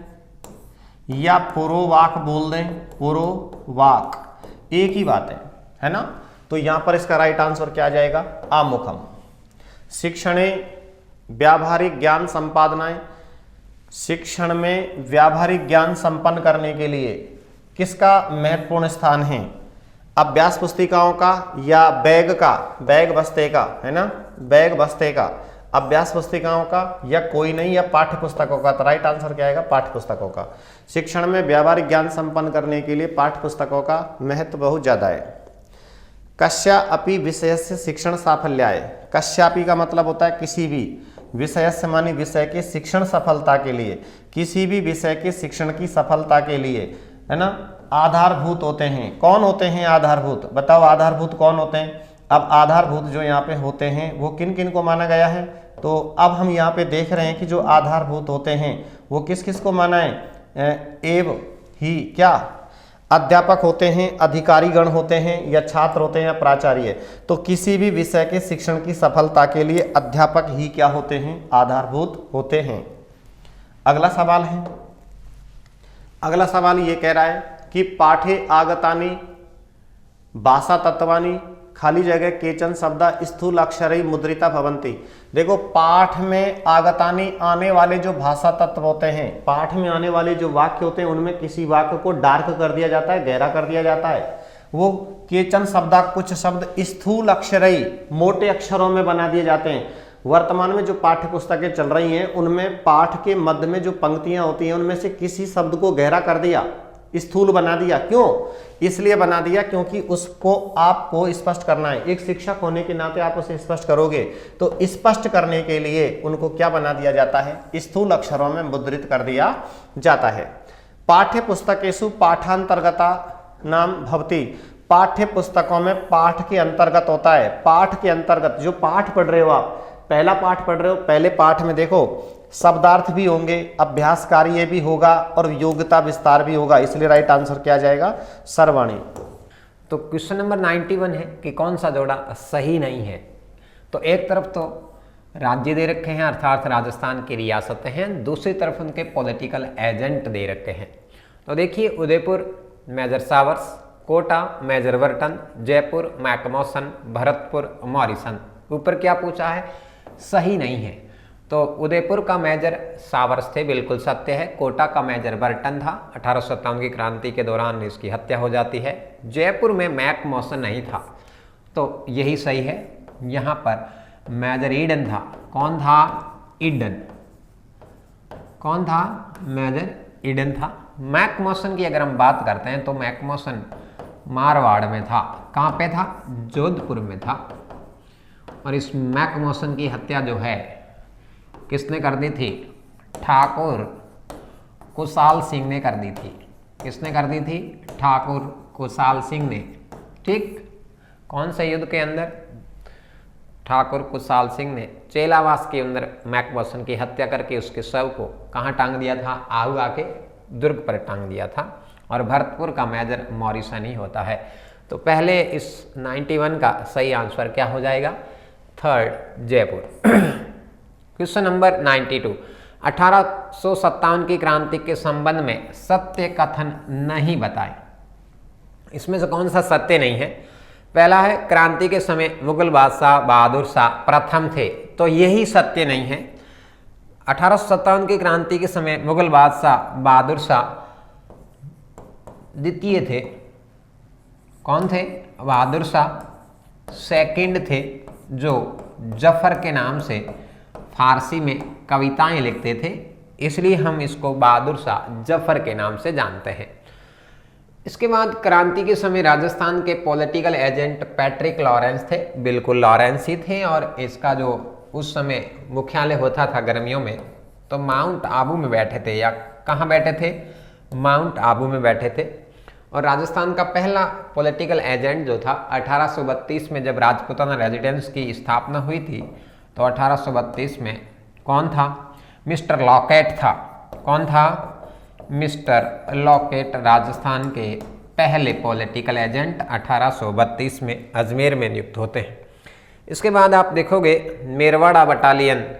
या पुरोवाक बोल दें, पुरोवाक, एक ही बात है ना। तो यहां पर इसका राइट आंसर क्या आ जाएगा, आमुखम। शिक्षणे व्यावहारिक ज्ञान संपादनाएं, शिक्षण में व्यावहारिक ज्ञान संपन्न करने के लिए किसका महत्वपूर्ण स्थान है, अभ्यास पुस्तिकाओं का या बैग का, बैग बस्ते का, है ना, बैग बस्ते का, अभ्यास पुस्तिकाओं का, या कोई नहीं, या पाठ्य पुस्तकों का। तो राइट आंसर क्या आएगा, पाठ्य पुस्तकों का। शिक्षण में व्यावहारिक ज्ञान संपन्न करने के लिए पाठ्य पुस्तकों का महत्व बहुत ज्यादा है। कस्यापि विषयस्य शिक्षण साफल्याय, कस्यापि का मतलब होता है किसी भी, विषयस्य मानी विषय के शिक्षण सफलता के लिए, किसी भी विषय के शिक्षण की सफलता के लिए, है ना, आधारभूत होते हैं। कौन होते हैं आधारभूत, बताओ आधारभूत कौन होते हैं। अब आधारभूत जो यहाँ पे होते हैं वो किन किन को माना गया है, तो अब हम यहाँ पे देख रहे हैं कि जो आधारभूत होते हैं वो किस किस को माना है, एव ही क्या, अध्यापक होते हैं, अधिकारीगण होते हैं, या छात्र होते हैं, या प्राचार्य। तो किसी भी विषय के शिक्षण की सफलता के लिए अध्यापक ही क्या होते हैं, आधारभूत होते हैं। अगला सवाल है, अगला सवाल ये कह रहा है कि पाठे आगतानि भाषा तत्वानि खाली जगह केचन शब्द स्थूल अक्षरै मुद्रिता भवन्ति। देखो पाठ में आगतानि आने वाले जो भाषा तत्व होते हैं, पाठ में आने वाले जो वाक्य होते हैं उनमें किसी वाक्य को डार्क कर दिया जाता है, गहरा कर दिया जाता है। वो केचन शब्द, कुछ शब्द स्थूल अक्षरै मोटे अक्षरों में बना दिए जाते हैं। वर्तमान में जो पाठ्य पुस्तकें चल रही हैं उनमें पाठ के मध्य में जो पंक्तियां होती हैं उनमें से किसी शब्द को गहरा कर दिया, स्थूल बना दिया। क्यों, इसलिए बना दिया क्योंकि उसको आपको स्पष्ट करना है। एक शिक्षक होने के नाते आप उसे स्पष्ट करोगे, तो स्पष्ट करने के लिए उनको क्या बना दिया जाता है, स्थूल अक्षरों में मुद्रित कर दिया जाता है। पाठ्य पुस्तकेषु पाठांतर्गता नाम भवति, पाठ्य पुस्तकों में पाठ के अंतर्गत होता है। पाठ के अंतर्गत जो पाठ पढ़ रहे हो आप, पहला पाठ पढ़ रहे हो, पहले पाठ में देखो शब्दार्थ भी होंगे, अभ्यास कार्य भी होगा और योग्यता विस्तार भी होगा, इसलिए राइट आंसर क्या जाएगा, सर्वाणी। तो क्वेश्चन नंबर 91 है कि कौन सा जोड़ा सही नहीं है। तो एक तरफ तो राज्य दे रखे हैं अर्थात राजस्थान की रियासतें हैं, दूसरी तरफ उनके पॉलिटिकल एजेंट दे रखे हैं। तो देखिए Udaipur major Showers, Kota major Burton, Jaipur Mack Mason, Bharatpur Morrison. ऊपर क्या पूछा है, सही नहीं है। तो उदयपुर का मेजर सावर्स थे, बिल्कुल सत्य है। कोटा का मेजर बर्टन था, 1857 की क्रांति के दौरान इसकी हत्या हो जाती है। जयपुर में मैकमोसन नहीं था, तो यही सही है। यहाँ पर मेजर ईडन था। कौन था, ईडन। कौन था, मेजर ईडन था। मैकमोसन की अगर हम बात करते हैं तो मैकमोसन मारवाड़ में था। कहाँ पे था, जोधपुर में था। और इस मैकमोसन की हत्या जो है किसने कर दी थी? ठाकुर कुशाल सिंह ने कर दी थी। किसने कर दी थी? ठाकुर कुशाल सिंह ने। ठीक, कौन से युद्ध के अंदर? ठाकुर कुशाल सिंह ने चेलावास के अंदर मैकबसन की हत्या करके उसके शव को कहाँ टांग दिया था? आहुआ के दुर्ग पर टांग दिया था। और भरतपुर का मेजर मॉरिसन ही होता है। तो पहले इस 91 का सही आंसर क्या हो जाएगा? थर्ड, जयपुर। क्वेश्चन नंबर 92, 1857 की क्रांति के संबंध में सत्य कथन नहीं बताए। इसमें से कौन सा सत्य नहीं है? पहला है क्रांति के समय मुगल बादशाह बहादुर शाह प्रथम थे, तो यही सत्य नहीं है। 1857 की क्रांति के समय मुगल बादशाह बहादुर शाह द्वितीय थे। कौन थे? बहादुर शाह सेकंड थे, जो जफर के नाम से फारसी में कविताएं लिखते थे, इसलिए हम इसको बहादुर शाह जफर के नाम से जानते हैं। इसके बाद क्रांति के समय राजस्थान के पॉलिटिकल एजेंट पैट्रिक लॉरेंस थे। बिल्कुल लॉरेंस ही थे। और इसका जो उस समय मुख्यालय होता था गर्मियों में, तो माउंट आबू में बैठे थे। या कहाँ बैठे थे? माउंट आबू में बैठे थे। और राजस्थान का पहला पॉलिटिकल एजेंट जो था 1832 में जब राजपूताना रेजिडेंस की स्थापना हुई थी, तो 1832 में कौन था? मिस्टर लॉकेट था। कौन था? मिस्टर लॉकेट राजस्थान के पहले पॉलिटिकल एजेंट 1832 में अजमेर में नियुक्त होते हैं। इसके बाद आप देखोगे मेरवाड़ा बटालियन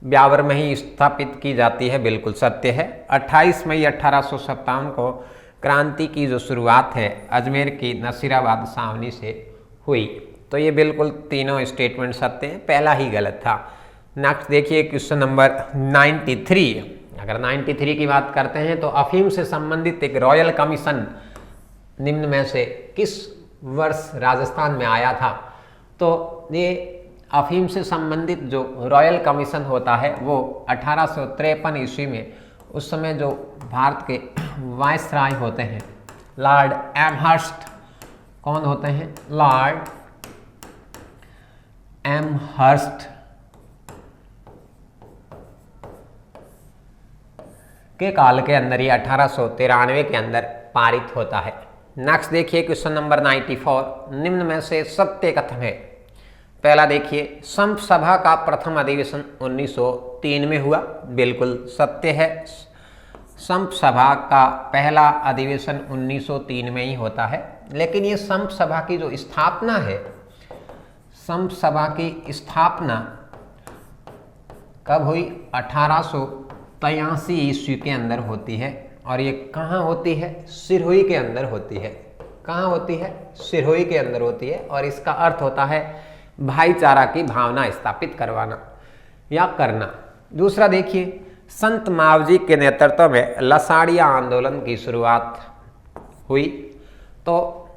ब्यावर में ही स्थापित की जाती है। बिल्कुल सत्य है। 28 मई 1857 को क्रांति की जो शुरुआत है अजमेर की नसीराबाद छावनी से हुई। तो ये बिल्कुल तीनों स्टेटमेंट सत्य हैं, पहला ही गलत था। नेक्स्ट देखिए क्वेश्चन नंबर 93। अगर 93 की बात करते हैं तो अफीम से संबंधित एक रॉयल कमीशन निम्न में से किस वर्ष राजस्थान में आया था? तो ये अफीम से संबंधित जो रॉयल कमीशन होता है वो 1853 ईस्वी में, उस समय जो भारत के वायसराय होते हैं लॉर्ड एमहर्स्ट, कौन होते हैं? लॉर्ड एमहर्स्ट के काल के अंदर ही 1893 के अंदर पारित होता है। नेक्स्ट देखिए क्वेश्चन नंबर 94। निम्न में से सत्य कथन है। पहला देखिए, संप सभा का प्रथम अधिवेशन 1903 में हुआ। बिल्कुल सत्य है। संप सभा का पहला अधिवेशन 1903 में ही होता है। लेकिन ये संप सभा की जो स्थापना है, संप सभा की स्थापना कब हुई? 1883 ईस्वी के अंदर होती है। और ये कहाँ होती है? सिरोही के अंदर होती है। कहाँ होती है? सिरोही के अंदर होती है। और इसका अर्थ होता है भाईचारा की भावना स्थापित करवाना या करना। दूसरा देखिए, संत मावजी के नेतृत्व में लसाड़िया आंदोलन की शुरुआत हुई। तो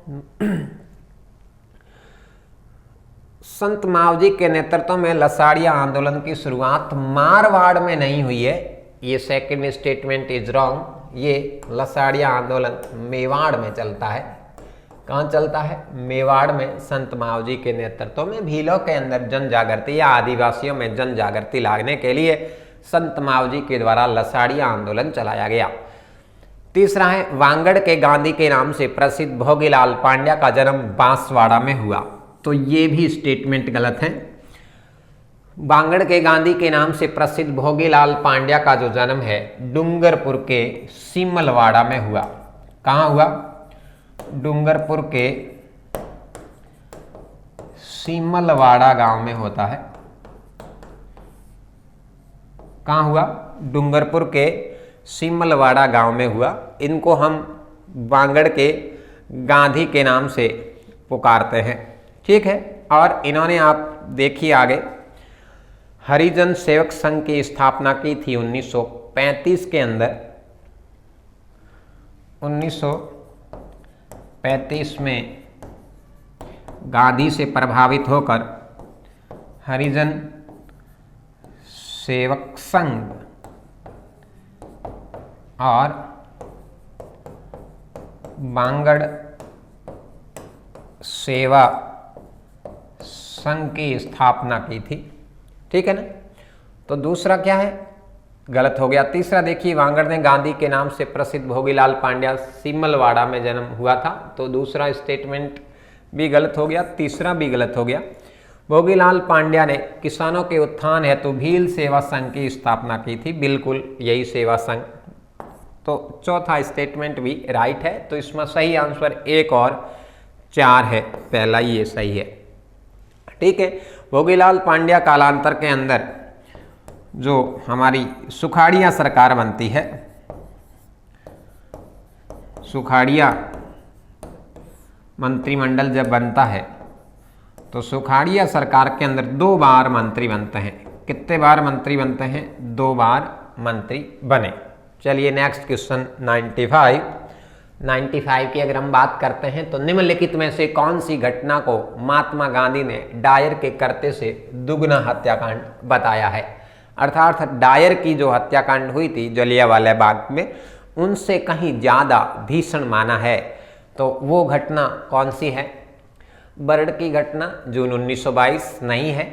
संत मावजी के नेतृत्व में लसाड़िया आंदोलन की शुरुआत मारवाड़ में नहीं हुई है। ये सेकंड स्टेटमेंट इज रॉन्ग। ये लसाड़िया आंदोलन मेवाड़ में चलता है। कहाँ चलता है? मेवाड़ में संत मावजी के नेतृत्व में भीलों के अंदर जन जागृति या आदिवासियों में जन जागृति लाने के लिए संत मावजी के द्वारा लसाड़िया आंदोलन चलाया गया। तीसरा है, वांगड़ के गांधी के नाम से प्रसिद्ध भोगीलाल पांड्या का जन्म बांसवाड़ा में हुआ। तो ये भी स्टेटमेंट गलत है। वांगड़ के गांधी के नाम से प्रसिद्ध भोगीलाल पांड्या का जो जन्म है डूंगरपुर के सीमलवाड़ा में हुआ। कहाँ हुआ? डूंगरपुर के सीमलवाड़ा गांव में होता है। कहाँ हुआ? डूंगरपुर के सीमलवाड़ा गांव में हुआ। इनको हम वांगड़ के गांधी के नाम से पुकारते हैं। ठीक है। और इन्होंने आप देखिए आगे, हरिजन सेवक संघ की स्थापना की थी 1935 के अंदर। 1935 में गांधी से प्रभावित होकर हरिजन सेवक संघ और वांगड़ सेवा संघ की स्थापना की थी। ठीक है ना। तो दूसरा क्या है, गलत हो गया। तीसरा देखिए, वांगड़ ने गांधी के नाम से प्रसिद्ध भोगीलाल पांड्या सिमलवाड़ा में जन्म हुआ था, तो दूसरा स्टेटमेंट भी गलत हो गया, तीसरा भी गलत हो गया। भोगीलाल पांड्या ने किसानों के उत्थान हेतु भील सेवा संघ की स्थापना की थी, बिल्कुल यही सेवा संघ। तो चौथा स्टेटमेंट भी राइट है, तो इसमें सही आंसर 1 और 4 है, पहला ही ये सही है। ठीक है, भोगीलाल पांड्या कालांतर के अंदर जो हमारी सुखाड़िया सरकार बनती है, सुखाड़िया मंत्रिमंडल जब बनता है तो सुखाड़िया सरकार के अंदर 2 बार मंत्री बनते हैं। कितने बार मंत्री बनते हैं? 2 बार मंत्री बने। चलिए नेक्स्ट क्वेश्चन 95 की अगर हम बात करते हैं तो निम्नलिखित में से कौन सी घटना को महात्मा गांधी ने डायर के करते से दुगना हत्याकांड बताया है? अर्थात डायर की जो हत्याकांड हुई थी जलियांवाला बाग में, उनसे कहीं ज़्यादा भीषण माना है। तो वो घटना कौन सी है? बरड़ की घटना जून 1922 नहीं है।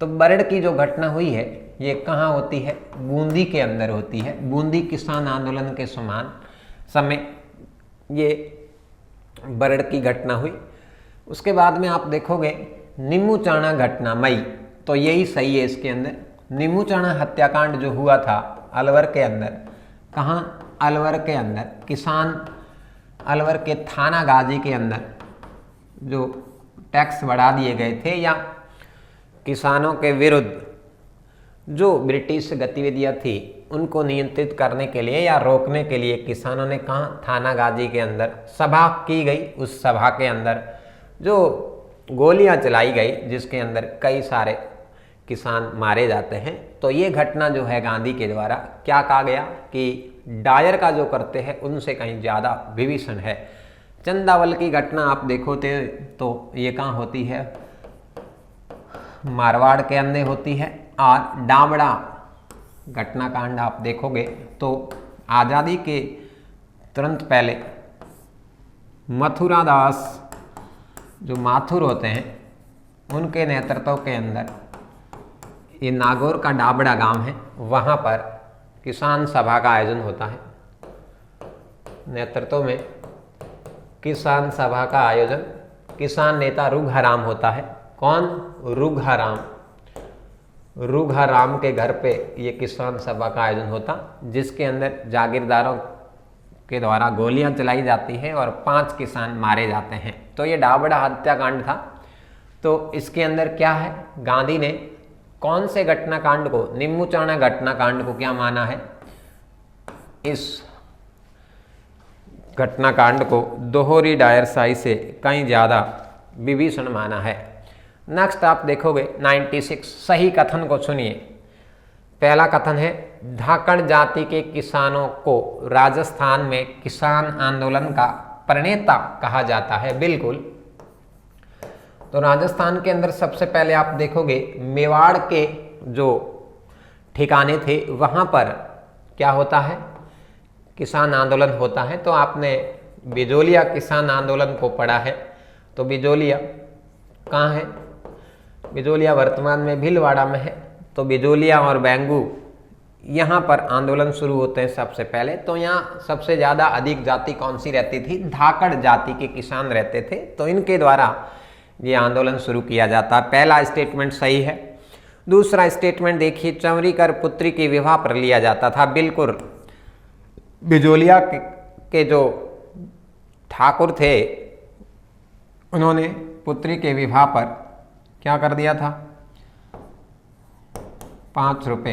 तो बरड़ की जो घटना हुई है ये कहाँ होती है? बूंदी के अंदर होती है। बूंदी किसान आंदोलन के समय ये बरड़ की घटना हुई। उसके बाद में आप देखोगे नीमूचाणा घटना मई, तो यही सही है इसके अंदर। नीमूचाणा हत्याकांड जो हुआ था अलवर के अंदर, कहाँ? अलवर के अंदर, किसान अलवर के थाना गाजी के अंदर जो टैक्स बढ़ा दिए गए थे या किसानों के विरुद्ध जो ब्रिटिश गतिविधियां थी उनको नियंत्रित करने के लिए या रोकने के लिए किसानों ने कहाँ? थाना गाजी के अंदर सभा की गई। उस सभा के अंदर जो गोलियां चलाई गई जिसके अंदर कई सारे किसान मारे जाते हैं। तो ये घटना जो है गांधी के द्वारा क्या कहा गया कि डायर का जो करते हैं उनसे कहीं ज़्यादा विभीषण है। चंदावल की घटना आप देखोते तो ये कहाँ होती है? मारवाड़ के अंदर होती है। और डाबड़ा घटनाकांड आप देखोगे तो आज़ादी के तुरंत पहले मथुरा दास जो माथुर होते हैं उनके नेतृत्व के अंदर ये नागौर का डाबड़ा गांव है, वहाँ पर किसान सभा का आयोजन होता है। नेतृत्व में किसान सभा का आयोजन किसान नेता रुघाराम होता है। कौन? रुघाराम। रुघाराम के घर पे ये किसान सभा का आयोजन होता, जिसके अंदर जागीरदारों के द्वारा गोलियां चलाई जाती हैं और 5 किसान मारे जाते हैं। तो ये डाबड़ा हत्याकांड था। तो इसके अंदर क्या है? गांधी ने कौन से घटनाकांड को, नीमूचाणा घटनाकांड को क्या माना है? इस घटनाकांड को दोहरी डायरशाही से कहीं ज़्यादा विभीषण माना है। नेक्स्ट आप देखोगे 96, सही कथन को सुनिए। पहला कथन है धाकड़ जाति के किसानों को राजस्थान में किसान आंदोलन का प्रणेता कहा जाता है। बिल्कुल। तो राजस्थान के अंदर सबसे पहले आप देखोगे मेवाड़ के जो ठिकाने थे वहाँ पर क्या होता है? किसान आंदोलन होता है। तो आपने बिजोलिया किसान आंदोलन को पढ़ा है। तो बिजोलिया कहाँ है? बिजोलिया वर्तमान में भीलवाड़ा में है। तो बिजोलिया और बैंगू यहाँ पर आंदोलन शुरू होते हैं सबसे पहले। तो यहाँ सबसे ज़्यादा अधिक जाति कौन सी रहती थी? धाकड़ जाति के किसान रहते थे। तो इनके द्वारा ये आंदोलन शुरू किया जाता। पहला स्टेटमेंट सही है। दूसरा स्टेटमेंट देखिए, चंवरी कर पुत्री के विवाह पर लिया जाता था। बिल्कुल। बिजोलिया के जो ठाकुर थे उन्होंने पुत्री के विवाह पर क्या कर दिया था? 5 रुपये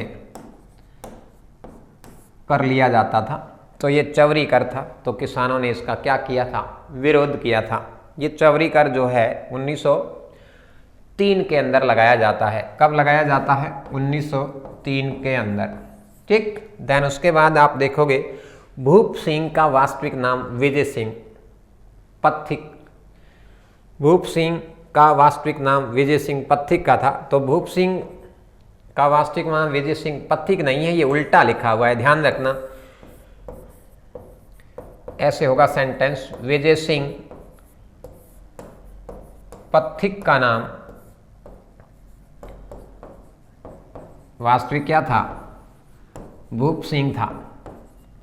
कर लिया जाता था। तो ये चवरी कर था। तो किसानों ने इसका क्या किया था? विरोध किया था। ये चवरी कर जो है 1903 के अंदर लगाया जाता है। कब लगाया जाता है? 1903 के अंदर। ठीक। देन उसके बाद आप देखोगे भूप सिंह का वास्तविक नाम विजय सिंह पथिक। भूप सिंह का वास्तविक नाम विजय सिंह पथिक का था। तो भूप सिंह का वास्तविक नाम विजय सिंह पथिक नहीं है, ये उल्टा लिखा हुआ है, ध्यान रखना। ऐसे होगा सेंटेंस, विजय सिंह पथिक का नाम वास्तविक क्या था? भूप सिंह था।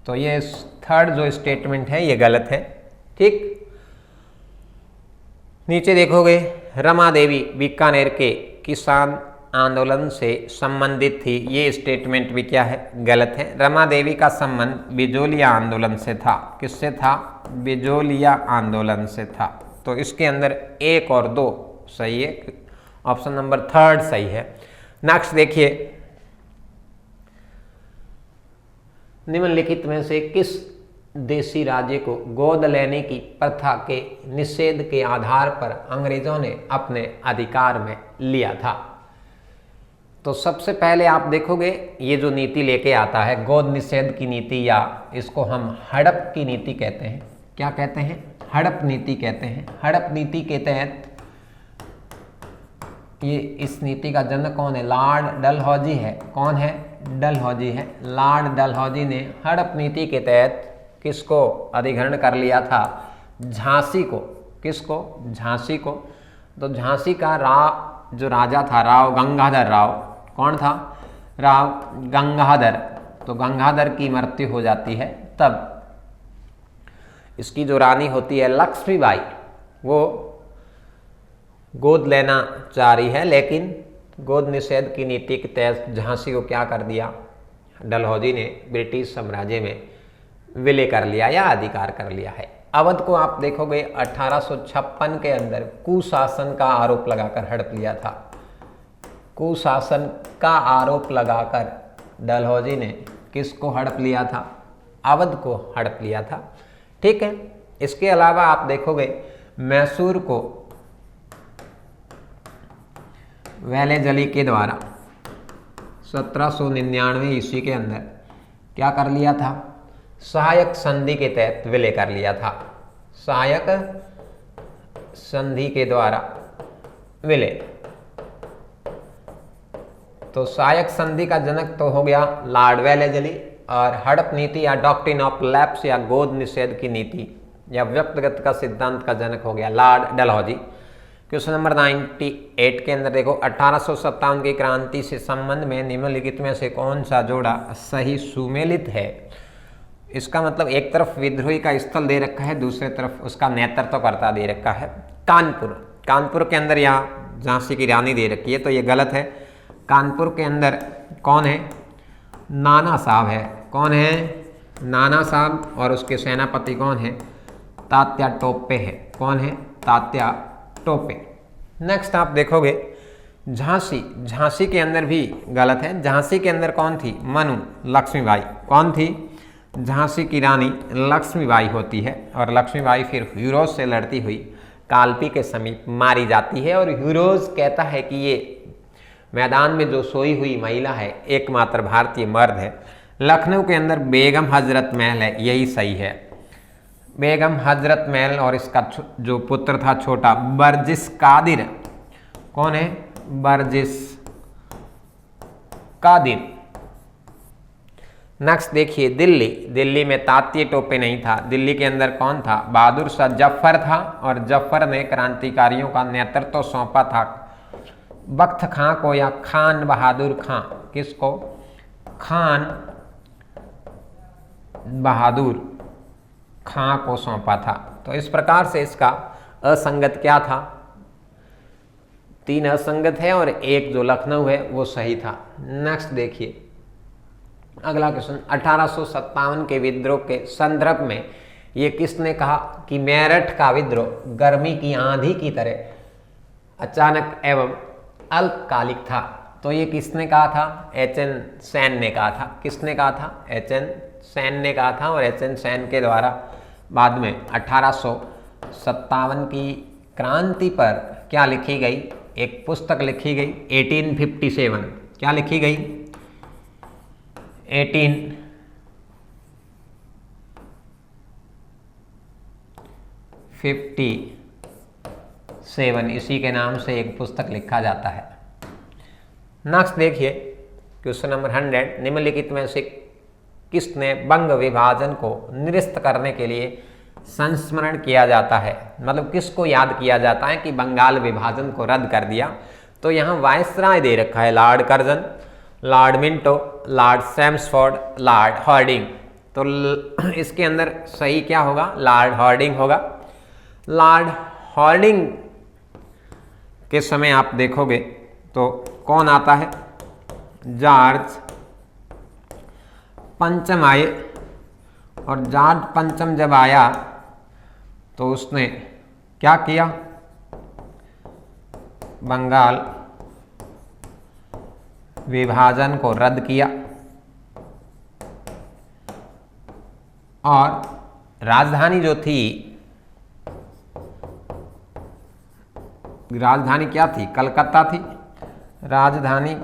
तो ये थर्ड जो स्टेटमेंट है ये गलत है। ठीक, नीचे देखोगे रमा देवी बीकानेर के किसान आंदोलन से संबंधित थी, ये स्टेटमेंट भी क्या है? गलत है। रमा देवी का संबंध बिजोलिया आंदोलन से था। किससे था? बिजोलिया आंदोलन से था। तो इसके अंदर 1 और 2 सही है, ऑप्शन नंबर 3 सही है। नेक्स्ट देखिए, निम्नलिखित में से किस देशी राज्य को गोद लेने की प्रथा के निषेध के आधार पर अंग्रेजों ने अपने अधिकार में लिया था? तो सबसे पहले आप देखोगे ये जो नीति लेके आता है गोद निषेध की नीति, या इसको हम हड़प की नीति कहते हैं। क्या कहते हैं? हड़प नीति कहते हैं। हड़प नीति के तहत ये इस नीति का जनक कौन है? लॉर्ड डलहौजी है। कौन है? डलहौजी है। लॉर्ड डलहौजी ने हड़प नीति के तहत किसको अधिग्रहण कर लिया था? झांसी को। किसको? झांसी को। तो झांसी का जो राजा था राव गंगाधर राव, कौन था? राव गंगाधर। तो गंगाधर की मृत्यु हो जाती है, तब इसकी जो रानी होती है लक्ष्मीबाई, वो गोद लेना चाह रही है, लेकिन गोद निषेध की नीति के तहत झांसी को क्या कर दिया? डलहौजी ने ब्रिटिश साम्राज्य में विलय कर लिया या अधिकार कर लिया है। अवध को आप देखोगे 1856 के अंदर कुशासन का आरोप लगाकर हड़प लिया था। कुशासन का आरोप लगाकर डलहौजी ने किसको हड़प लिया था? अवध को हड़प लिया था। ठीक है, इसके अलावा आप देखोगे मैसूर को वेलेजली के द्वारा 1799 ईस्वी के अंदर क्या कर लिया था? सहायक संधि के तहत विलय कर लिया था। सहायक संधि के द्वारा विलय। तो सहायक संधि का जनक तो हो गया लॉर्ड वेलेजली, और हड़प नीति या डॉक्ट्रिन ऑफ लैप्स या गोद निषेध की नीति या व्यक्तिगत का सिद्धांत का जनक हो गया लॉर्ड डलहौजी। क्वेश्चन नंबर 98 के अंदर देखो, 1857 की क्रांति से संबंध में निम्नलिखित में से कौन सा जोड़ा सही सुमेलित है? इसका मतलब एक तरफ विद्रोही का स्थल दे रखा है, दूसरे तरफ उसका नेतृत्वकर्ता दे रखा है। कानपुर, कानपुर के अंदर यहाँ झांसी की रानी दे रखी है, तो ये गलत है। कानपुर के अंदर कौन है? नाना साहब है। कौन है? नाना साहब। और उसके सेनापति कौन है? तात्या टोपे है। कौन है? तात्या टोपे। नेक्स्ट आप देखोगे झांसी, झांसी के अंदर भी गलत है। झांसी के अंदर कौन थी? मनु लक्ष्मीबाई। कौन थी? झांसी की रानी लक्ष्मीबाई होती है, और लक्ष्मीबाई फिर ह्यूरोज से लड़ती हुई कालपी के समीप मारी जाती है, और ह्यूरोज कहता है कि ये मैदान में जो सोई हुई महिला है एकमात्र भारतीय मर्द है। लखनऊ के अंदर बेगम हजरत महल है, यही सही है। बेगम हजरत महल, और इसका जो पुत्र था छोटा बर्जिस कादिर। कौन है? बर्जिस कादिर। नेक्स्ट देखिए दिल्ली, दिल्ली में तात्या टोपे नहीं था। दिल्ली के अंदर कौन था? बहादुर शाह जफर था, और जफर ने क्रांतिकारियों का नेतृत्व सौंपा था बख्त खां को या खान बहादुर खां। किसको? खान बहादुर खां को सौंपा था। तो इस प्रकार से इसका असंगत क्या था? 3 असंगत है और 1 जो लखनऊ है वो सही था। नेक्स्ट देखिए अगला क्वेश्चन, 1857 के विद्रोह के संदर्भ में ये किसने कहा कि मेरठ का विद्रोह गर्मी की आंधी की तरह अचानक एवं अल्पकालिक था? तो ये किसने कहा था? एच.एन. सेन ने कहा था। किसने कहा था? एच.एन. सेन ने कहा था, और एच.एन. सेन के द्वारा बाद में 1857 की क्रांति पर क्या लिखी गई? एक पुस्तक लिखी गई 1857। क्या लिखी गई? 1857 इसी के नाम से एक पुस्तक लिखा जाता है। नेक्स्ट देखिए क्वेश्चन नंबर 100, निम्नलिखित में से किसने बंग विभाजन को निरस्त करने के लिए संस्मरण किया जाता है? मतलब किसको याद किया जाता है कि बंगाल विभाजन को रद्द कर दिया? तो यहाँ वायसराय दे रखा है Lord Curzon, Lord Minto, Lord Chelmsford, Lord Hardinge. तो इसके अंदर सही क्या होगा? लॉर्ड हार्डिंग होगा। लॉर्ड हार्डिंग के समय आप देखोगे तो कौन आता है? जॉर्ज पंचम आए, और जॉर्ज पंचम जब आया तो उसने क्या किया? बंगाल विभाजन को रद्द किया और राजधानी जो थी, राजधानी क्या थी? कलकत्ता थी। राजधानी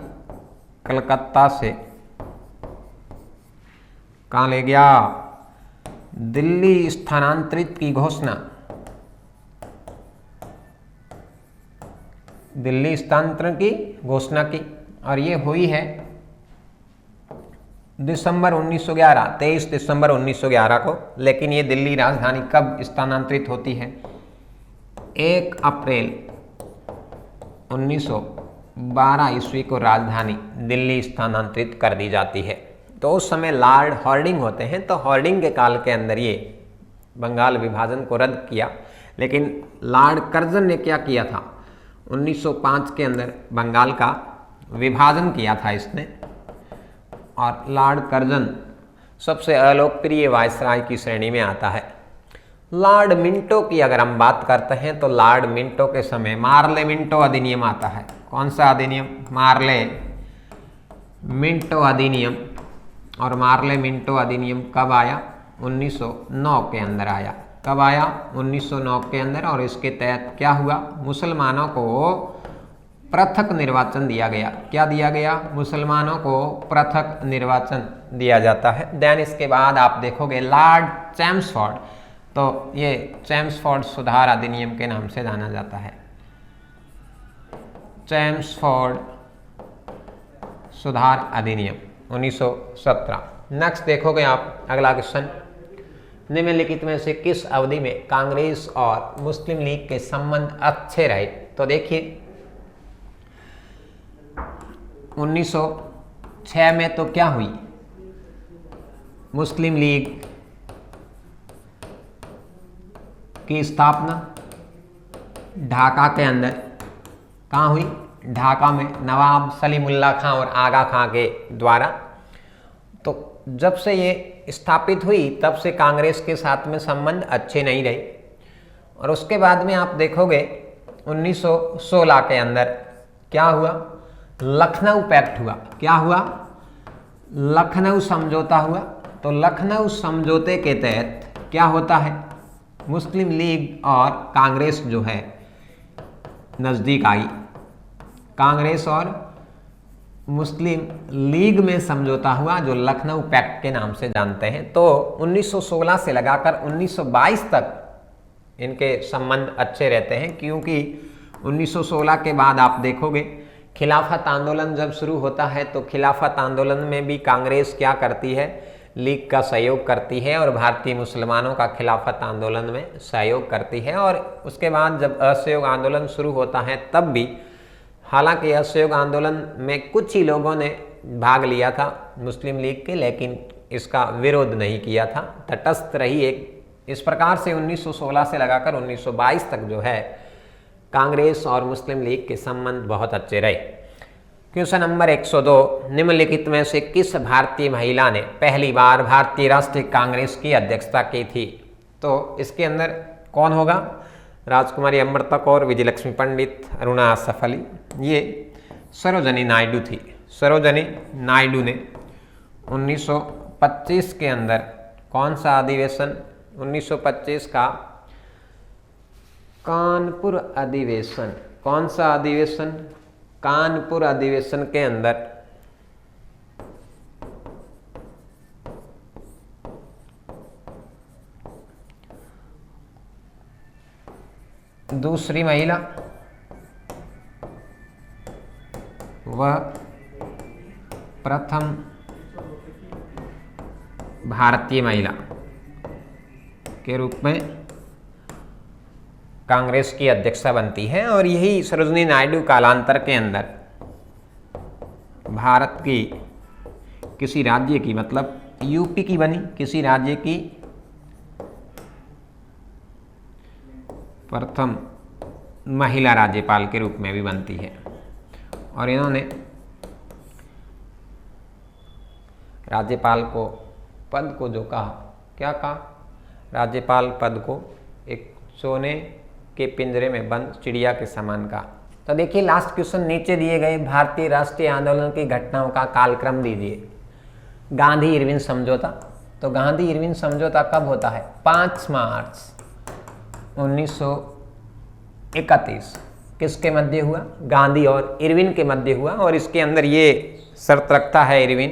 कलकत्ता से कहाँ ले गया? दिल्ली स्थानांतरित की घोषणा। दिल्ली स्थानांतरण की घोषणा की, और ये हुई है दिसंबर 1911, 23 दिसंबर 1911 को। लेकिन ये दिल्ली राजधानी कब स्थानांतरित होती है? 1 अप्रैल 1912 ईस्वी को राजधानी दिल्ली स्थानांतरित कर दी जाती है। तो उस समय लॉर्ड हार्डिंग होते हैं, तो हार्डिंग के काल के अंदर ये बंगाल विभाजन को रद्द किया। लेकिन लॉर्ड कर्जन ने क्या किया था? 1905 के अंदर बंगाल का विभाजन किया था इसने। और लॉर्ड कर्जन सबसे अलोकप्रिय वायसराय की श्रेणी में आता है। लॉर्ड मिंटो की अगर हम बात करते हैं तो लॉर्ड मिंटो के समय मार्ले मिंटो अधिनियम आता है। कौन सा अधिनियम? मार्ले मिंटो अधिनियम। और मार्ले मिंटो अधिनियम कब आया? 1909 के अंदर आया। कब आया? 1909 के अंदर। और इसके तहत क्या हुआ? मुसलमानों को पृथक निर्वाचन दिया गया। क्या दिया गया? मुसलमानों को पृथक निर्वाचन दिया जाता है। देन इसके बाद आप देखोगे लॉर्ड चैम्सफोर्ड, तो ये चैम्सफोर्ड सुधार अधिनियम के नाम से जाना जाता है। चैम्सफोर्ड सुधार अधिनियम 1917। नेक्स्ट देखोगे आप अगला क्वेश्चन, निम्नलिखित में से किस अवधि में कांग्रेस और मुस्लिम लीग के संबंध अच्छे रहे? तो देखिए 1906 में तो क्या हुई? मुस्लिम लीग की स्थापना ढाका के अंदर कहाँ हुई? ढाका में नवाब सलीमुल्लाह खां और आगा खां के द्वारा। तो जब से ये स्थापित हुई तब से कांग्रेस के साथ में संबंध अच्छे नहीं रहे। और उसके बाद में आप देखोगे 1916 के अंदर क्या हुआ? लखनऊ पैक्ट हुआ। क्या हुआ? लखनऊ समझौता हुआ। तो लखनऊ समझौते के तहत क्या होता है? मुस्लिम लीग और कांग्रेस जो है नज़दीक आई। कांग्रेस और मुस्लिम लीग में समझौता हुआ जो लखनऊ पैक्ट के नाम से जानते हैं। तो 1916 से लगाकर 1922 तक इनके संबंध अच्छे रहते हैं, क्योंकि 1916 के बाद आप देखोगे खिलाफत आंदोलन जब शुरू होता है तो खिलाफत आंदोलन में भी कांग्रेस क्या करती है? लीग का सहयोग करती है और भारतीय मुसलमानों का खिलाफत आंदोलन में सहयोग करती है। और उसके बाद जब असहयोग आंदोलन शुरू होता है तब भी, हालांकि असहयोग आंदोलन में कुछ ही लोगों ने भाग लिया था मुस्लिम लीग के, लेकिन इसका विरोध नहीं किया था, तटस्थ रही एक। इस प्रकार से 1916 से लगाकर 1922 तक जो है कांग्रेस और मुस्लिम लीग के संबंध बहुत अच्छे रहे। क्वेश्चन नंबर 102, निम्नलिखित में से किस भारतीय महिला ने पहली बार भारतीय राष्ट्रीय कांग्रेस की अध्यक्षता की थी? तो इसके अंदर कौन होगा? राजकुमारी अमृता कौर, विजयलक्ष्मी पंडित, अरुणा आसफ अली। ये सरोजनी नायडू थी। सरोजनी नायडू ने 1925 के अंदर कौन सा अधिवेशन? 1925 का कानपुर अधिवेशन। कौन सा अधिवेशन? कानपुर अधिवेशन के अंदर दूसरी महिला वह प्रथम भारतीय महिला के रूप में कांग्रेस की अध्यक्षा बनती है। और यही सरोजनी नायडू कालांतर के अंदर भारत की किसी राज्य की, मतलब यूपी की बनी, किसी राज्य की प्रथम महिला राज्यपाल के रूप में भी बनती है। और इन्होंने राज्यपाल को पद को जो कहा, क्या कहा, राज्यपाल पद को एक सोने के पिंजरे में बंद चिड़िया के समान कहा। तो देखिए लास्ट क्वेश्चन नीचे दिए गए भारतीय राष्ट्रीय आंदोलन की घटनाओं का कालक्रम दीजिए। गांधी इरविन समझौता, तो गांधी इरविन समझौता कब होता है? 5 मार्च 1931। किसके मध्य हुआ? गांधी और इरविन के मध्य हुआ। और इसके अंदर ये शर्त रखता है इरविन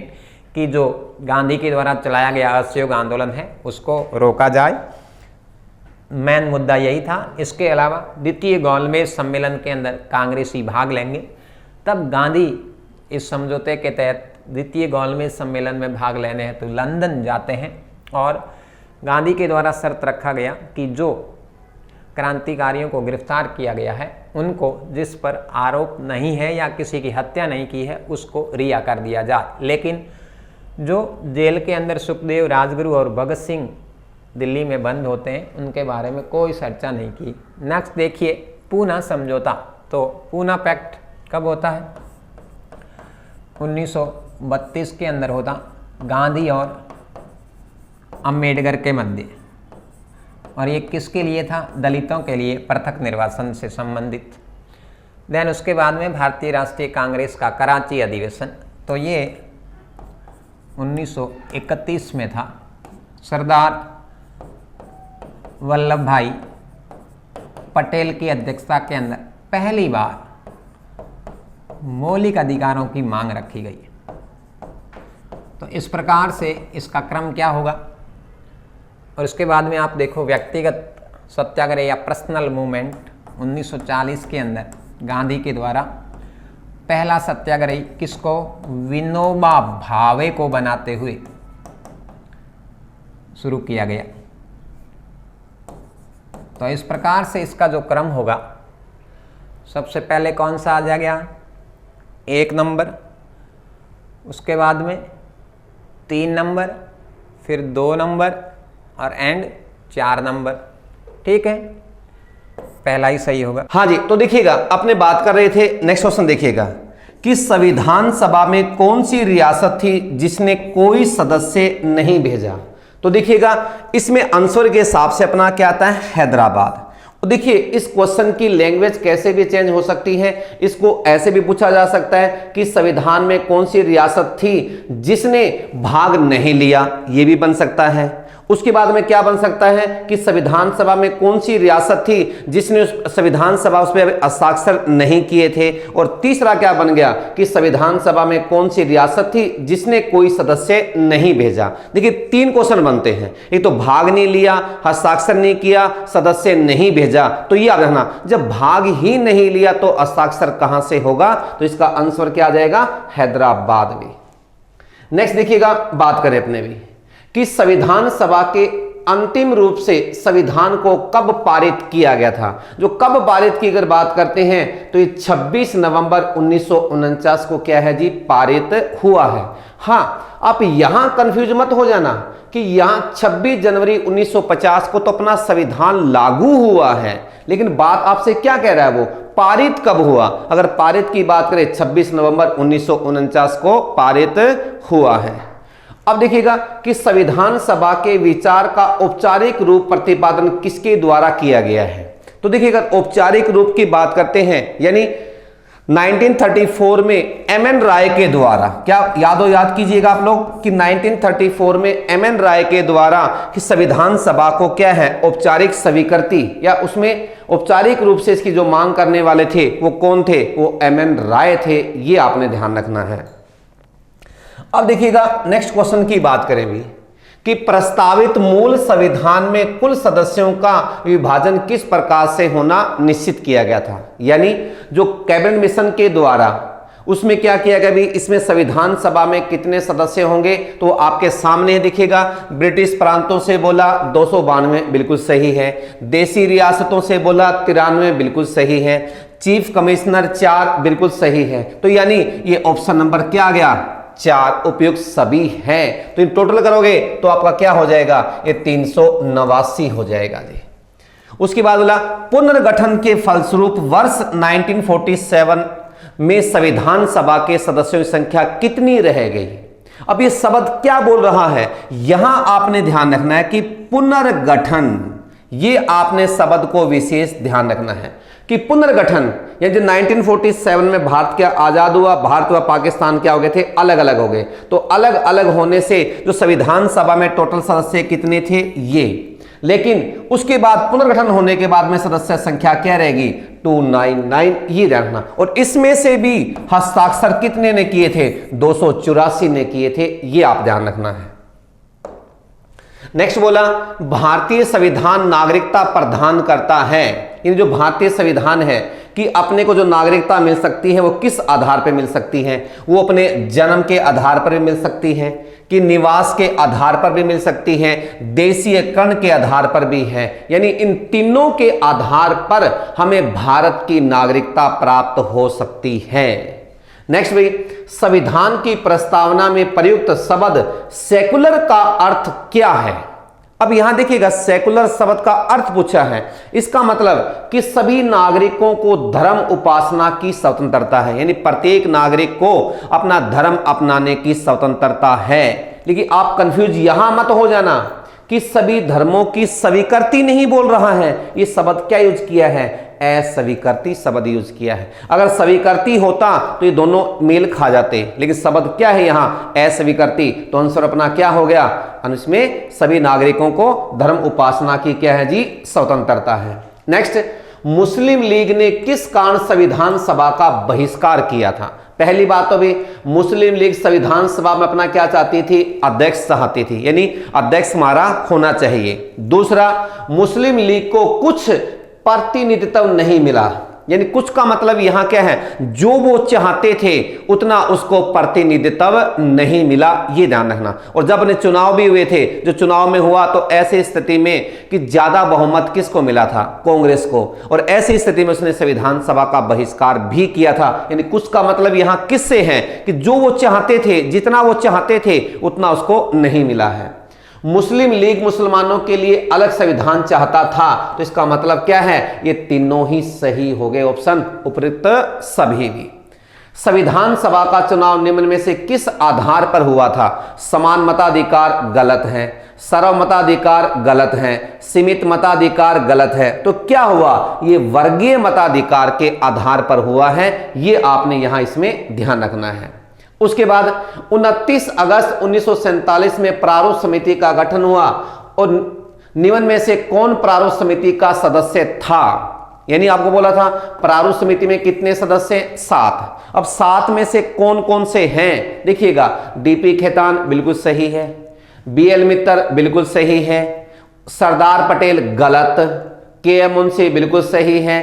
कि जो गांधी के द्वारा चलाया गया असहयोग आंदोलन है उसको रोका जाए। मेन मुद्दा यही था। इसके अलावा द्वितीय गोलमेज सम्मेलन के अंदर कांग्रेसी भाग लेंगे। तब गांधी इस समझौते के तहत द्वितीय गोलमेज सम्मेलन में भाग लेने हेतु लंदन जाते हैं और गांधी के द्वारा शर्त रखा गया कि जो क्रांतिकारियों को गिरफ्तार किया गया है उनको, जिस पर आरोप नहीं है या किसी की हत्या नहीं की है, उसको रिहा कर दिया जाए। लेकिन जो जेल के अंदर सुखदेव, राजगुरु और भगत सिंह दिल्ली में बंद होते हैं उनके बारे में कोई चर्चा नहीं की। नेक्स्ट देखिए पूना समझौता। तो पूना पैक्ट कब होता है? 1932 के अंदर होता, गांधी और अंबेडकर के मध्य। और ये किसके लिए था? दलितों के लिए पृथक निर्वाचन से संबंधित। देन उसके बाद में भारतीय राष्ट्रीय कांग्रेस का कराची अधिवेशन, तो ये 1931 में था। सरदार वल्लभ भाई पटेल की अध्यक्षता के अंदर पहली बार मौलिक अधिकारों की मांग रखी गई। तो इस प्रकार से इसका क्रम क्या होगा। और इसके बाद में आप देखो व्यक्तिगत सत्याग्रह या पर्सनल मूवमेंट 1940 के अंदर गांधी के द्वारा पहला सत्याग्रही किसको? विनोबा भावे को बनाते हुए शुरू किया गया। तो इस प्रकार से इसका जो क्रम होगा, सबसे पहले कौन सा आ जाएगा? 1 नंबर, उसके बाद में 3 नंबर, फिर 2 नंबर और एंड 4 नंबर। ठीक है, पहला ही सही होगा। हाँ जी, तो देखिएगा अपने बात कर रहे थे, नेक्स्ट क्वेश्चन देखिएगा कि संविधान सभा में कौन सी रियासत थी जिसने कोई सदस्य नहीं भेजा। तो देखिएगा इसमें आंसर के हिसाब से अपना क्या आता है? हैदराबाद। तो देखिए इस क्वेश्चन की लैंग्वेज कैसे भी चेंज हो सकती है। इसको ऐसे भी पूछा जा सकता है कि संविधान में कौन सी रियासत थी जिसने भाग नहीं लिया, ये भी बन सकता है। उसके बाद में क्या बन सकता है कि संविधान सभा में कौन सी रियासत थी जिसने संविधान सभा उस पर हस्ताक्षर नहीं किए थे। और तीसरा क्या बन गया कि संविधान सभा में कौन सी रियासत थी जिसने कोई सदस्य नहीं भेजा। देखिए 3 क्वेश्चन बनते हैं, एक तो भाग नहीं लिया, हस्ताक्षर नहीं किया, सदस्य नहीं भेजा। तो ये याद रखना, जब भाग ही नहीं लिया तो हस्ताक्षर कहां से होगा? तो इसका आंसर क्या आ जाएगा? हैदराबाद में। नेक्स्ट देखिएगा, बात करें अपने भी कि संविधान सभा के अंतिम रूप से संविधान को कब पारित किया गया था। जो कब पारित की अगर बात करते हैं तो ये 26 नवंबर 1949 को क्या है जी? पारित हुआ है। हाँ, आप यहां कंफ्यूज मत हो जाना कि यहां 26 जनवरी 1950 को तो अपना संविधान लागू हुआ है, लेकिन बात आपसे क्या कह रहा है वो पारित कब हुआ। अगर पारित की बात करें 26 नवंबर 1949 को पारित हुआ है। अब देखिएगा कि संविधान सभा के विचार का औपचारिक रूप प्रतिपादन किसके द्वारा किया गया है। तो देखिएगा औपचारिक रूप की बात करते हैं, यानी 1934 में एमएन राय के द्वारा, क्या याद कीजिएगा आप लोग कि 1934 में एमएन राय के द्वारा कि संविधान सभा को क्या है औपचारिक स्वीकृति, या उसमें औपचारिक रूप से इसकी जो मांग करने वाले थे वो कौन थे? वो एमएन राय थे। ये आपने ध्यान रखना है। अब देखिएगा नेक्स्ट क्वेश्चन की बात करें भी कि प्रस्तावित मूल संविधान में कुल सदस्यों का विभाजन किस प्रकार से होना निश्चित किया गया था। यानी जो कैबिनेट मिशन के द्वारा उसमें क्या किया गया भी, इसमें संविधान सभा में कितने सदस्य होंगे तो आपके सामने दिखेगा। ब्रिटिश प्रांतों से बोला 292, बिल्कुल सही है। देसी रियासतों से बोला 93, बिल्कुल सही है। चीफ कमिश्नर 4 बिल्कुल सही है। तो यानी ये ऑप्शन नंबर क्या आ गया 4 उपयुक्त सभी हैं। तो इन टोटल करोगे तो आपका क्या हो जाएगा, ये 389 हो जाएगा जी। उसके बाद बोला पुनर्गठन के फलस्वरूप वर्ष 1947 में संविधान सभा के सदस्यों की संख्या कितनी रह गई। अब ये शब्द क्या बोल रहा है, यहां आपने ध्यान रखना है कि पुनर्गठन, ये आपने शब्द को विशेष ध्यान रखना है कि पुनर्गठन, यानी 1947 में भारत क्या आजाद हुआ, भारत व पाकिस्तान क्या हो गए थे, अलग अलग हो गए। तो अलग अलग होने से जो संविधान सभा में टोटल सदस्य कितने थे ये, लेकिन उसके बाद पुनर्गठन होने के बाद में सदस्य संख्या क्या रहेगी 299, ये रखना। और इसमें से भी हस्ताक्षर कितने ने किए थे 284 ने किए थे, ये आप ध्यान रखना है। नेक्स्ट बोला भारतीय संविधान नागरिकता प्रदान करता है, ये जो भारतीय संविधान है कि अपने को जो नागरिकता मिल सकती है वो किस आधार पर मिल सकती है, वो अपने जन्म के आधार पर भी मिल सकती है, कि निवास के आधार पर भी मिल सकती है, देशीय कर्ण के आधार पर भी है, यानी इन तीनों के आधार पर हमें भारत की नागरिकता प्राप्त हो सकती है। नेक्स्ट भाई, संविधान की प्रस्तावना में प्रयुक्त शब्द सेकुलर का अर्थ क्या है। अब यहां देखिएगा सेकुलर शब्द का अर्थ पूछा है, इसका मतलब कि सभी नागरिकों को धर्म उपासना की स्वतंत्रता है, यानी प्रत्येक नागरिक को अपना धर्म अपनाने की स्वतंत्रता है। लेकिन आप कंफ्यूज यहां मत हो जाना कि सभी धर्मों की स्वीकृति नहीं बोल रहा है, ये शब्द क्या यूज किया है, अस्वीकृति शब्द यूज किया है। अगर स्वीकृति होता तो ये दोनों मेल खा जाते, लेकिन शब्द क्या है यहाँ अस्वीकृति, तो आंसर अपना क्या हो गया, इसमें सभी नागरिकों को धर्म उपासना की क्या है जी स्वतंत्रता है। नेक्स्ट, मुस्लिम लीग ने किस कारण संविधान सभा का बहिष्कार किया था। पहली बात तो भी मुस्लिम लीग संविधान सभा में अपना क्या चाहती थी, अध्यक्ष चाहती थी, यानी अध्यक्ष हमारा होना चाहिए। दूसरा, मुस्लिम लीग को कुछ प्रतिनिधित्व नहीं मिला, यानी कुछ का मतलब यहां क्या है, जो वो चाहते थे उतना उसको प्रतिनिधित्व नहीं मिला, ये ध्यान रखना। और जब ने चुनाव भी हुए थे, जो चुनाव में हुआ तो ऐसी स्थिति में कि ज्यादा बहुमत किसको मिला था, कांग्रेस को, और ऐसी स्थिति में उसने संविधान सभा का बहिष्कार भी किया था। यानी कुछ का मतलब यहां किससे है कि जो वो चाहते थे, जितना वो चाहते थे उतना उसको नहीं मिला है। मुस्लिम लीग मुसलमानों के लिए अलग संविधान चाहता था, तो इसका मतलब क्या है, ये तीनों ही सही हो गए, ऑप्शन उपयुक्त सभी भी। संविधान सभा का चुनाव निम्न में से किस आधार पर हुआ था। समान मताधिकार गलत है, सर्व मताधिकार गलत है, सीमित मताधिकार गलत है, तो क्या हुआ, ये वर्गीय मताधिकार के आधार पर हुआ है, ये आपने यहां इसमें ध्यान रखना है। उसके बाद 29 अगस्त 1947 में प्रारूप समिति का गठन हुआ, और निम्न में से कौन प्रारूप समिति का सदस्य था। यानी आपको बोला था प्रारूप समिति में कितने सदस्य, 7। अब 7 में से कौन कौन से हैं, देखिएगा डीपी खेतान बिल्कुल सही है, बीएल मित्तर बिल्कुल सही है, सरदार पटेल गलत, के मुंशी बिल्कुल सही है,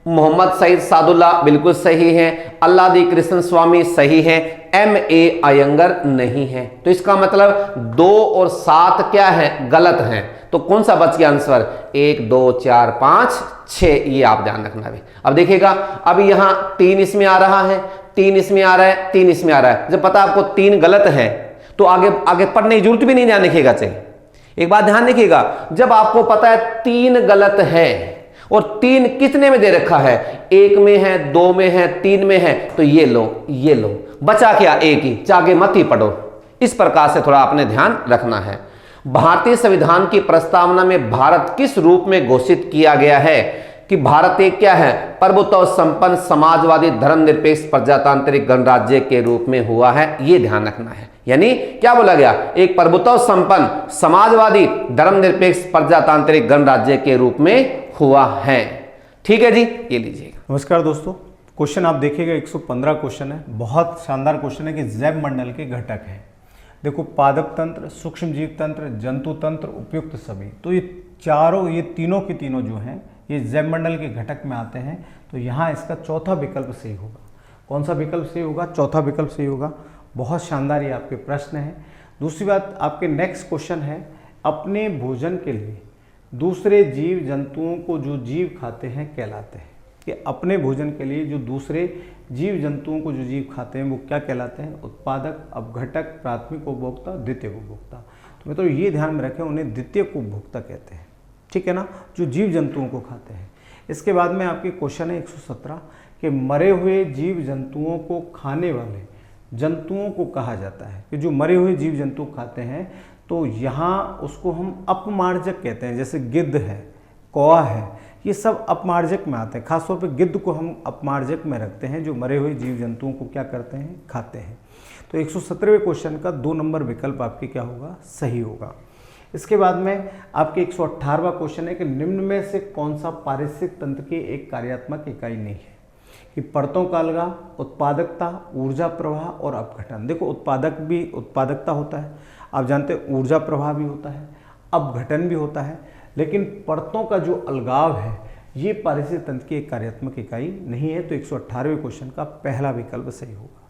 मोहम्मद सईद सादुल्ला बिल्कुल सही है, अल्लादी कृष्ण स्वामी सही है, ए अयंगर नहीं है। तो इसका मतलब 2 और 7 क्या है, गलत हैं। तो कौन सा बच गया आंसर, 1 2 4 5 6, ये आप ध्यान रखना भी। अब देखिएगा अब यहां 3 इसमें आ रहा है, 3 इसमें आ रहा है, 3 इसमें आ रहा है। जब पता आपको 3 गलत है तो आगे आगे पढ़ने की जरूरत भी नहीं, ध्यान रखिएगा। चाहिए एक बात ध्यान रखिएगा, जब आपको पता है 3 गलत है और 3 कितने में दे रखा है, 1 में है, 2 में है, 3 में है, तो ये लो, बचा क्या, 1 ही, चाहे मत ही पढ़ो। इस प्रकार से थोड़ा आपने ध्यान रखना है। भारतीय संविधान की प्रस्तावना में भारत किस रूप में घोषित किया गया है कि भारत एक क्या है, प्रभुत्व संपन्न समाजवादी धर्मनिरपेक्ष प्रजातांत्रिक गणराज्य के रूप में हुआ है, ये ध्यान रखना है। यानी क्या बोला गया, एक प्रभुत्व संपन्न समाजवादी धर्मनिरपेक्ष प्रजातांत्रिक गणराज्य के रूप में हुआ है। ठीक है जी, ये लीजिएगा। नमस्कार दोस्तों, क्वेश्चन आप देखिएगा 115 क्वेश्चन है, बहुत शानदार क्वेश्चन है कि जैव मंडल के घटक हैं। देखो पादप तंत्र, सूक्ष्म जीव तंत्र, जंतु तंत्र, उपयुक्त सभी, तो ये तीनों के तीनों जो हैं ये जैव मंडल के घटक में आते हैं। तो यहाँ इसका चौथा विकल्प सही होगा। कौन सा विकल्प सही होगा, चौथा विकल्प सही होगा। बहुत शानदार ये आपके प्रश्न हैं। दूसरी बात, आपके नेक्स्ट क्वेश्चन है, अपने भोजन के लिए दूसरे जीव जंतुओं को जो जीव खाते हैं कहलाते हैं। कि अपने भोजन के लिए जो दूसरे जीव जंतुओं को जो जीव खाते हैं वो क्या कहलाते हैं, उत्पादक, अपघटक, प्राथमिक उपभोक्ता, द्वितीय उपभोक्ता। तो मित्रों ये ध्यान में रखें, उन्हें द्वितीय उपभोक्ता कहते हैं, ठीक है ना, जो जीव जंतुओं को खाते हैं। इसके बाद में आपके क्वेश्चन है 117 कि मरे हुए जीव जंतुओं को खाने वाले जंतुओं को कहा जाता है, कि जो मरे हुए जीव जंतु खाते हैं तो यहाँ उसको हम अपमार्जक कहते हैं। जैसे गिद्ध है, कौवा है, ये सब अपमार्जक में आते हैं। खासतौर पे गिद्ध को हम अपमार्जक में रखते हैं, जो मरे हुए जीव जंतुओं को क्या करते हैं, खाते हैं। तो 117वें क्वेश्चन का 2 नंबर विकल्प आपके क्या होगा, सही होगा। इसके बाद में आपके 118वां क्वेश्चन है कि निम्न में से कौन सा पारिस्थितिक तंत्र की एक कार्यात्मक इकाई नहीं है, कि परतों का अलगाव, उत्पादकता, ऊर्जा प्रवाह और अपघटन। देखो उत्पादकता होता है, आप जानते हैं ऊर्जा प्रवाह भी होता है, अपघटन भी होता है, लेकिन परतों का जो अलगाव है ये पारिस्थितिक तंत्र की एक कार्यात्मक इकाई नहीं है। तो 118वें क्वेश्चन का पहला विकल्प सही होगा।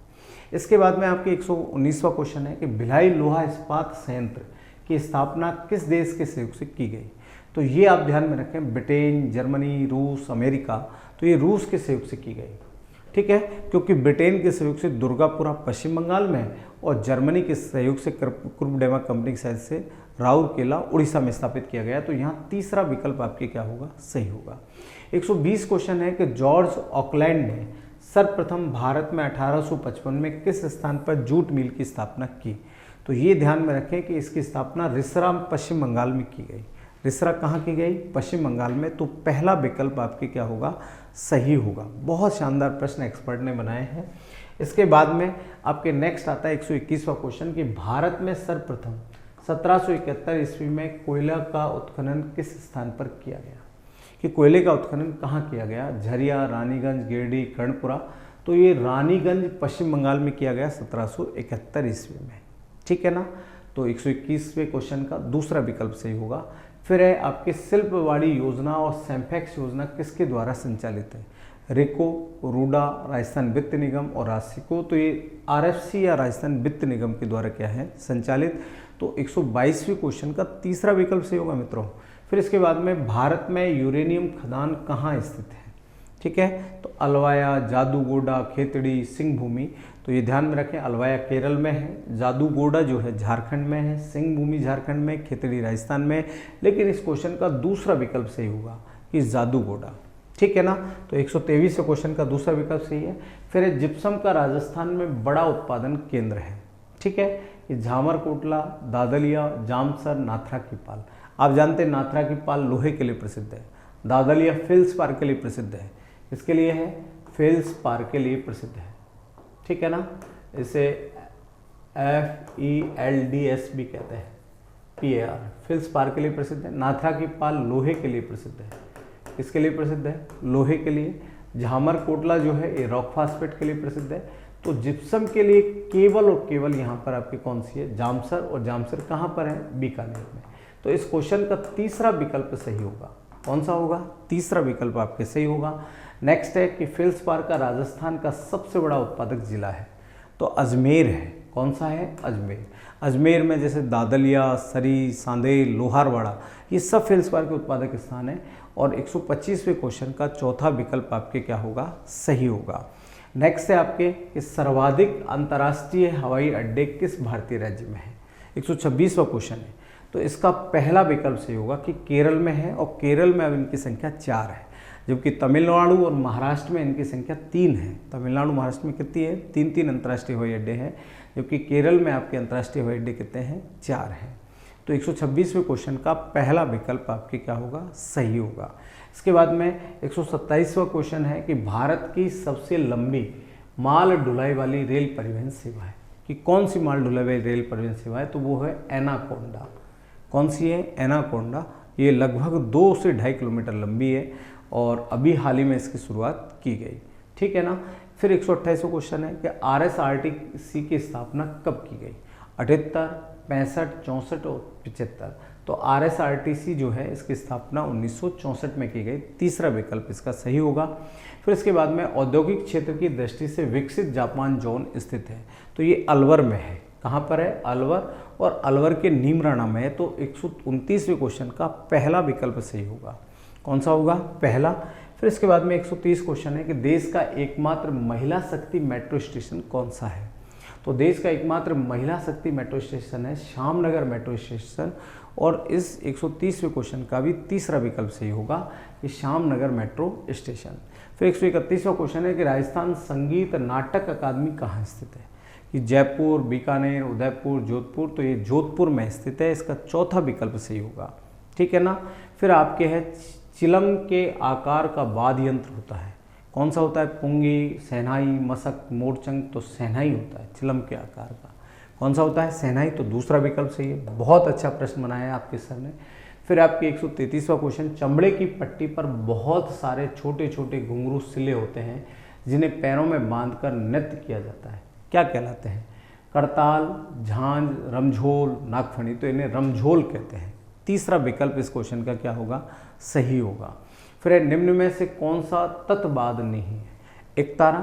इसके बाद में आपके 119वां क्वेश्चन है कि भिलाई लोहा इस्पात संयंत्र की स्थापना किस देश के सहयोग से की गई। तो ये आप ध्यान में रखें, ब्रिटेन, जर्मनी, रूस, अमेरिका, तो ये रूस के सहयोग से की गई, ठीक है, क्योंकि ब्रिटेन के सहयोग से दुर्गापुरा पश्चिम बंगाल में है और जर्मनी के सहयोग से कुर्बडेवा कंपनी के साथ से राउरकेला उड़ीसा में स्थापित किया गया। तो यहाँ तीसरा विकल्प आपके क्या होगा, सही होगा। 120 क्वेश्चन है कि जॉर्ज ऑकलैंड ने सर्वप्रथम भारत में 1855 में किस स्थान पर जूट मिल की स्थापना की। तो ये ध्यान में रखें कि इसकी स्थापना रिसरा पश्चिम बंगाल में की गई। रिसरा कहाँ की गई, पश्चिम बंगाल में। तो पहला विकल्प आपके क्या होगा, सही होगा। बहुत शानदार प्रश्न एक्सपर्ट ने बनाए हैं। इसके बाद में आपके नेक्स्ट आता है 121वां क्वेश्चन कि भारत में सर्वप्रथम 1771 ईस्वी में कोयला का उत्खनन किस स्थान पर किया गया, कि कोयले का उत्खनन कहाँ किया गया, झरिया, रानीगंज, गिरडी, कर्णपुरा। तो ये रानीगंज पश्चिम बंगाल में किया गया 1771 ईस्वी में, ठीक है ना। तो 121वें क्वेश्चन का दूसरा विकल्प सही होगा। फिर है आपके शिल्पवाड़ी योजना और सैम्फेक्स योजना किसके द्वारा संचालित है, रिको, रूडा, राजस्थान वित्त निगम और राशिको। तो ये आरएफसी या राजस्थान वित्त निगम के द्वारा क्या है, संचालित। तो 122वें क्वेश्चन का तीसरा विकल्प सही होगा मित्रों। फिर इसके बाद में भारत में यूरेनियम खदान कहाँ स्थित है, ठीक है। तो अलवाया, जादूगोडा, खेतड़ी, सिंह भूमि। तो ये ध्यान में रखें, अलवाया केरल में है, जादूगोडा जो है झारखंड में है, सिंह भूमि झारखंड में, खेतड़ी राजस्थान में। लेकिन इस क्वेश्चन का दूसरा विकल्प सही होगा कि जादूगोडा, ठीक है ना। तो 123वें क्वेश्चन का दूसरा विकल्प सही है। फिर जिप्सम का राजस्थान में बड़ा उत्पादन केंद्र है, ठीक है। ये झामरकोटला, दादलिया, जामसर, नाथरा की पाल। आप जानते हैं नाथरा की पाल लोहे के लिए प्रसिद्ध है, दादलिया फेल्सपार के लिए प्रसिद्ध है। इसके लिए है, फेल्सपार के लिए प्रसिद्ध है, ठीक है ना। इसे FELDS भी कहते हैं, PAR, फेल्सपार के लिए प्रसिद्ध है। नाथरा की पाल लोहे के लिए प्रसिद्ध है। किसके लिए प्रसिद्ध है, लोहे के लिए। झामरकोटला जो है ये रॉक फास्फेट के लिए प्रसिद्ध है। तो जिप्सम के लिए केवल और केवल यहाँ पर आपकी कौन सी है, जामसर। और जामसर कहाँ पर है, बीकानेर में। तो इस क्वेश्चन का तीसरा विकल्प सही होगा। कौन सा होगा, तीसरा विकल्प आपके सही होगा। नेक्स्ट है कि फेल्सपार का राजस्थान का सबसे बड़ा उत्पादक जिला है। तो अजमेर है। कौन सा है, अजमेर। अजमेर में जैसे दादलिया, सरी, सांदेल, लोहारवाड़ा, ये सब फेल्सपार के उत्पादक स्थान है। और 125वें क्वेश्चन का चौथा विकल्प आपके क्या होगा, सही होगा। नेक्स्ट है आपके कि सर्वाधिक अंतर्राष्ट्रीय हवाई अड्डे किस भारतीय राज्य में है, 126वां क्वेश्चन है। तो इसका पहला विकल्प सही होगा कि केरल में है, और केरल में अब इनकी संख्या 4 है, जबकि तमिलनाडु और महाराष्ट्र में इनकी संख्या 3 है। तमिलनाडु, महाराष्ट्र में कितनी है, 3 अंतर्राष्ट्रीय हवाई अड्डे हैं, जबकि केरल में आपके अंतर्राष्ट्रीय हवाई अड्डे कितने हैं, 4 हैं। तो 126वें क्वेश्चन का पहला विकल्प आपके क्या होगा, सही होगा। इसके बाद में 127वां क्वेश्चन है कि भारत की सबसे लंबी माल ढुलाई वाली रेल परिवहन सेवा है, कि कौन सी माल ढुलाई वाली रेल परिवहन सेवा है। तो वो है एनाकोंडा। कौन सी है, एनाकोंडा। ये लगभग 2 से 2.5 किलोमीटर लंबी है और अभी हाल ही में इसकी शुरुआत की गई, ठीक है ना। फिर 128वां क्वेश्चन है कि RSRTC की स्थापना कब की गई, 78, 65, 64 और 75। तो RSRTC जो है इसकी स्थापना 1964 में की गई। तीसरा विकल्प इसका सही होगा। फिर इसके बाद में औद्योगिक क्षेत्र की दृष्टि से विकसित जापान जोन स्थित है। तो ये अलवर में है। कहाँ पर है, अलवर। और अलवर के नीमराणा में है। तो 129वें क्वेश्चन का पहला विकल्प सही होगा। कौन सा होगा, पहला। फिर इसके बाद में 130 क्वेश्चन है कि देश का एकमात्र महिला शक्ति मेट्रो स्टेशन कौन सा है। तो देश का एकमात्र महिला शक्ति मेट्रो स्टेशन है श्यामनगर मेट्रो स्टेशन, और इस 130वें क्वेश्चन का भी तीसरा विकल्प सही होगा कि श्यामनगर मेट्रो स्टेशन। फिर 131वां क्वेश्चन है कि राजस्थान संगीत नाटक अकादमी कहाँ स्थित है, कि जयपुर, बीकानेर, उदयपुर, जोधपुर। तो ये जोधपुर में स्थित है, इसका चौथा विकल्प सही होगा, ठीक है ना। फिर आपके है चिलम के आकार का वाद्य यंत्र होता है, कौन सा होता है, पुंगी, सहनाई, मसक, मोरचंग। तो सहनाई होता है चिलम के आकार का, कौन सा होता है, सहनाई। तो दूसरा विकल्प सही है। बहुत अच्छा प्रश्न बनाया है आपके सर ने। फिर आपके 133वां क्वेश्चन, चमड़े की पट्टी पर बहुत सारे छोटे छोटे घुंघरू सिले होते हैं जिन्हें पैरों में बांधकर नृत्य किया जाता है, क्या कहलाते हैं, करताल, झांझ, रमझोल, नागफनी। तो इन्हें रमझोल कहते हैं। तीसरा विकल्प इस क्वेश्चन का क्या होगा, सही होगा। फिर निम्न में से कौन सा तत्वाद नहीं है, एकतारा,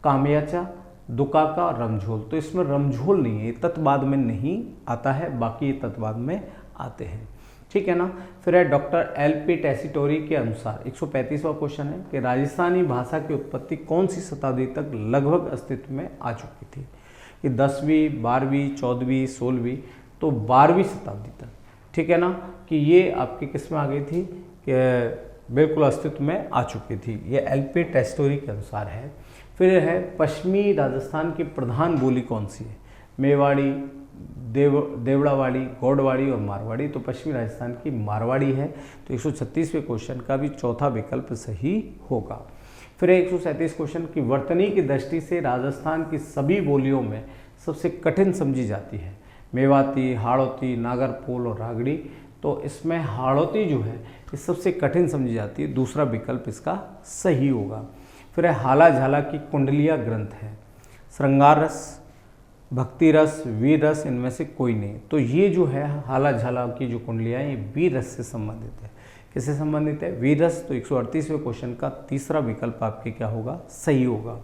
कामयाचा, दुकाका, रमझोल। तो इसमें रमझोल नहीं है, तत्वाद में नहीं आता है, बाकी तत्वाद में आते हैं, ठीक है ना। फिर है डॉक्टर LP टेसीटोरी के अनुसार 135वां क्वेश्चन है कि राजस्थानी भाषा की उत्पत्ति कौन सी शताब्दी तक लगभग अस्तित्व में आ चुकी थी, कि 10वीं, 12वीं, 14वीं, 16वीं। तो 12वीं शताब्दी तक, ठीक है ना, कि ये आपकी किस में आ गई थी, कि बिल्कुल अस्तित्व में आ चुकी थी। ये LP टेसीटोरी के अनुसार है। फिर है पश्चिमी राजस्थान की प्रधान बोली कौन सी है, मेवाड़ी, देवड़ावाड़ी, गौड़वाड़ी और मारवाड़ी। तो पश्चिमी राजस्थान की मारवाड़ी है। तो 136वें क्वेश्चन का भी चौथा विकल्प सही होगा। फिर 137 क्वेश्चन की वर्तनी की दृष्टि से राजस्थान की सभी बोलियों में सबसे कठिन समझी जाती है, मेवाती, हाड़ौती, नागरपोल और रागड़ी। तो इसमें हाड़ौती जो है ये सबसे कठिन समझी जाती है, दूसरा विकल्प इसका सही होगा। फिर है हाला झाला की कुंडलिया ग्रंथ है, श्रृंगार रस, भक्ति रस, वीर रस, इनमें से कोई नहीं। तो ये जो है हाला झाला की जो कुंडलियाँ ये वीर रस से संबंधित है। किससे संबंधित है, वीर रस। तो 138वें क्वेश्चन का तीसरा विकल्प आपके क्या होगा, सही होगा।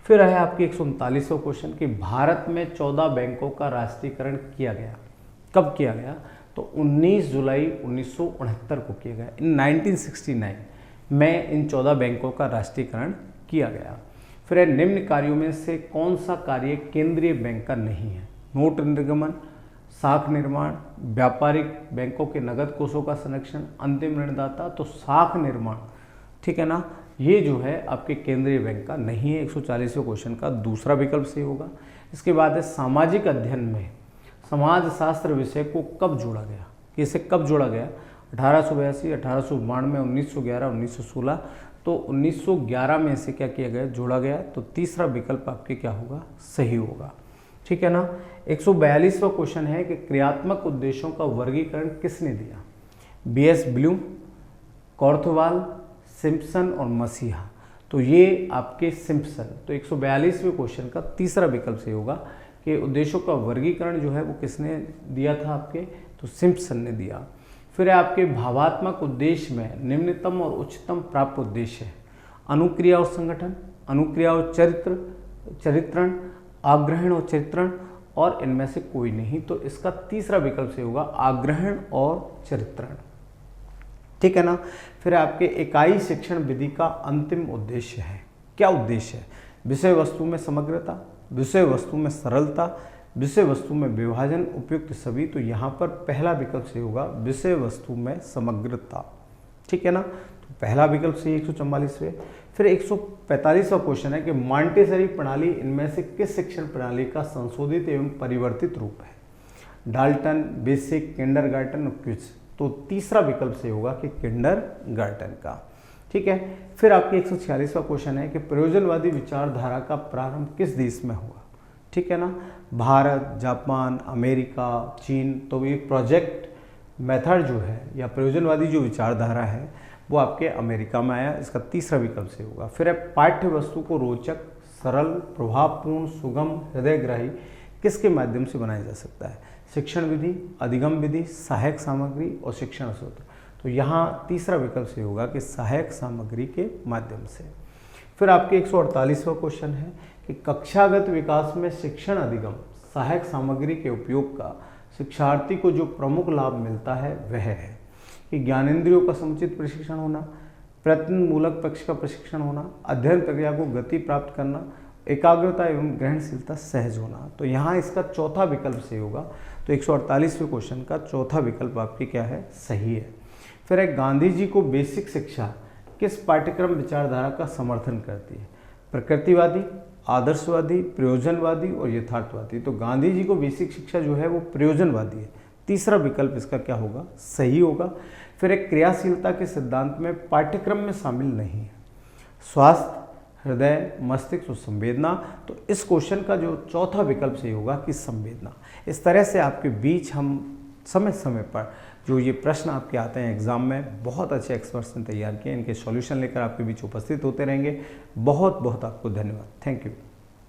फिर है आपके 139वां क्वेश्चन कि भारत में 14 बैंकों का राष्ट्रीयकरण किया गया, कब किया गया, तो 19 जुलाई 1969 को किया गया। इन 1969 में इन 14 बैंकों का राष्ट्रीयकरण किया गया। फिर निम्न कार्यों में से कौन सा कार्य केंद्रीय बैंक का नहीं है, नोट निर्गमन, साख निर्माण, व्यापारिक बैंकों के नगद कोषों का संरक्षण, अंतिम ऋणदाता। तो साख निर्माण, ठीक है ना, ये जो है आपके केंद्रीय बैंक का नहीं है। 140वें क्वेश्चन का दूसरा विकल्प सही होगा। इसके बाद है सामाजिक अध्ययन में समाजशास्त्र विषय को कब जोड़ा गया, कि इसे कब जोड़ा गया, 1882, 1892, 1911, 1916। तो 1911 में से क्या किया गया, जोड़ा गया। तो तीसरा विकल्प आपके क्या होगा, सही होगा, ठीक है ना। 142वां क्वेश्चन है कि क्रियात्मक उद्देश्यों का वर्गीकरण किसने दिया, BS ब्लूम, कॉर्थवाल, सिम्पसन और मसीहा। तो ये आपके सिम्पसन। तो 142वें क्वेश्चन का तीसरा विकल्प सही होगा कि उद्देश्यों का वर्गीकरण जो है वो किसने दिया था आपके, तो सिम्पसन ने दिया। फिर आपके भावात्मक उद्देश्य में निम्नतम और उच्चतम प्राप्त उद्देश्य है, अनुक्रिया और संगठन, अनुक्रिया और चरित्रण, आग्रहण और चरित्रण, और इनमें से कोई नहीं। तो इसका तीसरा विकल्प से होगा आग्रहण और चरित्रण, ठीक है ना। फिर आपके इकाई शिक्षण विधि का अंतिम उद्देश्य है, क्या उद्देश्य है, विषय वस्तु में समग्रता, विषय वस्तु में सरलता, विषय वस्तु में विभाजन, उपयुक्त सभी। तो यहाँ पर पहला विकल्प सही होगा, विषय वस्तु में समग्रता, ठीक है ना। तो पहला विकल्प सही 144वें। फिर 145वां क्वेश्चन है कि मॉन्टेसरी प्रणाली इनमें से किस शिक्षण प्रणाली का संशोधित एवं परिवर्तित रूप है, डाल्टन, बेसिक, किंडरगार्टन और क्विज। तो तीसरा विकल्प सही होगा कि किंडरगार्टन का, ठीक है। फिर आपके 146वां क्वेश्चन है कि प्रयोजनवादी विचारधारा का प्रारंभ किस देश में हुआ, ठीक है ना, भारत, जापान, अमेरिका, चीन। तो ये प्रोजेक्ट मेथड जो है या प्रयोजनवादी जो विचारधारा है वो आपके अमेरिका में आया, इसका तीसरा विकल्प से होगा। फिर है पाठ्य वस्तु को रोचक, सरल, प्रभावपूर्ण, सुगम, हृदयग्राही किसके माध्यम से बनाया जा सकता है, शिक्षण विधि, अधिगम विधि, सहायक सामग्री और शिक्षण सूत्र। तो यहाँ तीसरा विकल्प से होगा कि सहायक सामग्री के माध्यम से। फिर आपके 148वां क्वेश्चन है कि कक्षागत विकास में शिक्षण अधिगम सहायक सामग्री के उपयोग का शिक्षार्थी को जो प्रमुख लाभ मिलता है वह है कि ज्ञानेंद्रियों का समुचित प्रशिक्षण होना, प्रयत्नमूलक पक्ष का प्रशिक्षण होना, अध्ययन प्रक्रिया को गति प्राप्त करना, एकाग्रता एवं ग्रहणशीलता सहज होना। तो यहाँ इसका चौथा विकल्प सही होगा। तो 148वें क्वेश्चन का चौथा विकल्प आपकी क्या है, सही है। फिर एक गांधी जी को बेसिक शिक्षा किस पाठ्यक्रम विचारधारा का समर्थन करती है? प्रकृतिवादी, आदर्शवादी, प्रयोजनवादी और यथार्थवादी। तो गांधी जी को बेसिक शिक्षा जो है वो प्रयोजनवादी है। तीसरा विकल्प इसका क्या होगा, सही होगा। फिर एक क्रियाशीलता के सिद्धांत में पाठ्यक्रम में शामिल नहीं है। स्वास्थ्य, हृदय, मस्तिष्क और संवेदना। तो इस क्वेश्चन का जो चौथा विकल्प सही होगा कि संवेदना। इस तरह से आपके बीच हम समय समय पर जो ये प्रश्न आपके आते हैं एग्जाम में, बहुत अच्छे एक्सपर्ट्स ने तैयार किए, इनके सॉल्यूशन लेकर आपके बीच उपस्थित होते रहेंगे। बहुत बहुत आपको धन्यवाद। Thank you.